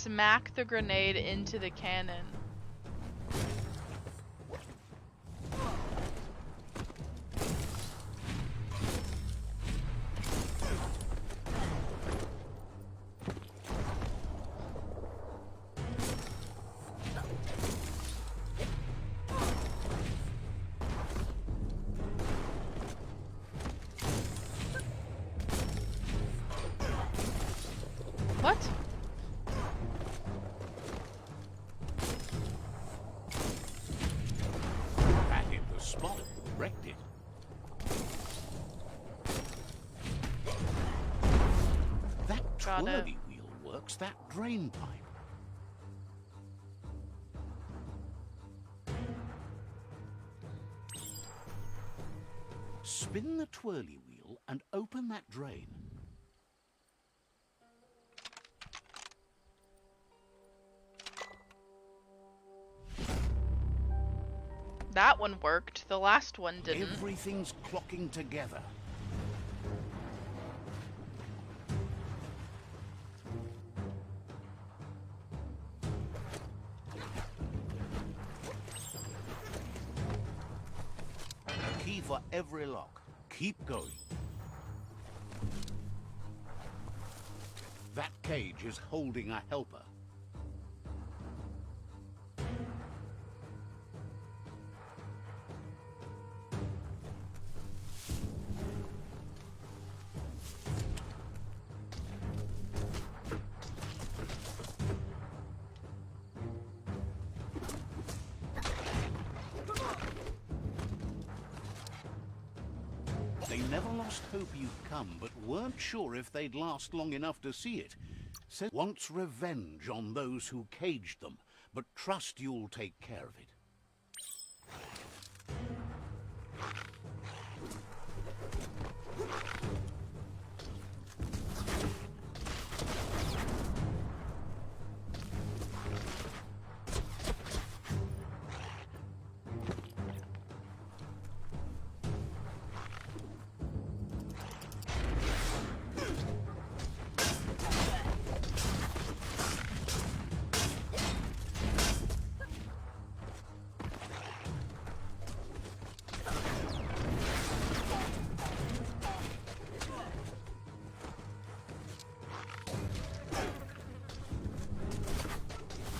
smack the grenade into the cannon. What? That hit the spot. Wrecked it. That Got it. twirly wheel works that drain pipe. Spin the twirly wheel and open that drain. That one worked. The last one didn't. Everything's clocking together. A key for every lock. Keep going. That cage is holding a helper. They never lost hope you'd come, but weren't sure if they'd last long enough to see it. Said wants revenge on those who caged them, but trust you'll take care of it.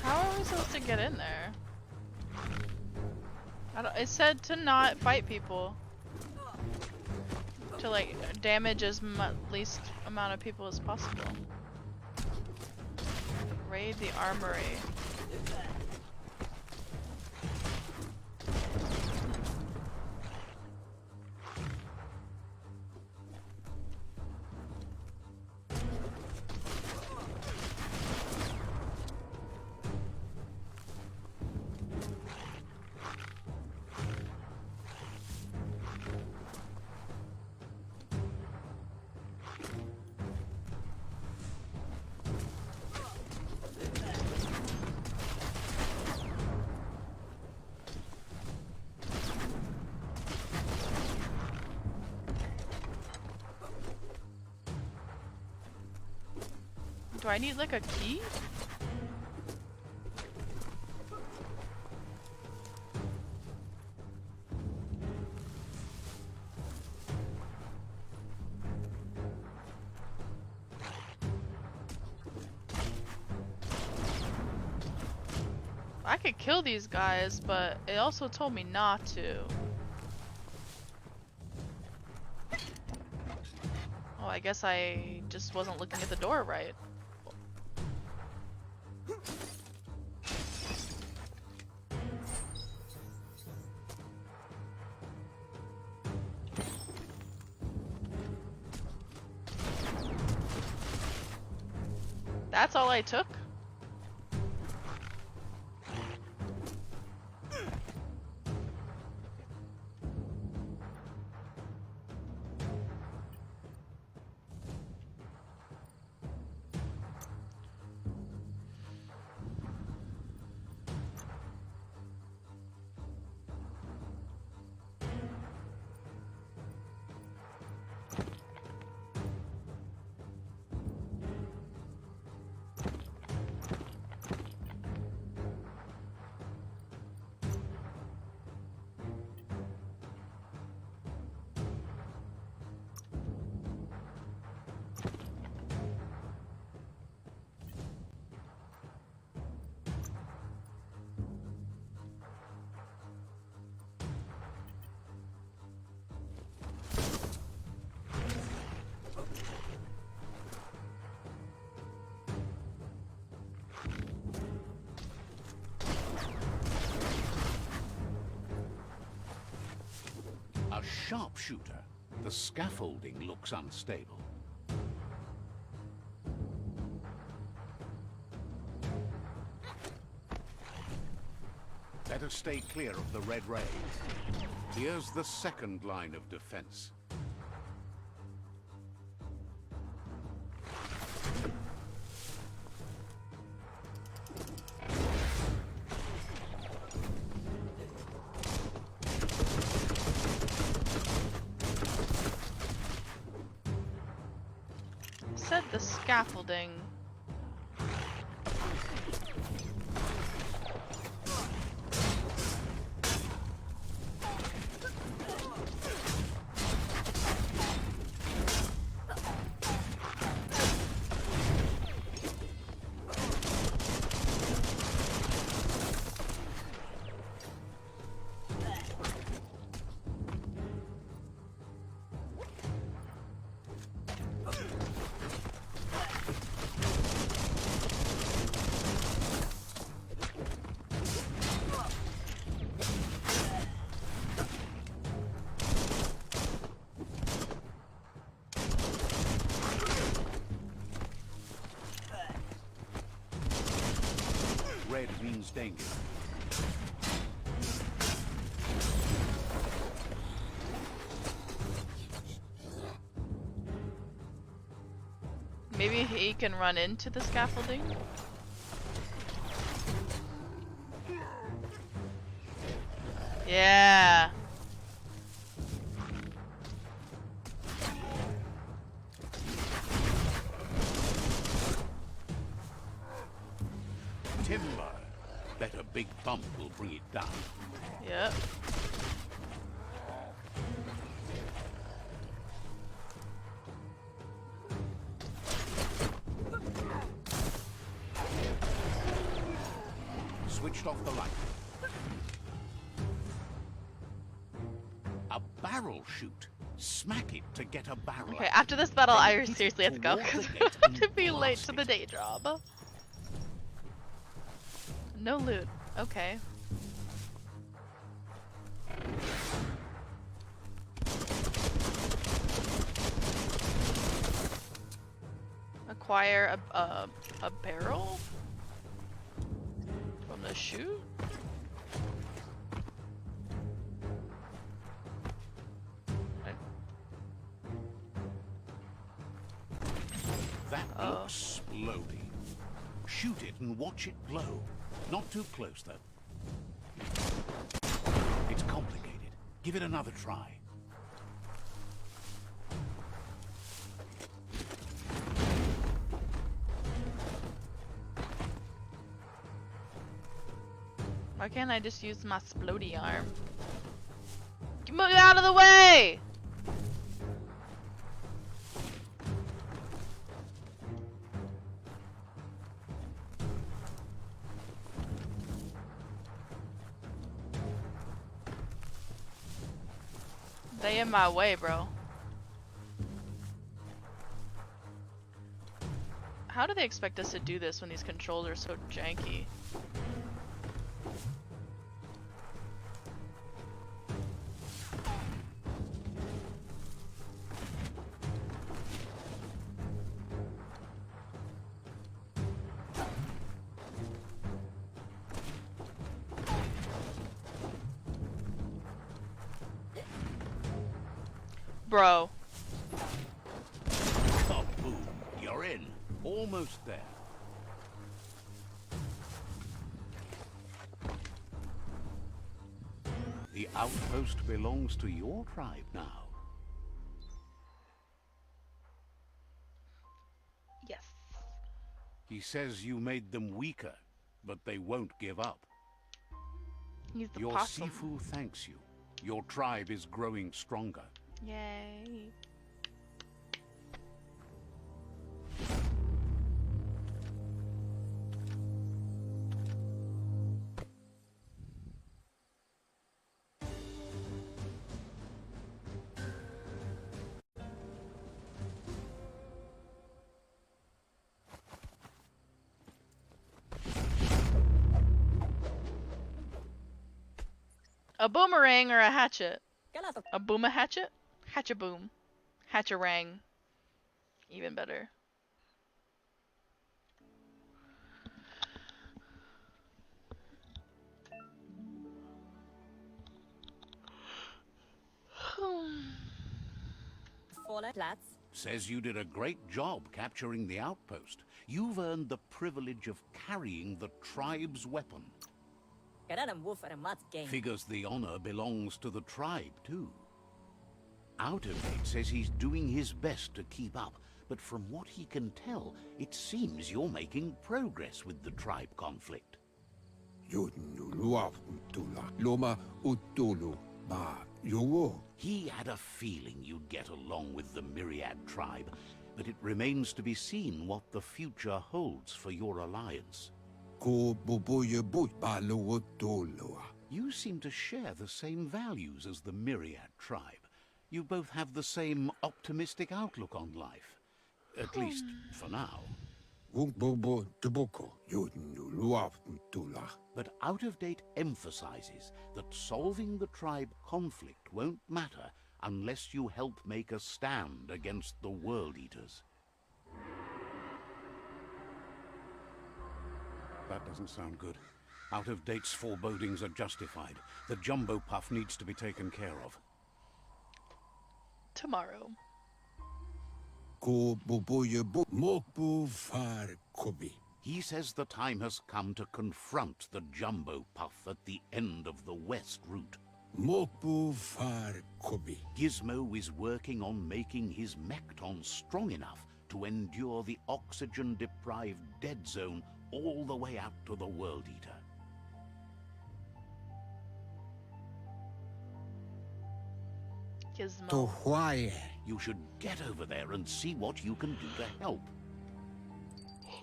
How are we supposed to get in there? It said to not fight people. To like damage as least amount of people as possible. Raid the armory. Do I need like a key? I could kill these guys, but it also told me not to. Oh, I guess I just wasn't looking at the door right. That's all I took? sharpshooter. The scaffolding looks unstable. Better stay clear of the red rays. Here's the second line of defense. Said the scaffolding. Red means danger. Maybe he can run into the scaffolding? Yeah. Timber. Bet a big bump will bring it down. Yep. Switched off the light. A barrel shoot. Smack it to get a barrel. Okay, out. after this battle, Then I hit it seriously have to go toward because the I gate have to and be late blast to the it. day job. No loot. Okay. Acquire a barrel from the chute. That Oh. looks exploding. Shoot it and watch it blow. Not too close, though. It's complicated. Give it another try. Why can't I just use my splody arm? Move out of the way! They in my way, bro. How do they expect us to do this when these controls are so janky? Bro. Kaboom! You're in. Almost there. The outpost belongs to your tribe now. Yes. He says you made them weaker, but they won't give up. He's the Your possum. Sifu thanks you. Your tribe is growing stronger. Yay. A boomerang or a hatchet? Kalato A boom a hatchet? Hatch a boom. Hatch a rang. Even better. Fola Plats. Says you did a great job capturing the outpost. You've earned the privilege of carrying the tribe's weapon. Karadam Wolf and a Mat game. Figures the honor belongs to the tribe, too. Out of Date says he's doing his best to keep up, but from what he can tell, it seems you're making progress with the tribe conflict. Loma Utulu Ba Yowo. He had a feeling you'd get along with the Myriad tribe, but it remains to be seen what the future holds for your alliance. Ko Boboya Boot Balo Toloa. You seem to share the same values as the Myriad tribe. You both have the same optimistic outlook on life. At least, for now. Bobo Toboko. Tula. But Out of Date emphasizes that solving the tribe conflict won't matter unless you help make a stand against the World Eaters. That doesn't sound good. Out of Date's forebodings are justified. The jumbo puff needs to be taken care of. Tomorrow. Ko Boboya Boot Mokbu Far Kobi. He says the time has come to confront the jumbo puff at the end of the west route. Mokbu Far Kobi. Gizmo is working on making his Mekton strong enough to endure the oxygen-deprived dead zone all the way out to the World Eater. Gizmo. To Hawaii. You should get over there and see what you can do to help.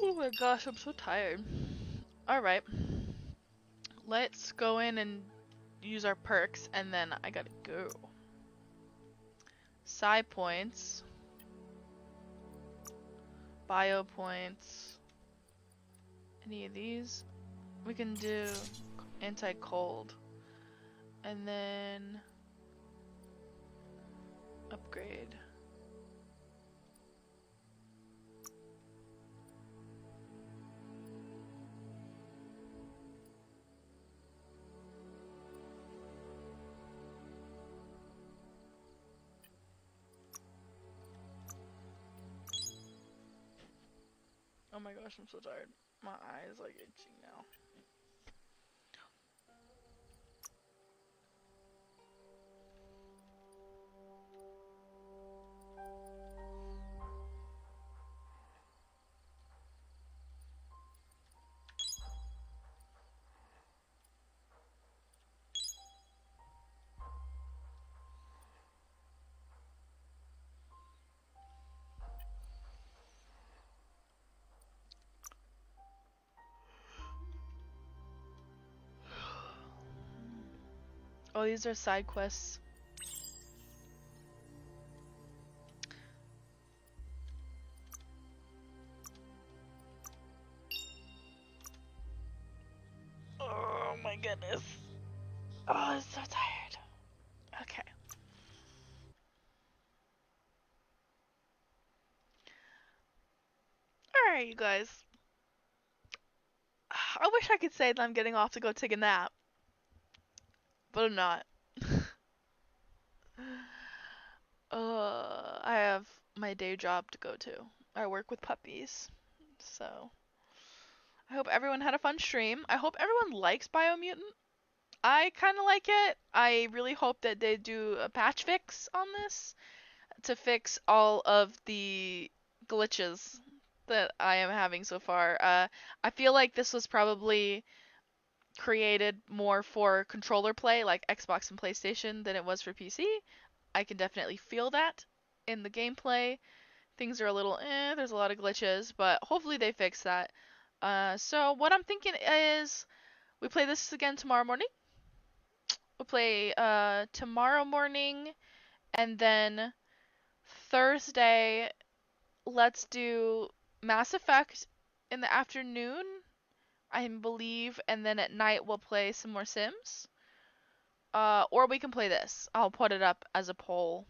Oh my gosh, I'm so tired. Alright. Let's go in and use our perks, and then I gotta go. Psi points. Bio points. Any of these? We can do anti-cold. And then upgrade. Oh my gosh, I'm so tired. My eyes like itching now. Oh, these are side quests. Oh my goodness. Oh, I'm so tired. Okay. Alright, you guys. I wish I could say that I'm getting off to go take a nap. But I'm not. I have my day job to go to. I work with puppies. So, I hope everyone had a fun stream. I hope everyone likes Biomutant. I kind of like it. I really hope that they do a patch fix on this to fix all of the glitches that I am having so far. I feel like this was probably created more for controller play, like Xbox and PlayStation, than it was for PC. I can definitely feel that in the gameplay. Things are a little there's a lot of glitches, but hopefully they fix that. So what I'm thinking is we play this again tomorrow morning. We'll play tomorrow morning, and then Thursday let's do Mass Effect in the afternoon, I believe, and then at night we'll play some more Sims. Or we can play this. I'll put it up as a poll,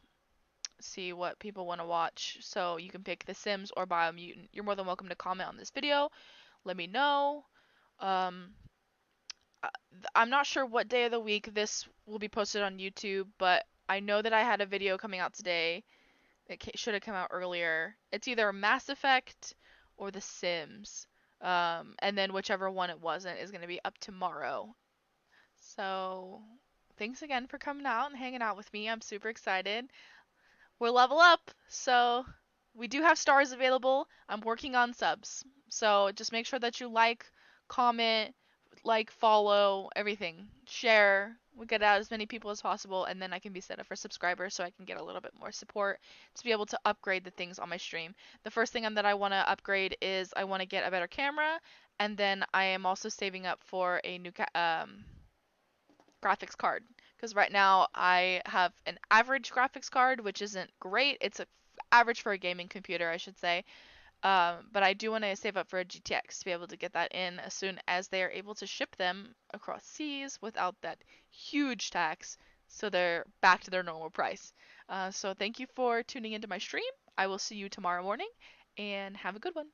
see what people want to watch. So you can pick The Sims or Biomutant. You're more than welcome to comment on this video. Let me know. Um, I'm not sure what day of the week this will be posted on YouTube, but I know that I had a video coming out today. It should have come out earlier. It's either Mass Effect or The Sims. And then whichever one it wasn't is going to be up tomorrow. So thanks again for coming out and hanging out with me. I'm super excited. We're level up, so we do have stars available. I'm working on subs. So just make sure that you comment, follow, everything. Share. We get out as many people as possible, and then I can be set up for subscribers so I can get a little bit more support to be able to upgrade the things on my stream. The first thing that I want to upgrade is I want to get a better camera, and then I am also saving up for a new graphics card, because right now I have an average graphics card, which isn't great. It's average for a gaming computer, I should say. But I do want to save up for a GTX to be able to get that in as soon as they are able to ship them across seas without that huge tax, so they're back to their normal price. So thank you for tuning into my stream. I will see you tomorrow morning, and have a good one.